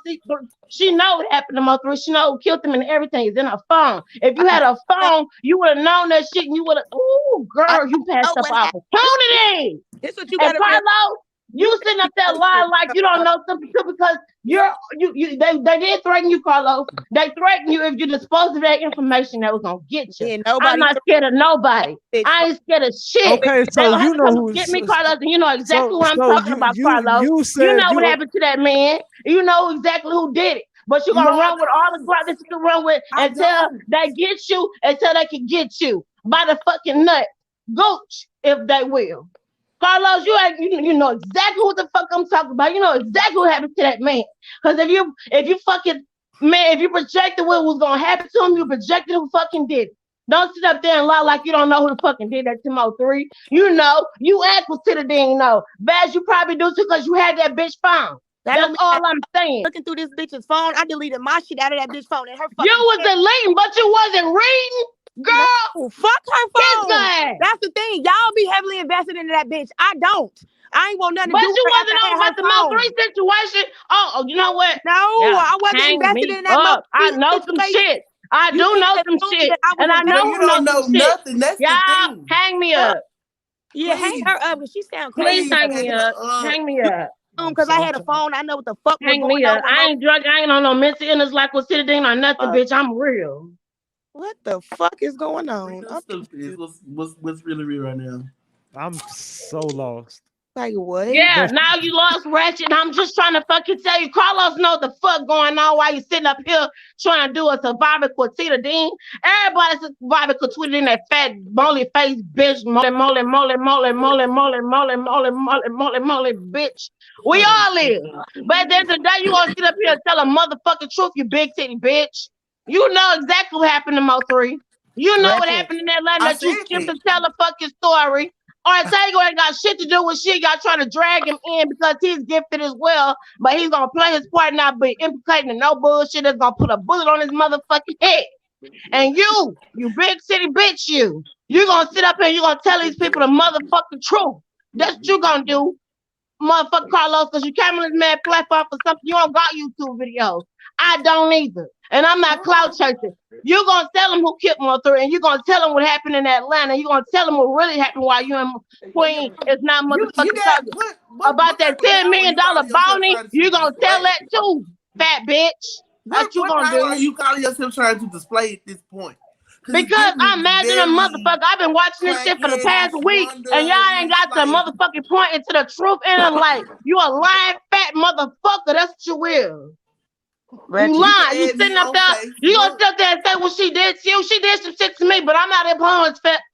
She know what happened to Mo3. She know who killed him and everything is in her phone. If you I had a know phone, you would have known that shit and you would have, ooh, I girl, you passed know up what happened. opportunity. This is what you And gotta realize. Carlos, you sitting up there lying like you don't know something too because they did threaten you, Carlos. They threatened you if you disposed of that information that was gonna get you. Yeah, I'm nobody not scared of nobody. bitch. I ain't scared of shit. Okay, They so gonna have you to know come and who. get me, Carlos, and you know exactly who I'm So talking about, Carlos. you You said know what you. happened to that man. You know exactly who did it. But you're No, gonna I run with all the don't. crap that you can run with I until don't. they get you, until they can get you by the fucking nut. Gooch, if they will. Carlos, you know exactly what the fuck I'm talking about. You know exactly what happened to that man. Because if you fucking man, if you projected what was gonna happen to him, you projected who fucking did it. Don't sit up there and lie like you don't know who the fucking did that to Mo3. You know, you asked for didn't know. Baz, you probably do too because you had that bitch phone. That's all I'm saying. Looking through this bitch's phone, I deleted my shit out of that bitch phone and her fucking. You was deleting, but you wasn't reading. Girl, no, fuck her phone. That's the thing. Y'all be heavily invested into that bitch. I don't. I ain't want nothing to do with her. But you wasn't on about the Mo3 situation. Oh, you know what? No, I wasn't invested in that Mo3 I know some shit. I do know some shit. And I know you don't know nothing. That's the thing. Hang me up. Yeah, hang her up. She sound crazy. Please hang me up. Hang me up. Because I had a phone. I know what the fuck was going on. I ain't drunk. I ain't on no mental illness like with Citadine or nothing, bitch. I'm real. What the fuck is going on? What's really real right now? I'm so lost. Like what? Yeah, now you lost Ratchet. And I'm just trying to fucking tell you, Carlos know the fuck going on while you sitting up here trying to do a survivor Quitita Dean. Everybody's a survivor Quitita in that fat molly face bitch, molly bitch. We all live. But at the end of the day, you gonna sit up here and tell a motherfucking truth, you big titty bitch. You know exactly what happened to Mo3. You know what happened in that letter that you skipped to tell a fucking story. Ortega ain't got shit to do with shit. Y'all trying to drag him in because he's gifted as well, but he's gonna play his part, not be implicating in no bullshit that's gonna put a bullet on his motherfucking head. And you big city bitch, you gonna sit up here and you gonna tell these people the motherfucking truth. That's what you gonna do, motherfucker Carlos, because you came on this man platform for something. You don't got YouTube videos. I don't either. And I'm not clout chasing. You're going to tell them who killed Mo3, and you're going to tell them what happened in Atlanta. You're going to tell them what really happened while you and Queen is not motherfucking talking. About that $10 million bounty, you're going to tell that too, fat bitch. That's what you going to do. Are you calling yourself trying to display at this point? Because I'm mad at a motherfucker. I've been watching this shit for the past week, and y'all ain't got the motherfucking point into the truth in it. Like, you a lying fat motherfucker. That's what you will. You lying. You sitting up there. You gonna sit up there and say what she did to you? She did some shit to me, but I'm not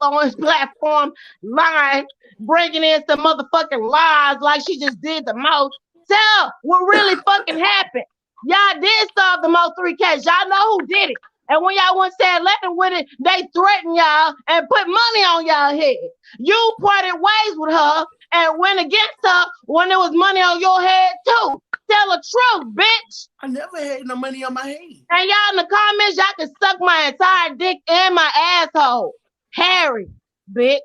on his platform lying, bringing in some motherfucking lies like she just did the most. Tell what really fucking happened. Y'all did solve the Mo3 case. Y'all know who did it. And when y'all went to 11 with it, they threatened y'all and put money on y'all head. You parted ways with her and went against her when there was money on your head too. Tell the truth, bitch. I never had no money on my head. And y'all in the comments, y'all can suck my entire dick and my asshole. Harry, bitch.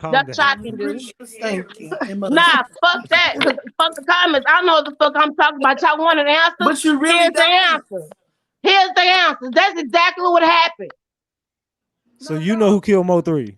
That's what I can do. Thank you. Nah, fuck that. Fuck the comments. I know what the fuck I'm talking about. Y'all want an answer? But you really Here's the answer. Here's the answer. That's exactly what happened. So you know who killed Mo3?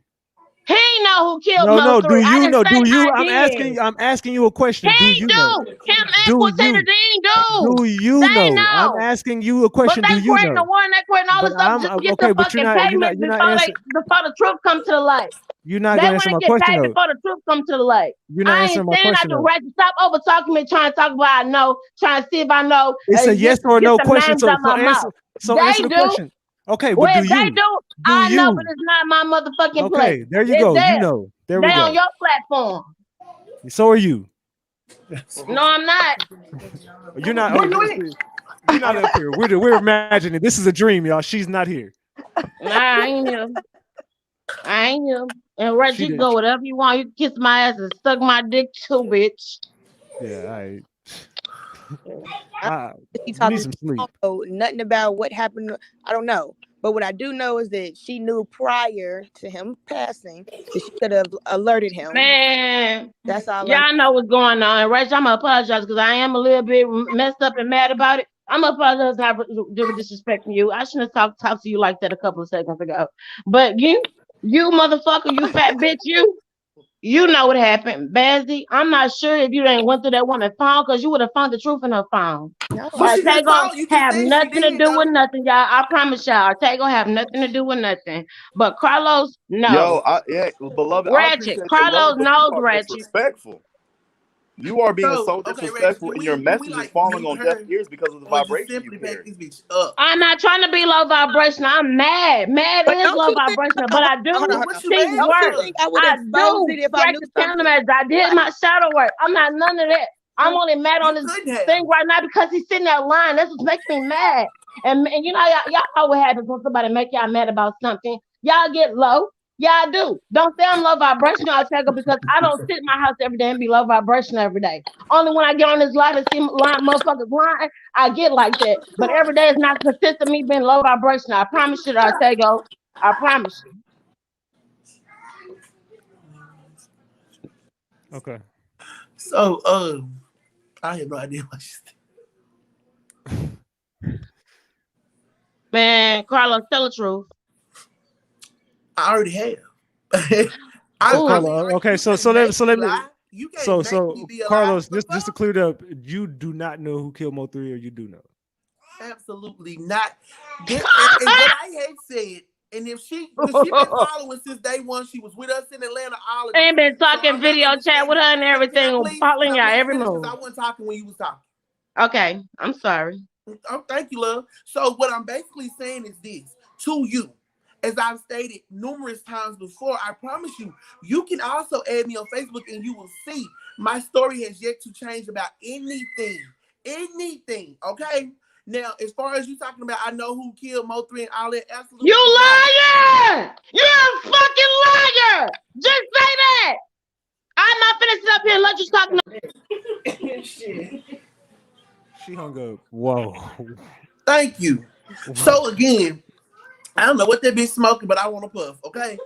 He know who killed Mo3. No, do you know? Do you? I'm asking you a question. He do you know? Him and Quitita Dean do. Do you know? I'm asking you a question. But do you know? The one they quitting all the stuff just to get the fucking payment before the truth comes to the light. You're not going to answer my question though. Before the truth comes to the light. You're not answering my question. Stop over talking me, trying to talk about I know, trying to see if I know. It's a yes or no question. So answer the question. Okay, but do you? They do. I know, but it's not my motherfucking place. Okay, there you go. You know. There we go. They on your platform. So are you. No, I'm not. You're not. You're not up here. We're imagining. This is a dream, y'all. She's not here. Nah, I ain't here. And Reggie, you go whatever you want. You can kiss my ass and suck my dick too, bitch. Yeah, He talking nothing about what happened. I don't know. But what I do know is that she knew prior to him passing that she could have alerted him. Man, that's all. Y'all know what's going on. Rachel, I'm gonna apologize because I am a little bit messed up and mad about it. I'm gonna apologize for disrespecting you. I shouldn't have talked to you like that a couple of seconds ago. But you motherfucker, you fat bitch, you know what happened. Bazzy, I'm not sure if you ain't went through that woman's phone because you would have found the truth in her phone. No, Ortega have nothing to do with nothing, y'all. I promise y'all. Ortega have nothing to do with nothing. But Carlos, no. Yo, beloved. Ratchet. Carlos knows Ratchet. Respectful. You are being so okay, disrespectful, and your message is falling on deaf ears because of the vibration you carry. This bitch up. I'm not trying to be low vibration. I'm mad. Mad But is don't low you think? vibration, but I do Hold on. What you see mad Don't you work. for? think I would I expose do it if I correct knew the something? camera. I did my shadow work. I'm not none of that. I'm only mad on this thing right now because he's sitting there lying. That's what's making me mad. And you know, y'all know what happens when somebody make y'all mad about something. Y'all get low. Y'all do. Don't say I'm low vibration, I'll take it, because I don't sit in my house every day and be low vibration every day. Only when I get on this live and see motherfuckers lying, I get like that. But every day is not consistent me being low vibration. I promise you, Artego. I promise you. Okay. So, I have no idea what she's saying. Man, Carlos, tell the truth. I already have. Okay, so let me. You can't make me be Carlos, just to clear it up, you do not know who killed Mo3, or you do know? Absolutely not. And what I had said, and if she been following since day one, she was with us in Atlanta. All of Ain't been talking so video chat with her and everything, following y'all every move. I wasn't talking when you was talking. Okay, I'm sorry. Oh, thank you, love. So what I'm basically saying is this to you. As I've stated numerous times before, I promise you, you can also add me on Facebook and you will see my story has yet to change about anything. Anything, okay? Now, as far as you talking about, I know who killed Mo3 and all that, absolutely. You liar! You're a fucking liar! Just say that! I'm not finna sit up here and let you talk. Shit. She hung up. Whoa. Thank you. So again, I don't know what that bitch smoking, but I want to puff, okay?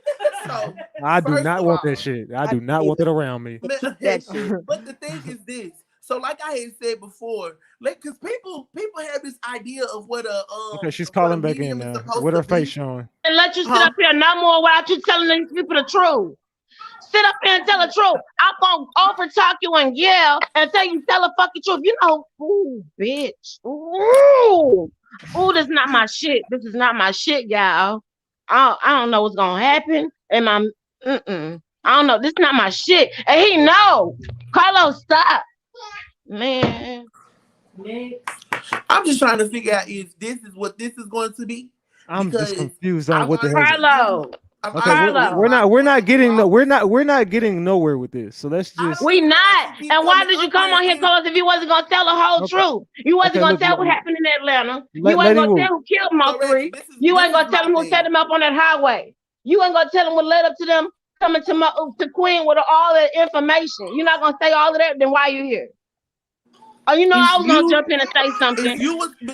So I do not want that shit. I do not want it around me. That shit. But the thing is this. So like I had said before, because people have this idea of what a okay, she's calling back in now with her face showing. And let you sit up here no more without you telling these people the truth. Sit up here and tell the truth. I'm gonna over talk you and yell until you tell the fucking truth. You know, ooh, bitch. Ooh, this is not my shit. This is not my shit, y'all. I don't know what's gonna happen. And I don't know. This is not my shit. And he know. Carlos, stop. Man. I'm just trying to figure out if this is what this is going to be. I'm just confused on what the hell. Carlos. Okay, we're not getting nowhere with this. So let's just. We not. And why did you come on here, Carlos, if you wasn't gonna tell the whole truth? You wasn't gonna tell what happened in Atlanta. You ain't gonna tell who killed Mo3. You ain't gonna tell them who set them up on that highway. You ain't gonna tell them what led up to them coming to Queen with all that information. You're not gonna say all of that. Then why you here? Oh, you know, I was gonna jump in and say something.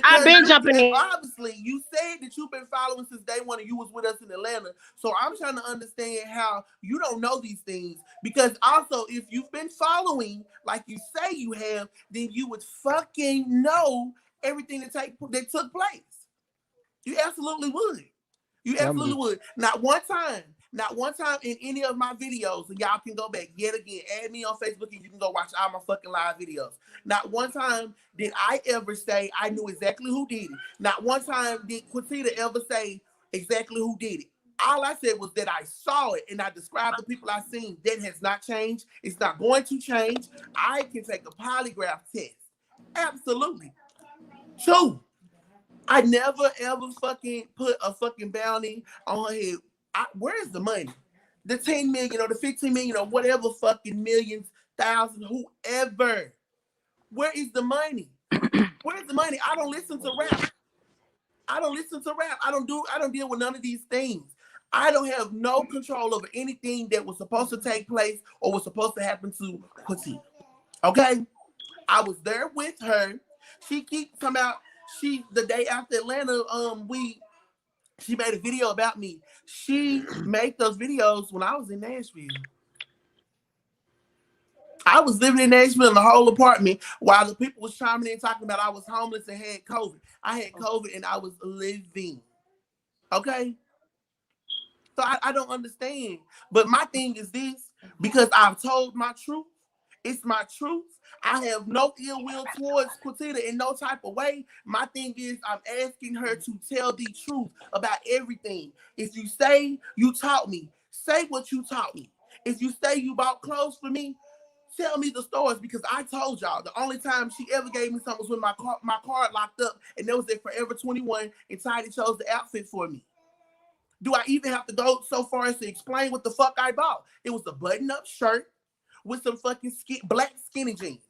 I've been jumping in. Obviously, you said that you've been following since day one and you was with us in Atlanta. So I'm trying to understand how you don't know these things. Because also, if you've been following like you say you have, then you would fucking know everything that took place. You absolutely would. You absolutely would. Not one time in any of my videos, and y'all can go back yet again, add me on Facebook and you can go watch all my fucking live videos. Not one time did I ever say I knew exactly who did it. Not one time did Quitita ever say exactly who did it. All I said was that I saw it and I described the people I seen. That has not changed. It's not going to change. I can take a polygraph test. Absolutely. 2. I never ever fucking put a fucking bounty on her head. Where's the money? The 10 million or the 15 million or whatever fucking millions, thousands, whoever. Where is the money? Where's the money? I don't listen to rap. I don't deal with none of these things. I don't have no control over anything that was supposed to take place or was supposed to happen to Quitita. Okay? I was there with her. She keeps coming out. The day after Atlanta, she made a video about me. She made those videos when I was in Nashville. I was living in Nashville in the whole apartment while the people was chiming in talking about I was homeless and had COVID. I had COVID and I was living. Okay? So I don't understand. But my thing is this, because I've told my truth. It's my truth. I have no ill will towards Quitita in no type of way. My thing is I'm asking her to tell the truth about everything. If you say you taught me, say what you taught me. If you say you bought clothes for me, tell me the stories because I told y'all the only time she ever gave me something was when my card locked up and there was at Forever 21 and Tidy chose the outfit for me. Do I even have to go so far as to explain what the fuck I bought? It was a button-up shirt with some fucking black skinny jeans.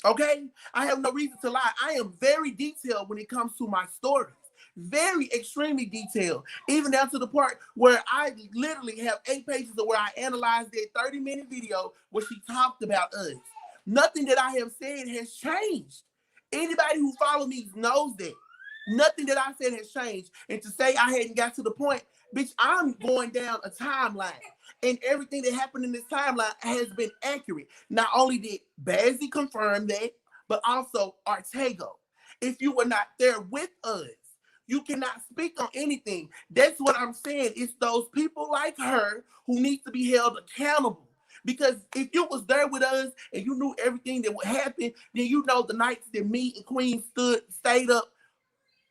Okay? I have no reason to lie. I am very detailed when it comes to my stories. Very extremely detailed. Even down to the part where I literally have 8 pages of where I analyzed that 30-minute video where she talked about us. Nothing that I have said has changed. Anybody who follows me knows that. Nothing that I said has changed. And to say I hadn't got to the point, bitch, I'm going down a timeline. And everything that happened in this timeline has been accurate. Not only did Bazzi confirm that, but also Ortego. If you were not there with us, you cannot speak on anything. That's what I'm saying. It's those people like her who need to be held accountable. Because if you was there with us and you knew everything that would happen, then you know the nights that me and Queen stayed up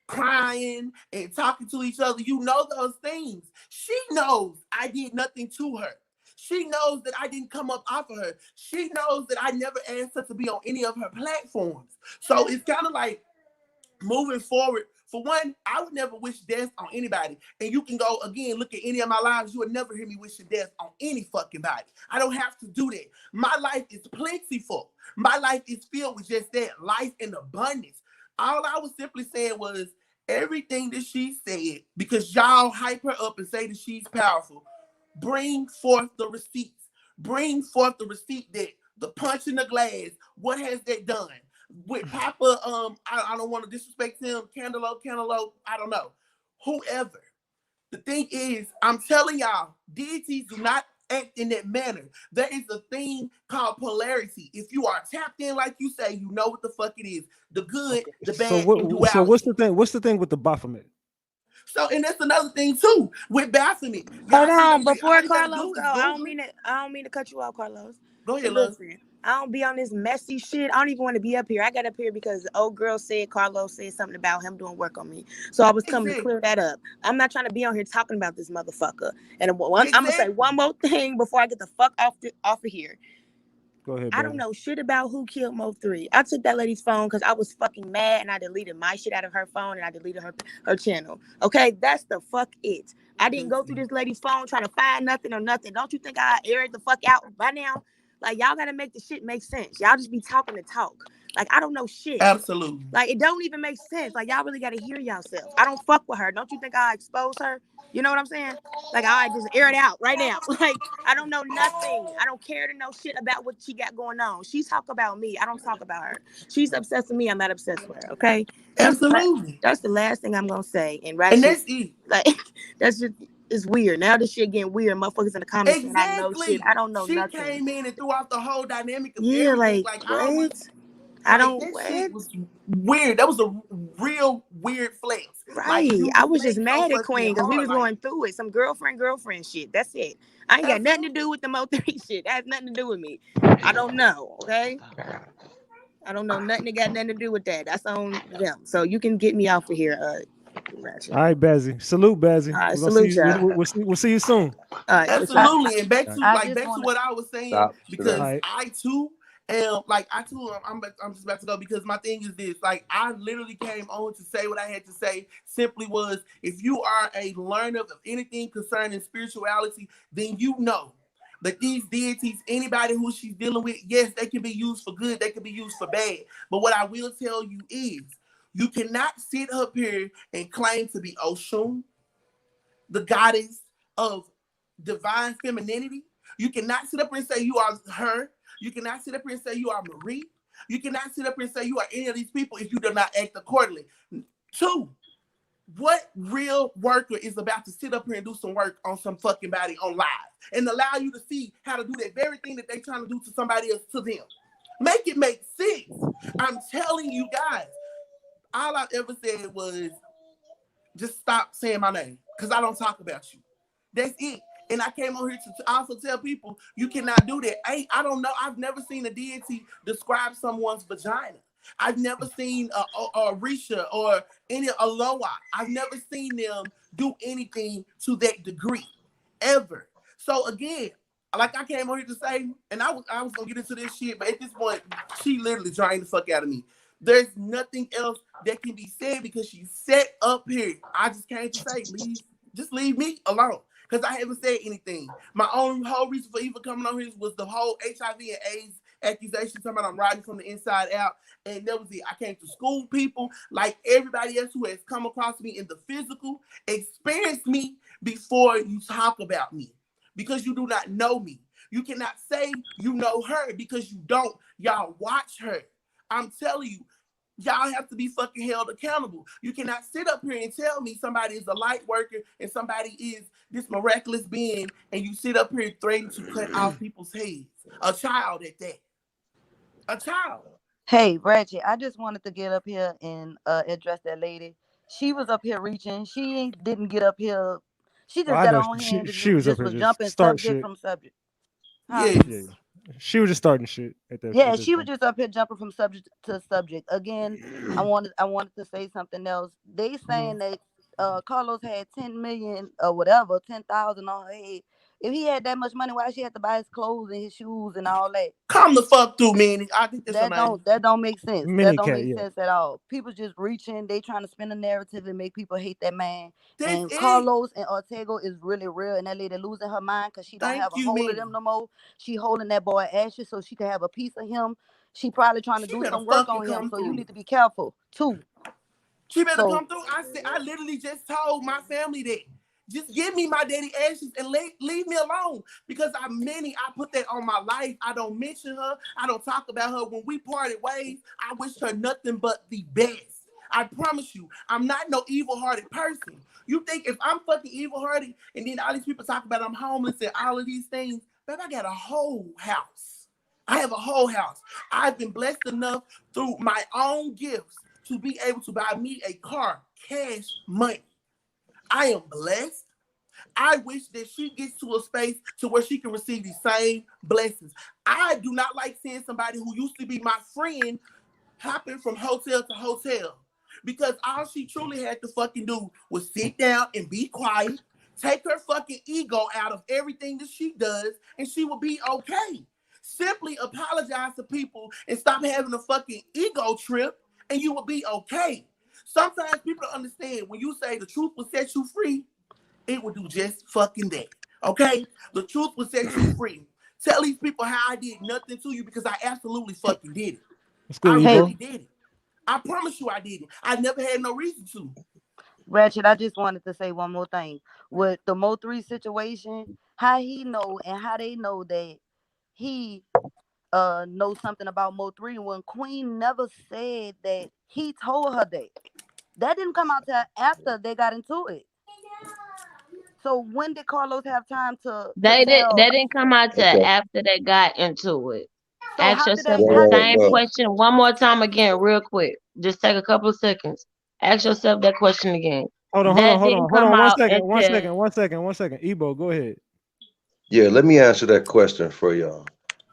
crying and talking to each other. You know those things. She knows I did nothing to her. She knows that I didn't come up off of her. She knows that I never asked her to be on any of her platforms. So it's kind of like moving forward. For one, I would never wish death on anybody. And you can go again, look at any of my lives. You would never hear me wishing death on any fucking body. I don't have to do that. My life is plentiful. My life is filled with just that, life in abundance. All I was simply saying was everything that she said, because y'all hype her up and say that she's powerful, bring forth the receipts. Bring forth the receipt that the punch in the glass, what has that done? With Papa, I don't want to disrespect him, Cantaloupe, I don't know. Whoever. The thing is, I'm telling y'all, deities do not act in that manner. There is a thing called polarity. If you are tapped in like you say, you know what the fuck it is. The good, the bad, and duality. So what's the thing? What's the thing with the Baphomet? So, and that's another thing too with Baphomet. Hold on, before Carlos go, I don't mean to cut you off, Carlos. Go ahead, love. I don't be on this messy shit. I don't even want to be up here. I got up here because the old girl said Carlos said something about him doing work on me. So I was coming to clear that up. I'm not trying to be on here talking about this motherfucker. And I'm gonna say one more thing before I get the fuck off of here. Go ahead, I don't know shit about who killed Mo3. I took that lady's phone because I was fucking mad and I deleted my shit out of her phone and I deleted her channel. Okay, that's the fuck it. I didn't go through this lady's phone trying to find nothing or nothing. Don't you think I aired the fuck out by now? Like, y'all gotta make the shit make sense. Y'all just be talking to talk. Like, I don't know shit. Absolutely. Like, it don't even make sense. Like, y'all really gotta hear yourselves. I don't fuck with her. Don't you think I expose her? You know what I'm saying? Like, I just air it out right now. Like, I don't know nothing. I don't care to know shit about what she got going on. She talk about me. I don't talk about her. She's obsessed with me. I'm not obsessed with her. Okay? Absolutely. That's the last thing I'm gonna say. And that's it. Like, that's just. It's weird. Now this shit getting weird. Motherfuckers in the comments saying I know shit. I don't know nothing. She came in and threw out the whole dynamic of everything. Like what? Shit was weird. That was a real weird flex. Right. Like, I was just mad at Queen because we was going through it. Some girlfriend shit. That's it. I ain't got nothing to do with the Mo3 shit. That has nothing to do with me. I don't know. Okay. I don't know nothing that got nothing to do with that. That's on them. So you can get me off of here. Ratchet. All right, Bazzi. Salute, Bazzi. All right, salute y'all. We'll see you soon. All right, absolutely. And back to what I was saying, because I too am I'm just about to go because my thing is this. Like, I literally came on to say what I had to say. Simply was, if you are a learner of anything concerning spirituality, then you know that these deities, anybody who she's dealing with, yes, they can be used for good, they can be used for bad. But what I will tell you is, you cannot sit up here and claim to be Oshun, the goddess of divine femininity. You cannot sit up here and say you are her. You cannot sit up here and say you are Marie. You cannot sit up here and say you are any of these people if you do not act accordingly. 2, what real worker is about to sit up here and do some work on some fucking body on live and allow you to see how to do that very thing that they're trying to do to somebody else to them? Make it make sense. I'm telling you guys. All I ever said was, just stop saying my name, because I don't talk about you. That's it. And I came on here to also tell people, you cannot do that. I don't know. I've never seen a deity describe someone's vagina. I've never seen a Risha or any Aloha. I've never seen them do anything to that degree, ever. So again, like I came on here to say, and I was gonna get into this shit, but at this point, she literally trying the fuck out of me. There's nothing else that can be said because she set up here. I just came to say, just leave me alone. Because I haven't said anything. My only whole reason for even coming on here was the whole HIV and AIDS accusation, talking about I'm riding from the inside out. And that was it. I came to school people like everybody else who has come across me in the physical, experience me before you talk about me. Because you do not know me. You cannot say you know her because you don't. Y'all watch her. I'm telling you, y'all have to be fucking held accountable. You cannot sit up here and tell me somebody is a light worker and somebody is this miraculous being, and you sit up here threatening to cut off people's heads. A child at that. A child. Hey, Ratchet, I just wanted to get up here and address that lady. She was up here reaching. She didn't get up here. She just I got know on hand. she was up Just here was just jumping starting subject shit. from subject. Huh? Yes. Yeah. She was just starting shit at that. Yeah, she was just up here jumping from subject to subject. Again, I wanted to say something else. They saying that Carlos had 10 million or whatever, 10,000 on her head. If he had that much money, why she had to buy his clothes and his shoes and all that? Come the fuck through, man. I think that don't make sense. Mini That don't cat, make yeah. sense at all. People just reaching. They trying to spin a narrative and make people hate that man. That's and it. Carlos and Ortega is really real, and that lady losing her mind because she don't have a hold of them no more. She holding that boy ashes so she can have a piece of him. She probably trying to do some work on him, so you need to be careful too. She better come through. I literally just told my family that. Just give me my daddy ashes and leave me alone. Because I put that on my life. I don't mention her. I don't talk about her. When we parted ways, I wish her nothing but the best. I promise you, I'm not no evil-hearted person. You think if I'm fucking evil-hearted and then all these people talk about I'm homeless and all of these things, babe, I got a whole house. I have a whole house. I've been blessed enough through my own gifts to be able to buy me a car, cash money. I am blessed. I wish that she gets to a space to where she can receive these same blessings. I do not like seeing somebody who used to be my friend hopping from hotel to hotel, because all she truly had to fucking do was sit down and be quiet, take her fucking ego out of everything that she does, and she will be okay. Simply apologize to people and stop having a fucking ego trip, and you will be okay. Sometimes people don't understand when you say the truth will set you free, it will do just fucking that. Okay? The truth will set you free. Tell these people how I did nothing to you because I absolutely fucking did it. I really did it. I promise you I did it. I never had no reason to. Ratchet, I just wanted to say one more thing. With the Mo3 situation, how he know and how they know that he knows something about Mo3 when Queen never said that he told her that. That didn't come out till after they got into it. So when did Carlos have time to They tell? didn't come out till after they got into it. So Ask yourself the same question one more time again, real quick. Just take a couple of seconds. Ask yourself that question again. Hold on. One second. Ebo, go ahead. Yeah, let me answer that question for y'all.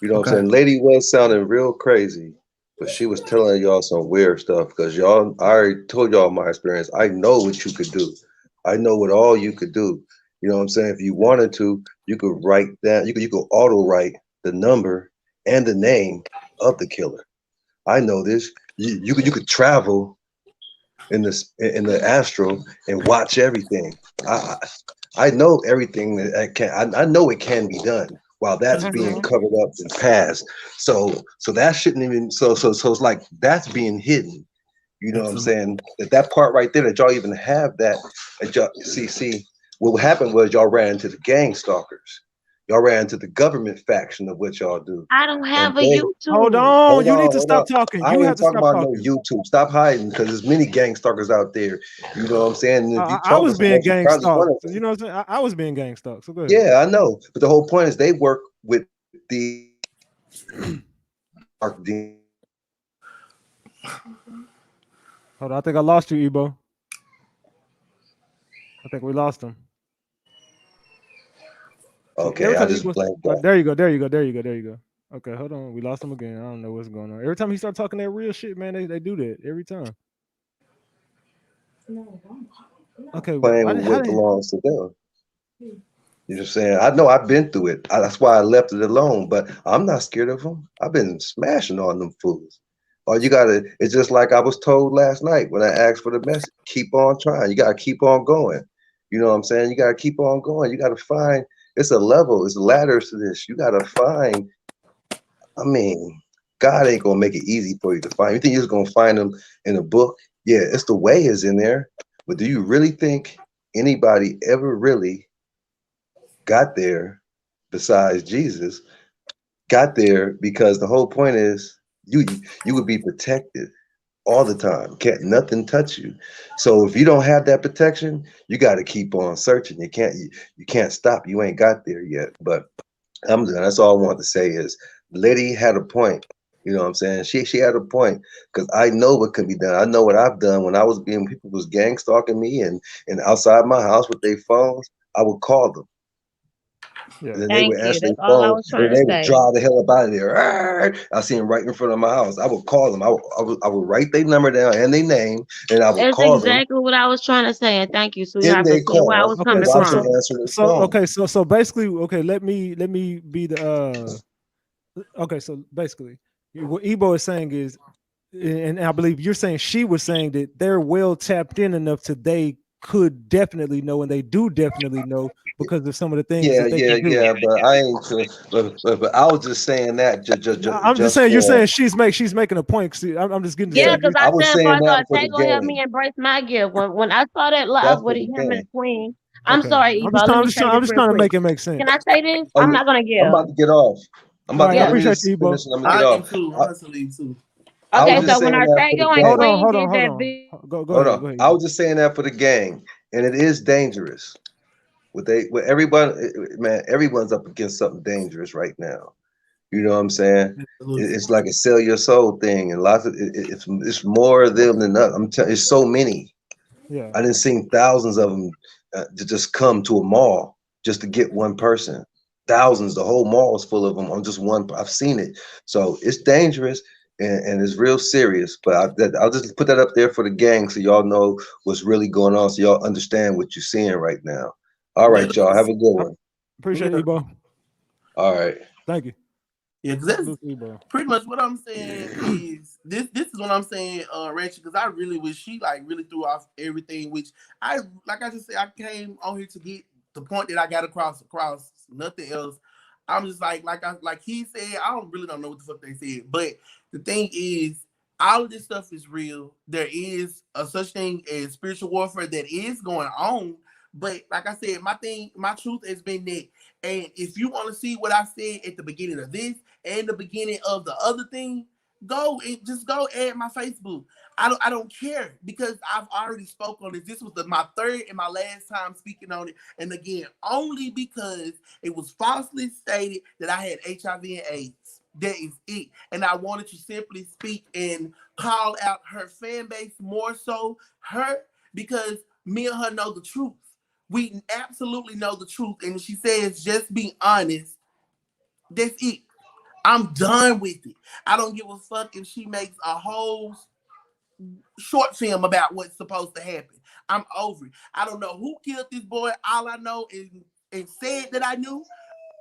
You know what I'm saying? Lady was sounding real crazy, but she was telling y'all some weird stuff because y'all, I already told y'all my experience. I know what you could do. I know what all you could do. You know what I'm saying? If you wanted to, you could write that. You could auto write the number and the name of the killer. I know this. You could travel in the astral and watch everything. I know everything that I can. I know it can be done while that's being covered up and passed. So that shouldn't even. So it's like that's being hidden. You know what I'm saying? That part right there that y'all even have that. Y'all, see, what happened was y'all ran into the gang stalkers. Y'all ran into the government faction of what y'all do. I don't have a YouTube. Hold on. You need to stop talking. I ain't talking about no YouTube. Stop hiding because there's many gang stalkers out there. You know what I'm saying? I was being gang stalked. You know what I'm saying? I was being gang stalked. So go ahead. Yeah, I know. But the whole point is they work with the Hold on. I think I lost you, Ebo. I think we lost him. Okay, I just blanked out. There you go. Okay, hold on. We lost him again. I don't know what's going on. Every time he starts talking that real shit, man, they do that every time. Okay, playing with what belongs to them. You know what I'm saying? I know I've been through it. That's why I left it alone. But I'm not scared of them. I've been smashing on them fools. All you gotta, it's just like I was told last night when I asked for the message. Keep on trying. You gotta keep on going. You know what I'm saying? You gotta keep on going. You gotta find. It's a level. It's ladders to this. You gotta find. I mean, God ain't gonna make it easy for you to find. You think you're just gonna find them in a book? Yeah, it's the way is in there. But do you really think anybody ever really got there besides Jesus? Got there because the whole point is you would be protected all the time. Can't nothing touch you. So if you don't have that protection, you got to keep on searching. You can't stop. You ain't got there yet. But I'm done. That's all I want to say is Lady had a point. You know what I'm saying? She had a point because I know what can be done. I know what I've done when I was being people was gang stalking me and outside my house with their phones. I would call them. Yeah. And then they Thank would you. answer their That's all I phone, was and trying to they would say. drive the hell up out of there. I see them right in front of my house. I would call them. I would write their number down and their name, and I would That's call them. exactly what I was trying to say, and thank you, In sweetheart, for their seeing where I car, was Okay, coming so I so can from. so answer their so phone. okay, so basically, okay, let me be the okay, so basically what Ebo is saying is, and I believe you're saying she was saying that they're well tapped in enough to they could definitely know, and they do definitely know because of some of the things Yeah, that they yeah, can do. yeah. But I ain't sure. But I was just saying that I'm just just saying you're for. saying she's making a point. See, I'm just getting to Yeah, Yeah, say because you. I I was said, saying Father that God, for the take go help game. me embrace my gift. When I saw that live That's for with the him and the game. queen, I'm Okay, sorry, I'm Eva. Let me say I'm this just real trying to quick. make it make Can sense. I say this? Oh I'm yeah, not gonna I'm give. about to get off. All right, I Let Yeah. me appreciate just you, Ebo. finish and I'm gonna I get am off. too. I, Honestly, too. I was Okay, just so when saying our that for the Sago and Hold gang. on, Queen hold on, did hold that on. Go Hold ahead, on. go ahead, I Ebo. was just saying that for the gang, and it is dangerous. With everyone, man, everyone's up against something dangerous right now. You know what I'm saying? Absolutely. It's like a sell your soul thing, and lots of it's more of them than us. I'm telling, it's so many. Yeah, I didn't see thousands of them to just come to a mall just to get one person. Thousands, the whole mall is full of them on just one. I've seen it, so it's dangerous and it's real serious. But I'll just put that up there for the gang so y'all know what's really going on, so y'all understand what you're seeing right now. All That right, y'all have is, a good I one. appreciate it, yeah, Ebo. All right. Thank you. yeah. 'Cause that's Salute to Ebo. pretty much what I'm saying is this. This is what I'm saying, Ratchet. Because I really wish she like really threw off everything. Which I like. I just said I came on here to get the point that I got across. Nothing else. I'm just like he said. I don't know what the fuck they said. But the thing is, all of this stuff is real. There is a such thing as spiritual warfare that is going on. But like I said, my truth has been that. And if you want to see what I said at the beginning of this and the beginning of the other thing, go add my Facebook. I don't care because I've already spoke on this. This was my third and my last time speaking on it. And again, only because it was falsely stated that I had HIV and AIDS. That is it. And I wanted to simply speak and call out her fan base more so her because me and her know the truth. We absolutely know the truth. And she says, just be honest. That's it. I'm done with it. I don't give a fuck if she makes a whole short film about what's supposed to happen. I'm over it. I don't know who killed this boy. All I know is and said that I knew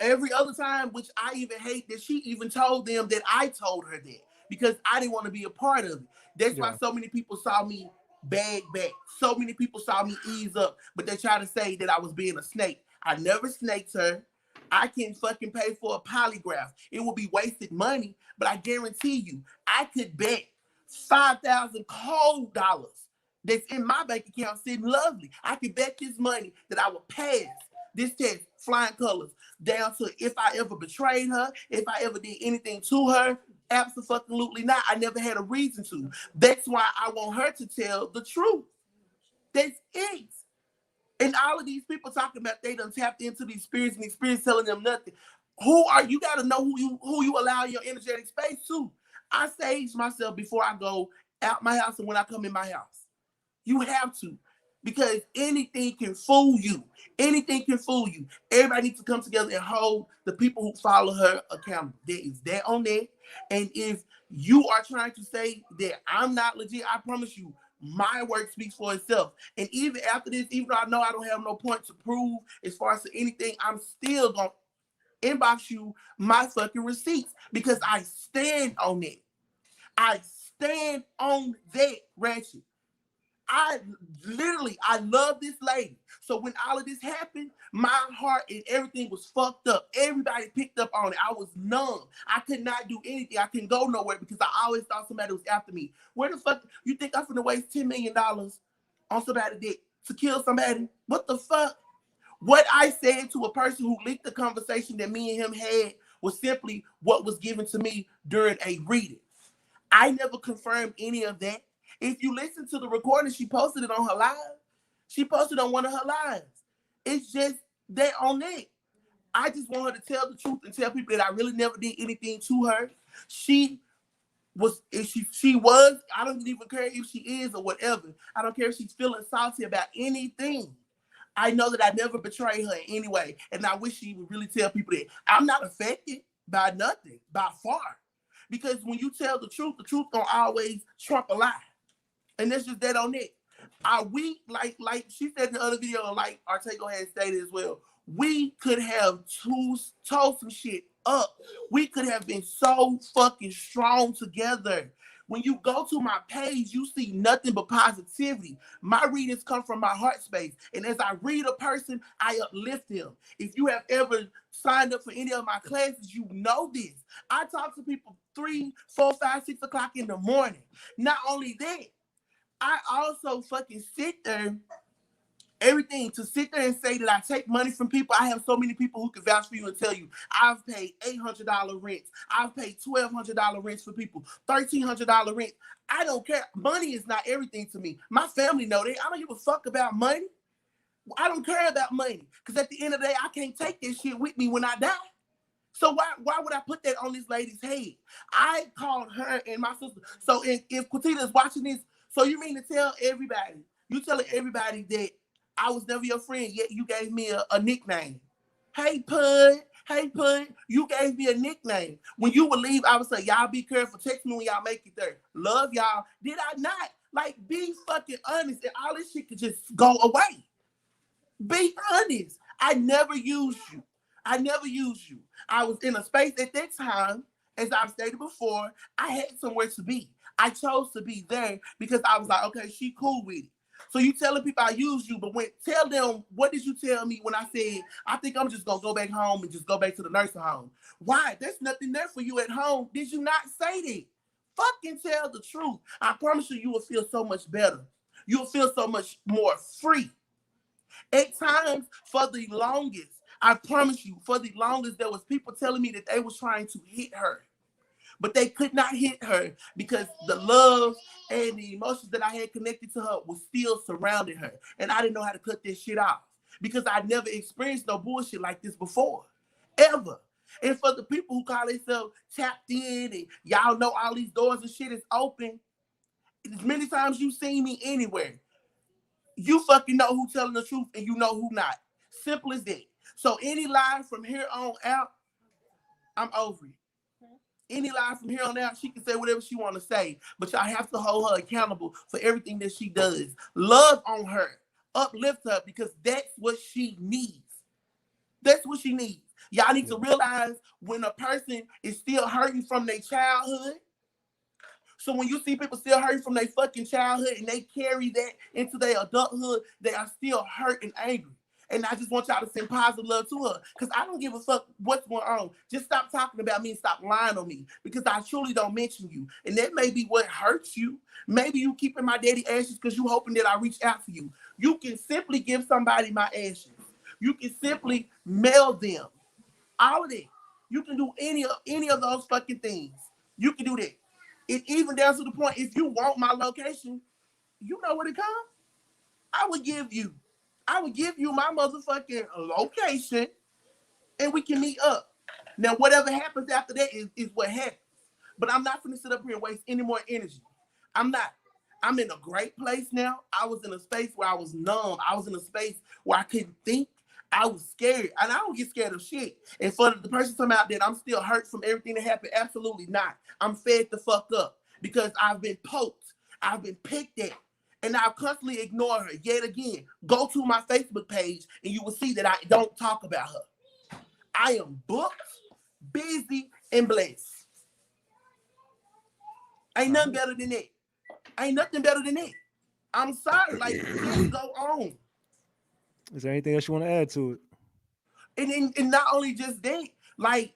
every other time, which I even hate that she even told them that I told her that because I didn't want to be a part of it. That's why Yeah, so many people saw me bag back. So many people saw me ease up, but they try to say that I was being a snake. I never snaked her. I can fucking pay for a polygraph. It will be wasted money, but I guarantee you, I could bet 5,000 cold dollars that's in my bank account sitting lovely. I could bet this money that I would pass this test, flying colors, down to if I ever betrayed her, if I ever did anything to her. Absolutely not. I never had a reason to. That's why I want her to tell the truth. That's it. And all of these people talking about they done tapped into these spirits and these spirits telling them nothing. Who are you? Got to know who you allow your energetic space to. I sage myself before I go out my house and when I come in my house. You have to. Because anything can fool you. Anything can fool you. Everybody needs to come together and hold the people who follow her accountable. There is that on that. And if you are trying to say that I'm not legit, I promise you, My work speaks for itself. And even after this, even though I know I don't have no point to prove as far as anything, I'm still going to inbox you my fucking receipts because I stand on it. I stand on that, Ratchet. I love this lady. So when all of this happened, my heart and everything was fucked up. Everybody picked up on it. I was numb. I could not do anything. I couldn't go nowhere because I always thought somebody was after me. Where the fuck you think I'm finna waste $10 million on somebody to kill somebody? What the fuck? What I said to a person who leaked the conversation that me and him had was simply what was given to me during a reading. I never confirmed any of that. If you listen to the recording, she posted it on her live. She posted on one of her lives. It's just that on it. I just want her to tell the truth and tell people that I really never did anything to her. She was, I don't even care if she is or whatever. I don't care if she's feeling salty about anything. I know that I never betrayed her in any way. And I wish she would really tell people that I'm not affected by nothing, by far. Because when you tell the truth don't always trump a lie. And that's just that on it. We, like she said in the other video, like Artego had stated as well, we could have told some shit up. We could have been so fucking strong together. When you go to my page, you see nothing but positivity. My readings come from my heart space. And as I read a person, I uplift them. If you have ever signed up for any of my classes, you know this. I talk to people 3, 4, 5, 6 o'clock in the morning. Not only that, I also fucking sit there, everything to sit there and say that I take money from people. I have so many people who can vouch for you and tell you I've paid $800 rents. I've paid $1,200 rents for people, $1,300 rent. I don't care. Money is not everything to me. My family know that. I don't give a fuck about money. I don't care about money because at the end of the day, I can't take this shit with me when I die. So why would I put that on this lady's head? I called her and my sister. So if Quitita is watching this, so you mean to tell everybody, you telling everybody that I was never your friend, yet you gave me a nickname. Hey, Pud, you gave me a nickname. When you would leave, I would say, y'all be careful. Text me when y'all make it there. Love y'all. Did I not? Like, be fucking honest and all this shit could just go away. Be honest. I never used you. I was in a space at that time, as I've stated before, I had somewhere to be. I chose to be there because I was like, okay, she cool with it. So you telling people I used you, but tell them, what did you tell me when I said, I think I'm just going to go back home and just go back to the nursing home? Why? There's nothing there for you at home. Did you not say that? Fucking tell the truth. I promise you, you will feel so much better. You'll feel so much more free. At times, for the longest, I promise you, for the longest, there was people telling me that they was trying to hit her. But they could not hit her because the love and the emotions that I had connected to her was still surrounding her. And I didn't know how to cut this shit off because I never experienced no bullshit like this before, ever. And for the people who call themselves tapped in and y'all know all these doors and shit is open, as many times you seen me anywhere, you fucking know who telling the truth and you know who not. Simple as that. So any lie from here on out, I'm over it. Any lie from here on out, she can say whatever she want to say, but y'all have to hold her accountable for everything that she does. Love on her, uplift her, because that's what she needs. That's what she needs. Y'all need to realize when a person is still hurting from their childhood. So when you see people still hurting from their fucking childhood and they carry that into their adulthood, they are still hurt and angry. And I just want y'all to send positive love to her because I don't give a fuck what's going on. Just stop talking about me and stop lying on me because I truly don't mention you. And that may be what hurts you. Maybe you keeping my daddy ashes because you hoping that I reach out to you. You can simply give somebody my ashes. You can simply mail them. All of that. You can do any of those fucking things. You can do that. It even down to the point, if you want my location, you know where to come. I would give you my motherfucking location and we can meet up. Now, whatever happens after that is what happens. But I'm not going to sit up here and waste any more energy. I'm not. I'm in a great place now. I was in a space where I was numb. I was in a space where I couldn't think. I was scared. And I don't get scared of shit. And for the person talking about that I'm still hurt from everything that happened, absolutely not. I'm fed the fuck up because I've been poked. I've been picked at. and I'll constantly ignore her yet again. Go to my Facebook page and you will see that I don't talk about her. I am booked, busy, and blessed. Ain't nothing better than that. Ain't nothing better than that. I'm sorry, like, just go on. Is there anything else you want to add to it? And not only just that, like,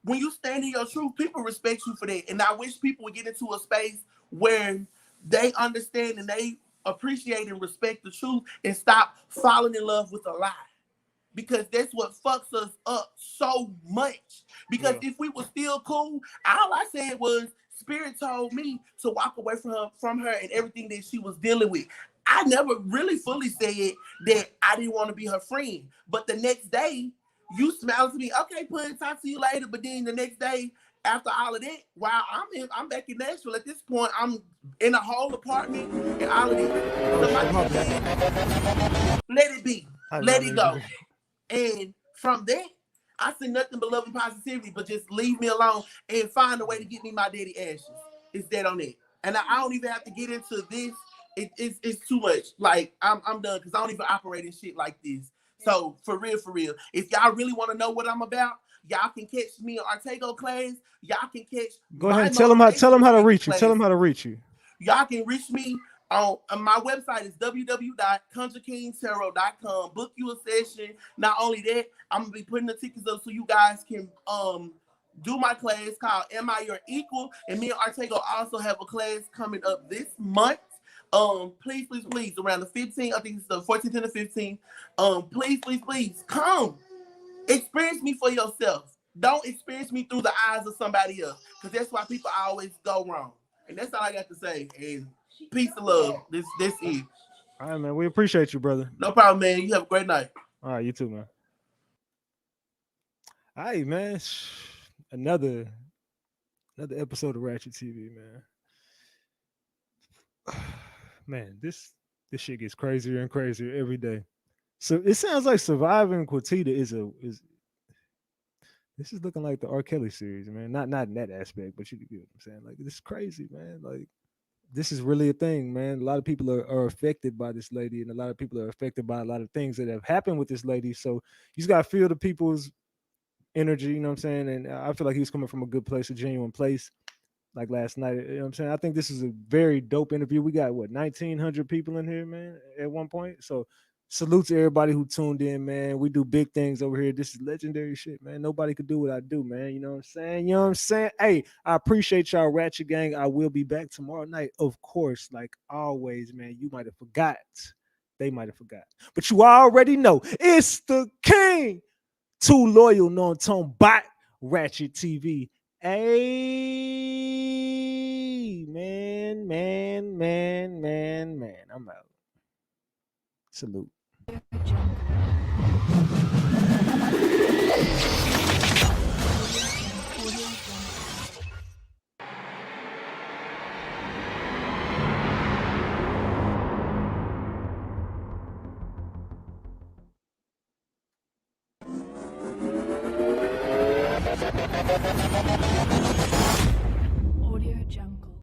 when you stand in your truth, people respect you for that. And I wish people would get into a space where they understand and they appreciate and respect the truth and stop falling in love with a lie. Because that's what fucks us up so much. Because if we were still cool, all I said was, Spirit told me to walk away from her and everything that she was dealing with. I never really fully said that I didn't want to be her friend. But the next day, you smiled to me, okay, Pun, talk to you later. But then the next day, after all of that, while I'm back in Nashville at this point, I'm in a whole apartment and all of this. Let it be. Let it go. And from that, I see nothing but love and positivity, but just leave me alone and find a way to get me my daddy ashes. It's dead on it. And I don't even have to get into this. It's too much. Like, I'm done because I don't even operate in shit like this. So for real, if y'all really want to know what I'm about, y'all can catch me in Artego class. Y'all can catch. Go ahead and tell them how to reach you. Class. Tell them how to reach you. Y'all can reach me on my website is www.conjurekingtarot.com. Book you a session. Not only that, I'm gonna be putting the tickets up so you guys can do my class called Am I Your Equal? And me and Artego also have a class coming up this month. Please, around the 15th, I think it's the 14th and the 15th. Please, come. Experience me for yourself. Don't experience me through the eyes of somebody else. Because that's why people always go wrong. And that's all I got to say. And peace and love. This is. All right, man. We appreciate you, brother. No problem, man. You have a great night. All right, you too, man. All right, man. Another episode of Ratchet TV, man. Man, this shit gets crazier and crazier every day. So it sounds like Surviving Quitita is this is looking like the R. Kelly series, man. Not in that aspect, but you get what I'm saying. Like, this is crazy, man. Like, this is really a thing, man. A lot of people are affected by this lady, and a lot of people are affected by a lot of things that have happened with this lady. So you just gotta feel the people's energy, you know what I'm saying? And I feel like he was coming from a good place, a genuine place. Like last night, you know what I'm saying? I think this is a very dope interview. We got 1,900 people in here, man, at one point. So salute to everybody who tuned in, man. We do big things over here. This is legendary shit, man. Nobody could do what I do, man. You know what I'm saying? You know what I'm saying? Hey, I appreciate y'all, Ratchet Gang. I will be back tomorrow night, of course, like always, man. You might have forgot. They might have forgot. But you already know it's the king. Too loyal, non-tone bot, Ratchet TV. Hey, man. I'm out. Salute.